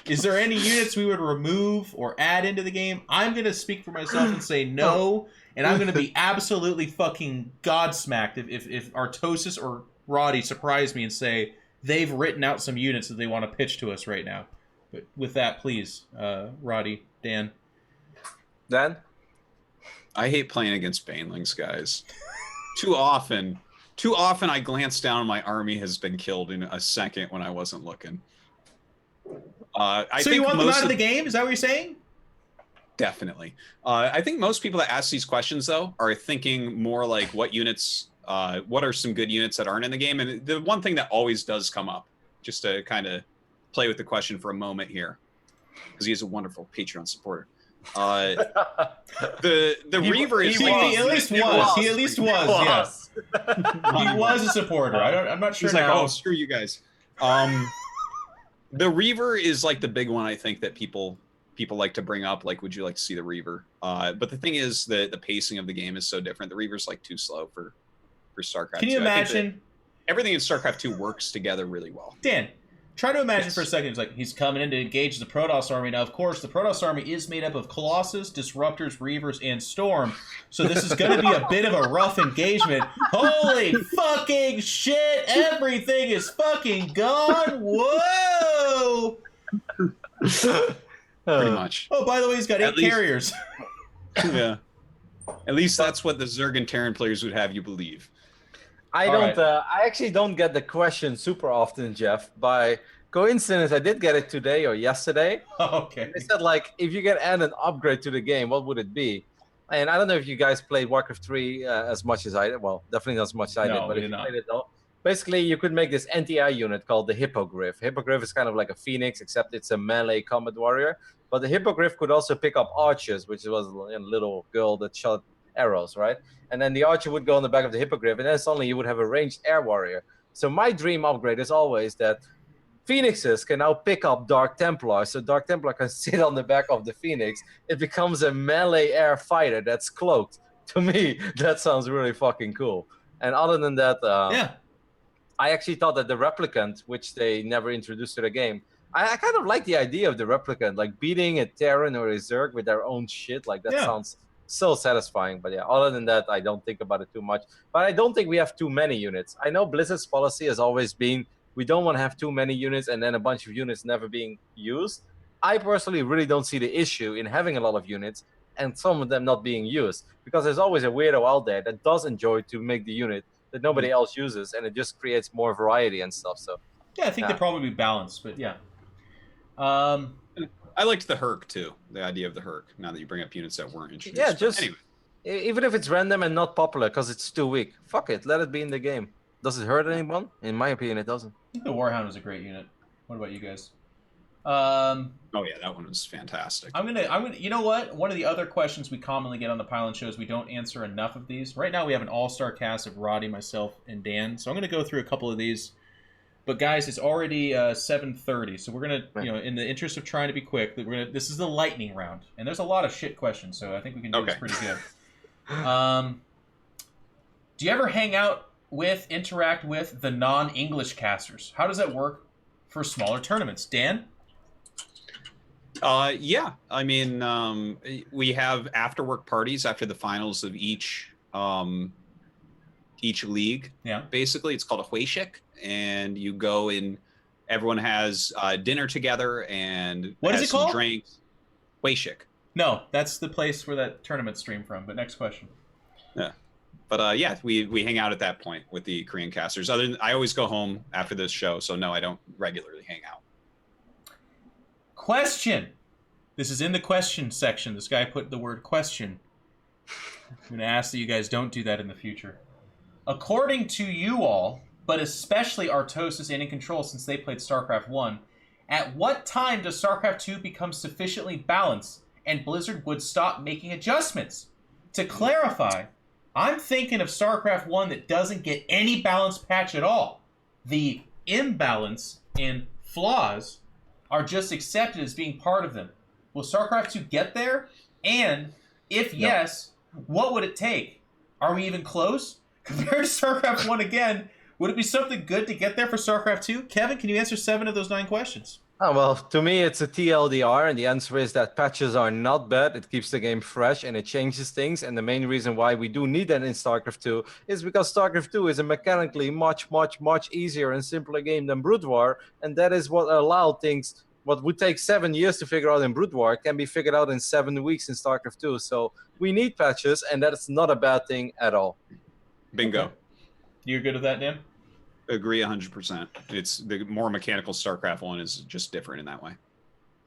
Is there any units we would remove or add into the game? I'm going to speak for myself and say no, and I'm going to be absolutely fucking godsmacked if Artosis or Roddy surprise me and say they've written out some units that they want to pitch to us right now. But with that, please, Roddy, Dan.
Dan?
I hate playing against Banelings, guys. Too often I glance down and my army has been killed in a second when I wasn't looking.
So you want them out of the game? Is that what you're saying?
Definitely. I think most people that ask these questions, though, are thinking more like what units, what are some good units that aren't in the game? And the one thing that always does come up, just to kind of play with the question for a moment here, because he is a wonderful Patreon supporter. The Reaver is
he at least was. He was a supporter. I'm not sure.
He's
now.
like, oh, screw you guys. The Reaver is like the big one I think that people like to bring up. Like, would you like to see the Reaver? But the thing is that the pacing of the game is so different. The Reaver's like too slow for StarCraft.
Can you imagine?
Everything in StarCraft 2 works together really well.
Dan, try to imagine for a second. It's like he's coming in to engage the Protoss army. Now, of course, the Protoss army is made up of Colossus, Disruptors, Reavers, and Storm. So this is going to be a bit of a rough engagement. Holy fucking shit! Everything is fucking gone. Whoa!
Pretty much.
Oh, by the way, he's got 8 carriers.
Yeah. At least that's what the Zerg and Terran players would have you believe.
I actually don't get the question super often, Jeff. By coincidence, I did get it today or yesterday.
Okay.
They said, like, if you can add an upgrade to the game, what would it be? And I don't know if you guys played Warcraft 3 as much as I did. Well, definitely not as much as I did. But if you played it, though, basically, you could make this NTI unit called the Hippogriff. Hippogriff is kind of like a Phoenix, except it's a melee combat warrior. But the Hippogriff could also pick up archers, which was a little girl that shot arrows, right? And then the archer would go on the back of the Hippogriff, and then suddenly you would have a ranged air warrior. So my dream upgrade is always that Phoenixes can now pick up Dark Templar, so Dark Templar can sit on the back of the Phoenix. It becomes a melee air fighter that's cloaked. To me, that sounds really fucking cool. And other than that, I actually thought that the Replicant, which they never introduced to the game, I kind of like the idea of the Replicant, like beating a Terran or a Zerg with their own shit. Like, that sounds so satisfying. But yeah, other than that, I don't think about it too much. But I don't think we have too many units. I know Blizzard's policy has always been, we don't want to have too many units and then a bunch of units never being used. I personally really don't see the issue in having a lot of units and some of them not being used, because there's always a weirdo out there that does enjoy to make the unit that nobody else uses, and it just creates more variety and stuff. So
yeah, I think they'd probably be balanced, but yeah.
I liked the Herc too, the idea of the Herc, now that you bring up units that weren't introduced.
Yeah, just
anyway.
Even if it's random and not popular because it's too weak, fuck it, let it be in the game. Does it hurt anyone? In my opinion, it doesn't.
I think the Warhound was a great unit. What about you guys?
Oh yeah, that one was fantastic.
I'm gonna. You know what? One of the other questions we commonly get on the Pylon shows, we don't answer enough of these. Right now, we have an all-star cast of Rotti, myself, and Dan. So I'm gonna go through a couple of these. But guys, it's already 7:30, so we're gonna, in the interest of trying to be quick, this is the lightning round, and there's a lot of shit questions, so I think we can do this pretty good. Do you ever hang out with, interact with the non-English casters? How does that work for smaller tournaments? Dan?
Yeah, I mean, we have after-work parties after the finals of each league. Yeah. Basically, it's called a Hueshik, and you go in. Everyone has dinner together and
what is it called?
Drinks. Hueshik.
No, that's the place where that tournament streamed from. But next question.
Yeah. But yeah, we hang out at that point with the Korean casters. Other than, I always go home after this show, so no, I don't regularly hang out.
Question. This is in the question section. This guy put the word question. I'm going to ask that you guys don't do that in the future. According to you all, but especially Artosis and In Control since they played StarCraft 1, at what time does StarCraft 2 become sufficiently balanced and Blizzard would stop making adjustments? To clarify, I'm thinking of StarCraft 1 that doesn't get any balance patch at all. The imbalance and flaws are just accepted as being part of them. Will StarCraft 2 get there? And if yes, what would it take? Are we even close? Compared to StarCraft 1 again, would it be something good to get there for StarCraft 2? Kevin, can you answer 7 of those 9 questions?
Oh, well, to me, it's a TLDR, and the answer is that patches are not bad. It keeps the game fresh, and it changes things. And the main reason why we do need that in StarCraft 2 is because StarCraft 2 is a mechanically much, much, much easier and simpler game than Brood War, and that is what allowed things. What would take 7 years to figure out in Brood War can be figured out in 7 weeks in StarCraft 2. So we need patches, and that's not a bad thing at all.
Bingo.
Okay. You're good with that, Dan?
Agree 100%. It's the more mechanical StarCraft 1 is just different in that way.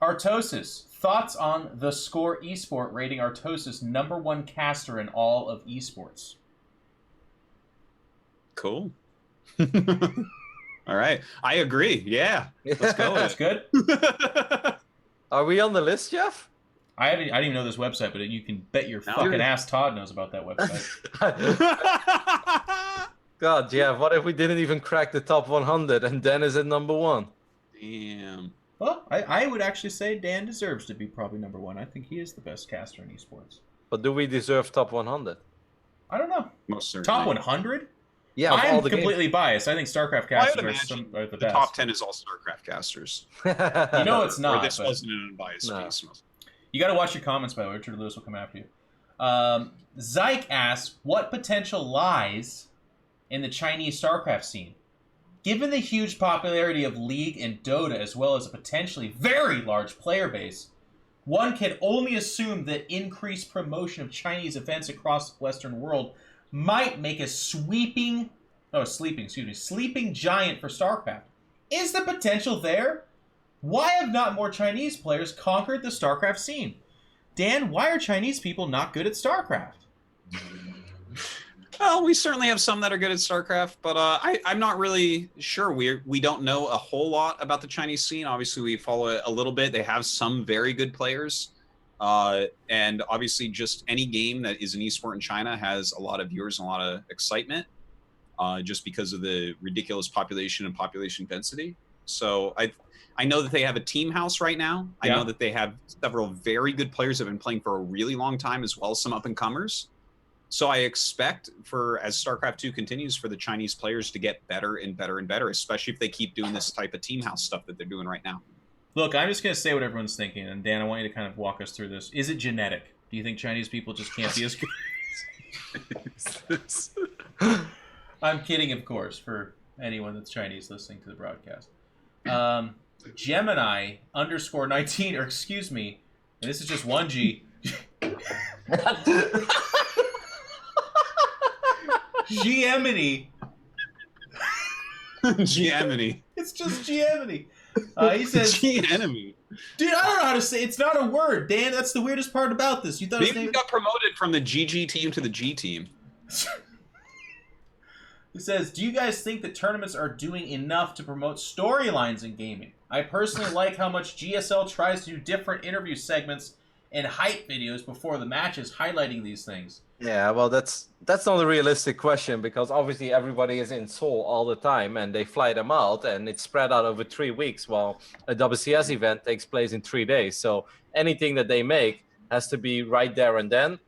Artosis, thoughts on the Score Esport rating Artosis #1 caster in all of esports?
Cool. All right. I agree. Yeah. Let's go.
That's good.
Are we on the list, Jeff?
I didn't even know this website, but you can bet your fucking ass Todd knows about that website.
God, Jeff, what if we didn't even crack the top 100 and Dan is at #1?
Damn.
Well, I would actually say Dan deserves to be probably #1. I think he is the best caster in esports.
But do we deserve top 100?
I don't know.
Most certainly.
Top 100?
Yeah,
I'm completely biased. I think StarCraft casters are the best.
Top 10 is all StarCraft casters.
You know it's not.
Or this wasn't an unbiased piece.
You got to watch your comments, by the way. Richard Lewis will come after you. Zyke asks, what potential lies in the Chinese StarCraft scene? Given the huge popularity of League and Dota, as well as a potentially very large player base, one can only assume that increased promotion of Chinese events across the Western world might make a sleeping giant for StarCraft. Is the potential there? Why have not more Chinese players conquered the StarCraft scene? Dan, why are Chinese people not good at StarCraft?
Well, we certainly have some that are good at StarCraft, but I'm not really sure. We don't know a whole lot about the Chinese scene. Obviously, we follow it a little bit. They have some very good players, and obviously, just any game that is an esport in China has a lot of viewers and a lot of excitement, just because of the ridiculous population and population density. So I know that they have a team house right now. I know that they have several very good players that have been playing for a really long time, as well as some up and comers. So I expect as StarCraft 2 continues, for the Chinese players to get better and better and better, especially if they keep doing this type of team house stuff that they're doing right now.
Look, I'm just going to say what everyone's thinking, and Dan, I want you to kind of walk us through this. Is it genetic? Do you think Chinese people just can't be as good? I'm kidding, of course, for anyone that's Chinese listening to the broadcast. Gemini _19, or excuse me, and this is just 1G. Giemini.
Giemini.
It's just Giemini. He says
Giemini.
Dude, I don't know how to say it. It's not a word, Dan. That's the weirdest part about this. You thought
maybe he got promoted from the GG team to the G team.
He says, do you guys think that tournaments are doing enough to promote storylines in gaming? I personally like how much GSL tries to do different interview segments and hype videos before the matches highlighting these things.
Yeah, well, that's not a realistic question, because obviously everybody is in Seoul all the time and they fly them out and it's spread out over 3 weeks, while a WCS event takes place in 3 days. So anything that they make has to be right there and then.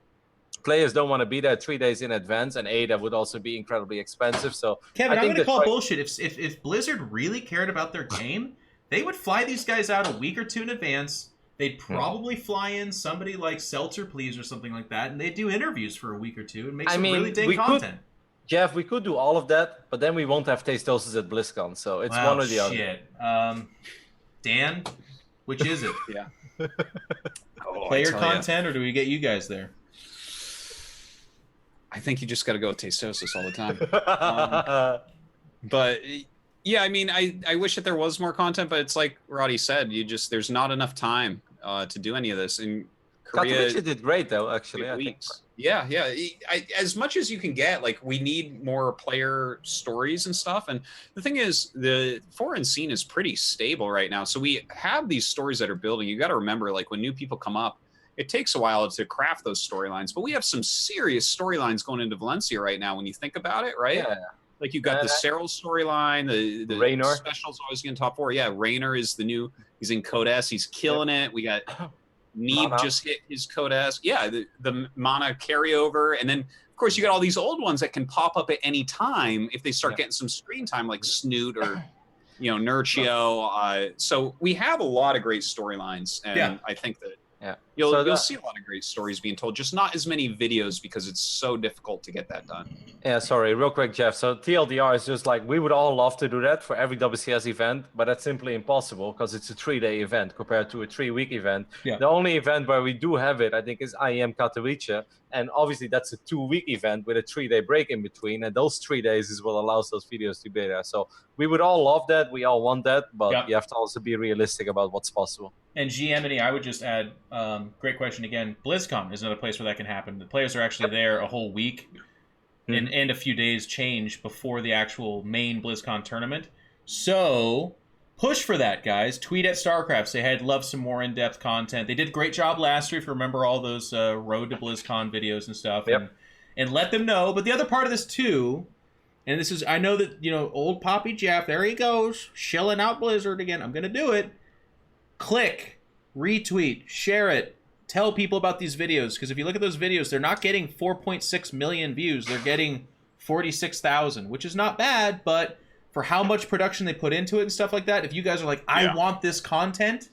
Players don't want to be there 3 days in advance, and that would also be incredibly expensive. So
Kevin, I'm going to call bullshit. If Blizzard really cared about their game, they would fly these guys out a week or two in advance. They'd probably fly in somebody like Seltzer Please or something like that, and they'd do interviews for a week or two and make some really dang content.
Jeff, we could do all of that, but then we won't have Tastosis at BlizzCon, so it's one or the other.
Shit. Dan, which is it?
Yeah.
Player content, or do we get you guys there?
I think you just got to go with Tastosis all the time. But yeah, I mean, I wish that there was more content, but it's like Rotti said, there's not enough time to do any of this. In Korea,
Katowice did great though, actually.
Weeks. Yeah. As much as you can get, like, we need more player stories and stuff. And the thing is, the foreign scene is pretty stable right now. So we have these stories that are building. You got to remember, like, when new people come up, it takes a while to craft those storylines, but we have some serious storylines going into Valencia right now when you think about it, right?
Yeah.
Like, you've got the Cyril storyline, the
Raynor.
specials always getting top 4. Yeah, Raynor is the new, he's in Code S, he's killing it. We got Neeb just hit his Code S. Yeah, the Mana carryover. And then, of course, you got all these old ones that can pop up at any time if they start getting some screen time, like Snoot or, Nurchio. So we have a lot of great storylines, and I think that you'll see a lot of great stories being told, just not as many videos because it's so difficult to get that done.
Yeah, sorry, real quick, Jeff. So TLDR is just like, we would all love to do that for every WCS event, but that's simply impossible because it's a 3-day event compared to a 3-week event. Yeah. The only event where we do have it, I think, is IEM Katowice. And obviously that's a 2-week event with a 3-day break in between. And those 3 days is what allows those videos to be there. So we would all love that. We all want that, but you have to also be realistic about what's possible.
And GMNE, I would just add, great question again. BlizzCon is another place where that can happen. The players are actually there a whole week and a few days change before the actual main BlizzCon tournament. So push for that, guys. Tweet at StarCraft. Say, hey, I'd love some more in-depth content. They did a great job last year, if you remember all those Road to BlizzCon videos and stuff. And let them know. But the other part of this, too, and this is, I know that, old Poppy Jeff, there he goes, shilling out Blizzard again. I'm going to do it. Click, retweet, share it, tell people about these videos, because if you look at those videos, they're not getting 4.6 million views. They're getting 46,000, which is not bad, but for how much production they put into it and stuff like that, if you guys are like, I want this content,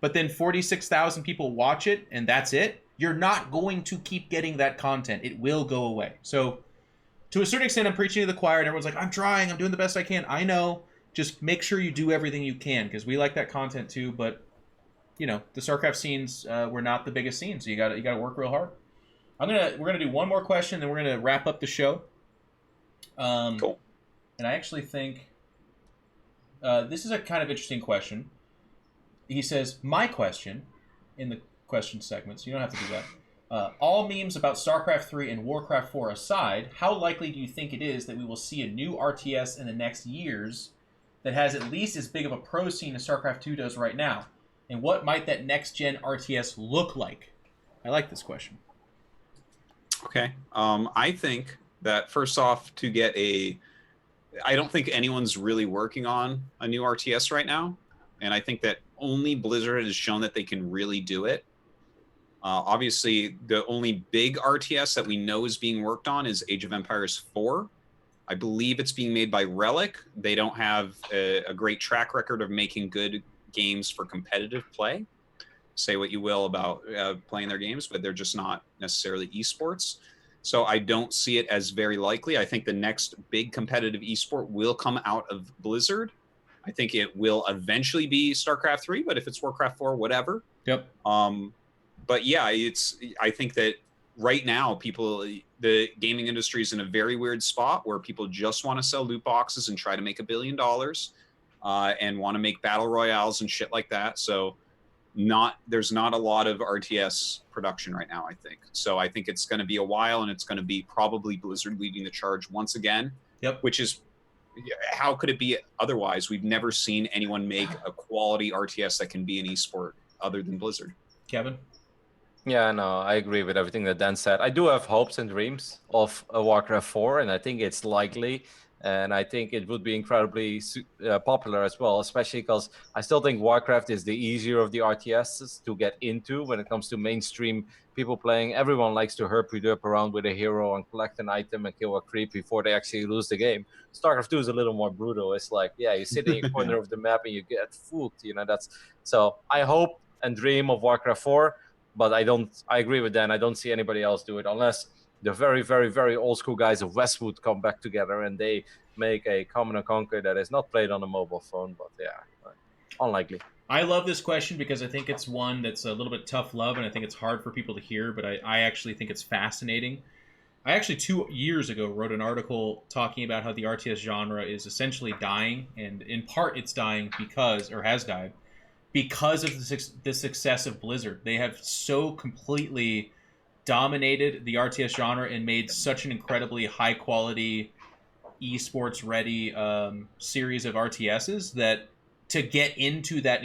but then 46,000 people watch it and that's it, you're not going to keep getting that content. It will go away. So to a certain extent, I'm preaching to the choir, and everyone's like, I'm trying, I'm doing the best I can. I know. Just make sure you do everything you can, because we like that content too, but the StarCraft scenes were not the biggest scenes, so you got to work real hard. We're gonna do one more question, then we're gonna wrap up the show.
Cool.
And I actually think this is a kind of interesting question. He says, my question in the question segment, so you don't have to do that. All memes about StarCraft 3 and Warcraft 4 aside, how likely do you think it is that we will see a new RTS in the next years that has at least as big of a pro scene as StarCraft 2 does right now? And what might that next-gen RTS look like? I like this question.
Okay. I think that first off, I don't think anyone's really working on a new RTS right now. And I think that only Blizzard has shown that they can really do it. Obviously, the only big RTS that we know is being worked on is Age of Empires 4. I believe it's being made by Relic. They don't have a great track record of making good games for competitive play. Say what you will about playing their games, but they're just not necessarily esports. So I don't see it as very likely. I think the next big competitive esport will come out of Blizzard. I think it will eventually be StarCraft 3, but if it's Warcraft 4, whatever.
Yep.
But yeah, I think that right now the gaming industry is in a very weird spot where people just want to sell loot boxes and try to make $1 billion and want to make battle royales and shit like that. So there's not a lot of RTS production right now, I think. So I think it's going to be a while, and it's going to be probably Blizzard leading the charge once again.
Yep.
Which is, how could it be otherwise? We've never seen anyone make a quality RTS that can be an esport other than Blizzard.
Kevin?
Yeah, no, I agree with everything that Dan said. I do have hopes and dreams of a Warcraft 4, and I think it's likely. And I think it would be incredibly popular as well, especially because I still think Warcraft is the easier of the RTSs to get into when it comes to mainstream people playing. Everyone likes to herp around with a hero and collect an item and kill a creep before they actually lose the game. StarCraft 2 is a little more brutal. It's like, yeah, you sit in your corner of the map and you get fooled. So I hope and dream of Warcraft 4, but I agree with Dan. I don't see anybody else do it unless the very, very, very old school guys of Westwood come back together and they make a Command & Conquer that is not played on a mobile phone. But yeah, unlikely.
I love this question because I think it's one that's a little bit tough love, and I think it's hard for people to hear, but I actually think it's fascinating. I actually 2 years ago wrote an article talking about how the RTS genre is essentially dying, and in part it's dying has died because of the success of Blizzard. They have so completely dominated the RTS genre and made such an incredibly high quality esports ready series of RTSs that to get into that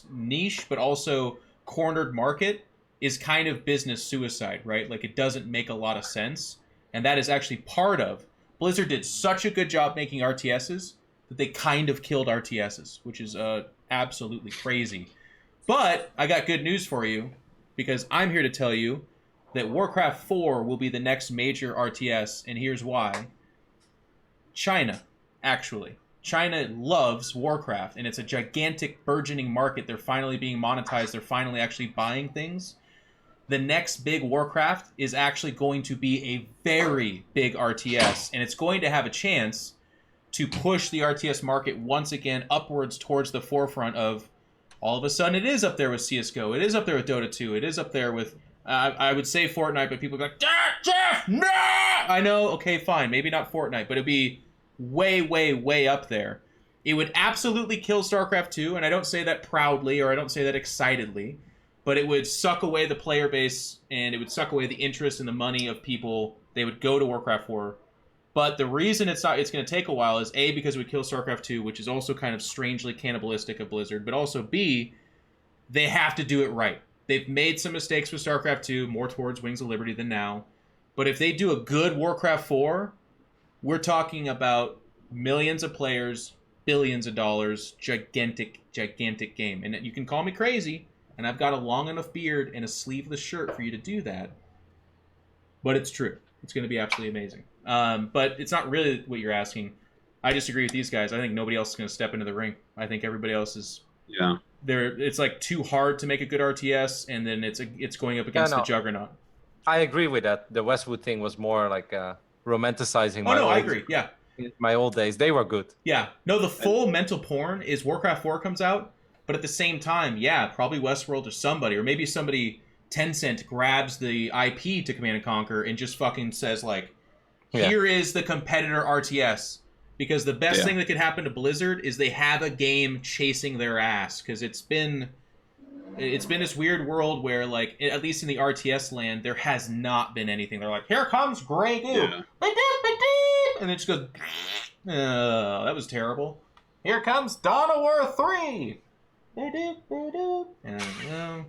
niche but also cornered market is kind of business suicide, right? Like, it doesn't make a lot of sense, and that is actually part of Blizzard did such a good job making RTSs that they kind of killed RTSs, which is absolutely crazy. But I got good news for you, because I'm here to tell you that Warcraft 4 will be the next major RTS, and here's why. China, actually. China loves Warcraft, and it's a gigantic, burgeoning market. They're finally being monetized. They're finally actually buying things. The next big Warcraft is actually going to be a very big RTS, and it's going to have a chance to push the RTS market once again upwards towards the forefront of, all of a sudden, it is up there with CSGO. It is up there with Dota 2. It is up there with, I would say Fortnite, but people go like, Jeff, no! I know, okay, fine, maybe not Fortnite, but it'd be way, way, way up there. It would absolutely kill StarCraft 2, and I don't say that proudly, or I don't say that excitedly, but it would suck away the player base, and it would suck away the interest and the money of people. They would go to Warcraft 4. But the reason it's going to take a while is A, because it would kill StarCraft 2, which is also kind of strangely cannibalistic of Blizzard, but also B, they have to do it right. They've made some mistakes with StarCraft 2, more towards Wings of Liberty than now. But if they do a good Warcraft 4, we're talking about millions of players, billions of dollars, gigantic, gigantic game. And you can call me crazy, and I've got a long enough beard and a sleeveless shirt for you to do that. But it's true. It's going to be absolutely amazing. But it's not really what you're asking. I disagree with these guys. I think nobody else is going to step into the ring. I think everybody else is...
Yeah.
It's like too hard to make a good RTS, and then it's going up against the juggernaut.
I agree with that. The Westwood thing was more like romanticizing.
I agree. Yeah.
My old days, they were good.
Yeah. No, the full mental porn is Warcraft 4 comes out, but at the same time, yeah, probably Westworld or somebody, or maybe somebody, Tencent, grabs the IP to Command & Conquer and just fucking says, like, here is the competitor RTS. Because the best thing that could happen to Blizzard is they have a game chasing their ass. Because it's been it's been this weird world where, like, at least in the RTS land, there has not been anything. They're like, here comes Grey Goo.
Yeah.
And it just goes, that was terrible. Here comes Dawn of War 3. And,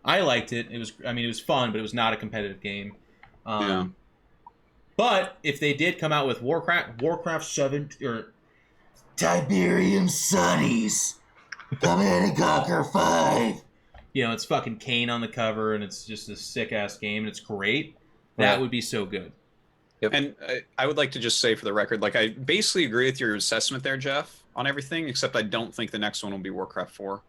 I liked it. It was fun, but it was not a competitive game. But if they did come out with Warcraft 7 or Tiberium Sunnies, Command and Conquer 5. It's fucking Kane on the cover, and it's just a sick-ass game, and it's great. That would be so good.
Yep.
And I would like to just say for the record, like, I basically agree with your assessment there, Jeff, on everything, except I don't think the next one will be Warcraft 4.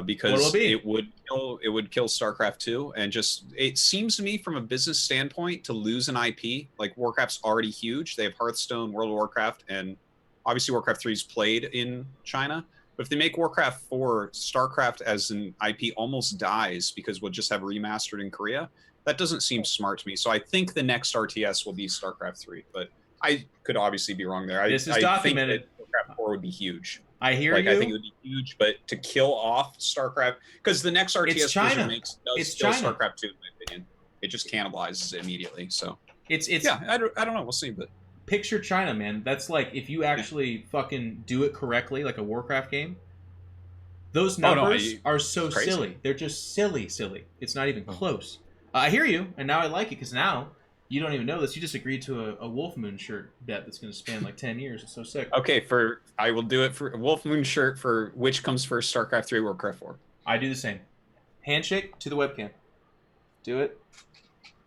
Because it would kill StarCraft 2, and just it seems to me from a business standpoint to lose an IP like Warcraft's already huge. They have Hearthstone, World of Warcraft, and obviously Warcraft 3 is played in China. But if they make Warcraft 4, StarCraft as an IP almost dies because we'll just have remastered in Korea. That doesn't seem smart to me. So I think the next RTS will be StarCraft 3, but I could obviously be wrong there.
This is
I
documented.
think that Warcraft 4 would be huge.
I hear you.
I think it would be huge, but to kill off StarCraft, because the next RTS Blizzard makes does kill StarCraft 2, in my opinion. It just cannibalizes it immediately. So I don't know. We'll see, but
picture China, man. That's like if you actually fucking do it correctly, like a Warcraft game. Those numbers are so silly. They're just silly. It's not even close. I hear you, and now I like it because now you don't even know this. You just agreed to a Wolf Moon shirt bet that's going to span like 10 years. It's so sick.
Okay, I will do it for a Wolf Moon shirt for which comes first, StarCraft 3 or Warcraft 4.
I do the same. Handshake to the webcam. Do it.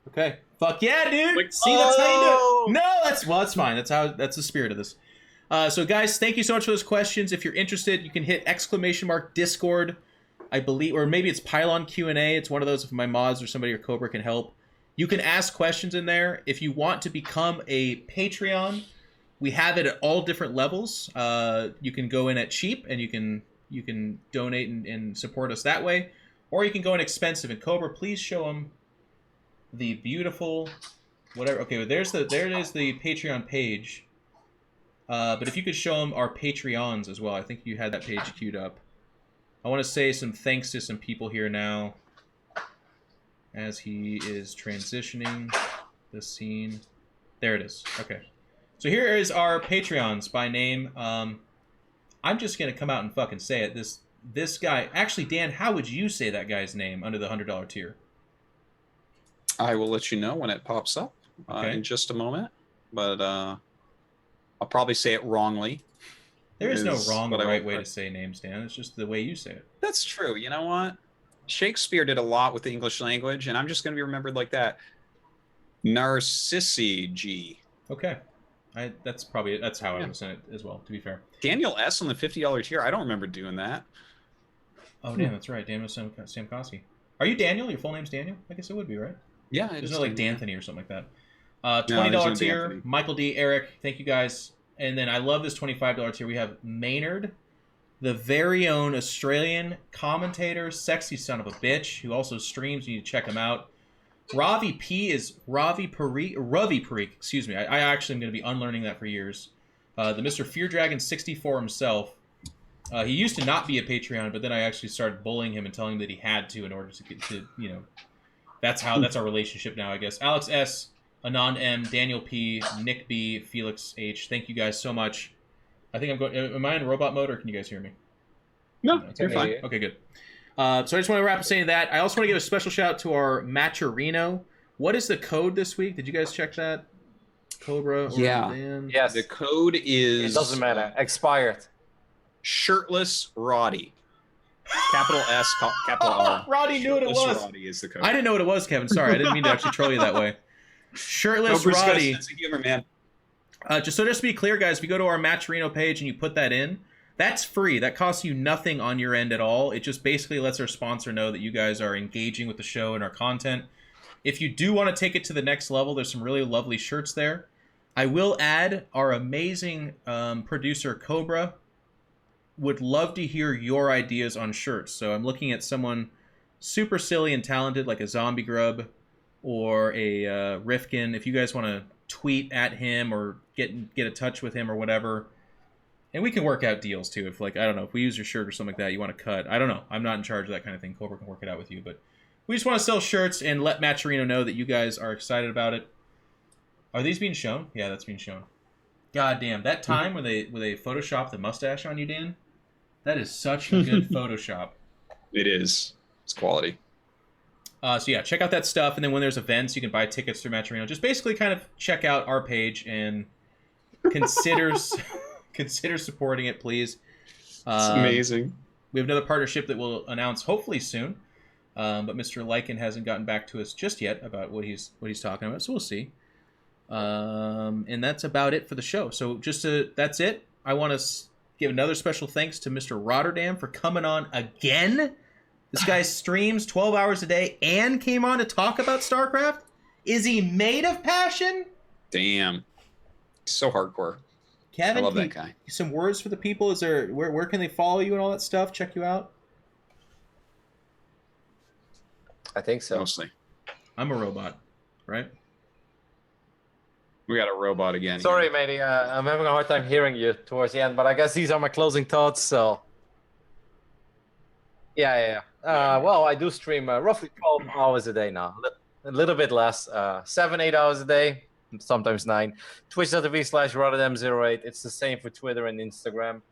Okay. Fuck yeah, dude.
Like,
See, that's how you do it. No, that's fine. That's the spirit of this. So guys, thank you so much for those questions. If you're interested, you can hit !Discord, I believe, or maybe it's Pylon Q&A. It's one of those if my mods or somebody or Cobra can help. You can ask questions in there. If you want to become a Patreon, we have it at all different levels. You can go in at cheap, and you can donate and support us that way, or you can go in expensive. And Cobra, please show them the beautiful whatever. Okay, well, there it is, the Patreon page. But if you could show them our Patreons as well, I think you had that page queued up. I want to say some thanks to some people here now, as he is transitioning the scene. There it is. Okay. So here is our Patreons by name. I'm just going to come out and fucking say it. This guy... Actually, Dan, how would you say that guy's name under the $100 tier?
I will let you know when it pops up in just a moment. But I'll probably say it wrongly.
There is no wrong or right way to say names, Dan. It's just the way you say it.
That's true. You know what? Shakespeare did a lot with the English language, and I'm just going to be remembered like that. Narcissi G.
Okay. That's how I would say it as well, to be fair.
Daniel S. on the $50 tier. I don't remember doing that.
Oh, damn, that's right. Daniel Samkoski. Are you Daniel? Your full name's Daniel? I guess it would be, right?
Yeah.
There's no like D'Anthony or something like that. $20 tier.
D'Anthony.
Michael D. Eric. Thank you guys. And then I love this $25 tier. We have Maynard, the very own Australian commentator, sexy son of a bitch, who also streams. You need to check him out. Ravi P is Ravi Parikh, excuse me. I actually am going to be unlearning that for years. The Mr. Fear Dragon 64 himself. He used to not be a Patreon, but then I actually started bullying him and telling him that he had to in order to get to, that's our relationship now, I guess. Alex S, Anand M, Daniel P, Nick B, Felix H. Thank you guys so much. I think I'm going. Am I in robot mode, or can you guys hear me?
No, you're fine.
Okay, good. So I just want to wrap up saying that. I also want to give a special shout out to our Matcherino. What is the code this week? Did you guys check that? Cobra? Or Dan?
Yes.
The code is...
It doesn't matter. Expired.
ShirtlessRotti. Capital S, capital R.
Roddy knew what it was.
ShirtlessRotti is the code.
I didn't know what it was, Kevin. Sorry, I didn't mean to actually troll you that way. ShirtlessRotti.
Sense of humor, man.
Just to be clear, guys, if you go to our Matcherino page and you put that in, that's free. That costs you nothing on your end at all. It just basically lets our sponsor know that you guys are engaging with the show and our content. If you do want to take it to the next level, there's some really lovely shirts there. I will add our amazing producer, Cobra, would love to hear your ideas on shirts. So I'm looking at someone super silly and talented like a Zombie Grub or a Rifkin. If you guys want to tweet at him or get in touch with him or whatever, And we can work out deals too. If like, I don't know, if we use your shirt or something like that, you want to cut. I don't know. I'm not in charge of that kind of thing. Cobra can work it out with you. But we just want to sell shirts and let Matcherino know that you guys are excited about it. Are these being shown? Yeah, that's being shown. God damn, that time where they photoshopped the mustache on you, Dan, that is such a good Photoshop.
It is. It's quality.
So yeah, check out that stuff, and then when there's events, you can buy tickets through Matcherino. Just basically kind of check out our page and consider supporting it, please.
It's amazing.
We have another partnership that we'll announce hopefully soon, but Mr. Lycan hasn't gotten back to us just yet about what he's talking about, so we'll see. And that's about it for the show. So that's it. I want to give another special thanks to Mr. Rotterdam for coming on again. This guy streams 12 hours a day and came on to talk about StarCraft. Is he made of passion?
Damn. He's so hardcore.
Kevin,
I love that guy.
Some words for the people. Is there where can they follow you and all that stuff? Check you out.
I think so.
Mostly.
I'm a robot, right?
We got a robot again.
Sorry, matey. I'm having a hard time hearing you towards the end, but I guess these are my closing thoughts. So, yeah. Well, I do stream roughly 12 hours a day now. A little bit less, 7-8 hours a day, sometimes 9. Twitch.tv/Rotterdam08. It's the same for Twitter and Instagram.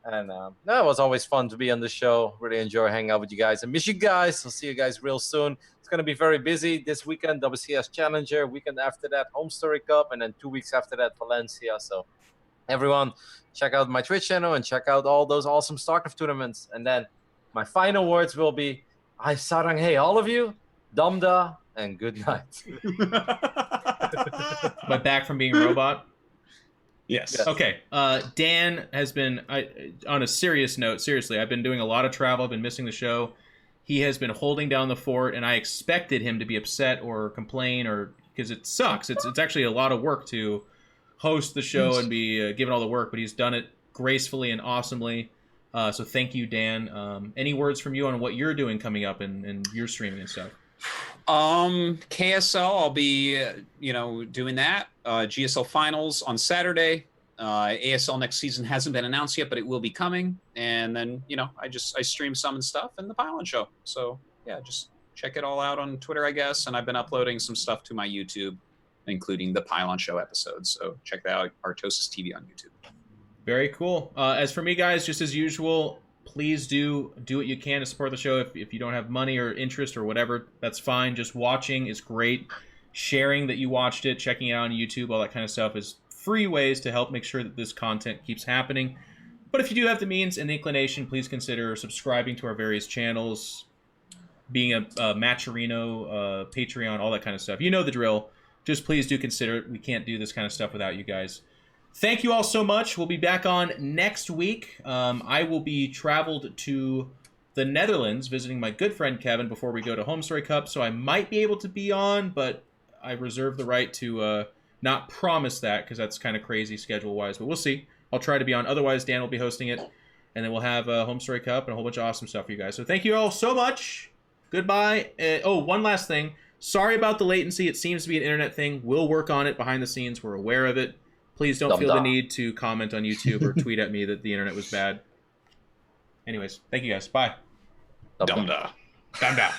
And it was always fun to be on the show. Really enjoy hanging out with you guys. I miss you guys. I'll see you guys real soon. It's going to be very busy this weekend. WCS Challenger. Weekend after that, Home Story Cup. And then 2 weeks after that, Valencia. So everyone, check out my Twitch channel and check out all those awesome StarCraft tournaments. And then my final words will be, I sarang hey all of you, damda, and good night.
Am I back from being a robot?
Yes.
Okay. Dan has been, on a serious note, seriously, I've been doing a lot of travel. I've been missing the show. He has been holding down the fort, and I expected him to be upset or complain, or because it sucks. It's actually a lot of work to host the show and be given all the work, but he's done it gracefully and awesomely. So thank you, Dan. Any words from you on what you're doing coming up and your streaming and stuff?
KSL, I'll be, doing that. GSL finals on Saturday. ASL next season hasn't been announced yet, but it will be coming. And then, I stream some and stuff and ThePylonShow. So yeah, just check it all out on Twitter, I guess. And I've been uploading some stuff to my YouTube, including the ThePylonShow episodes. So check that out, ArtosisTV on YouTube.
Very cool. As for me, guys, just as usual, please do what you can to support the show. If you don't have money or interest or whatever, that's fine. Just watching is great. Sharing that you watched it, checking it out on YouTube, all that kind of stuff is free ways to help make sure that this content keeps happening. But if you do have the means and the inclination, please consider subscribing to our various channels, being a Matcherino, Patreon, all that kind of stuff. You know the drill. Just please do consider it. We can't do this kind of stuff without you guys. Thank you all so much. We'll be back on next week. I will be traveled to the Netherlands visiting my good friend Kevin before we go to Home Story Cup, so I might be able to be on, but I reserve the right to not promise that because that's kind of crazy schedule-wise, but we'll see. I'll try to be on. Otherwise, Dan will be hosting it, and then we'll have Home Story Cup and a whole bunch of awesome stuff for you guys. So thank you all so much. Goodbye. One last thing. Sorry about the latency. It seems to be an internet thing. We'll work on it behind the scenes. We're aware of it. Please don't feel the need to comment on YouTube or tweet at me that the internet was bad. Anyways, thank you guys. Bye.
Dumda.
Dumda.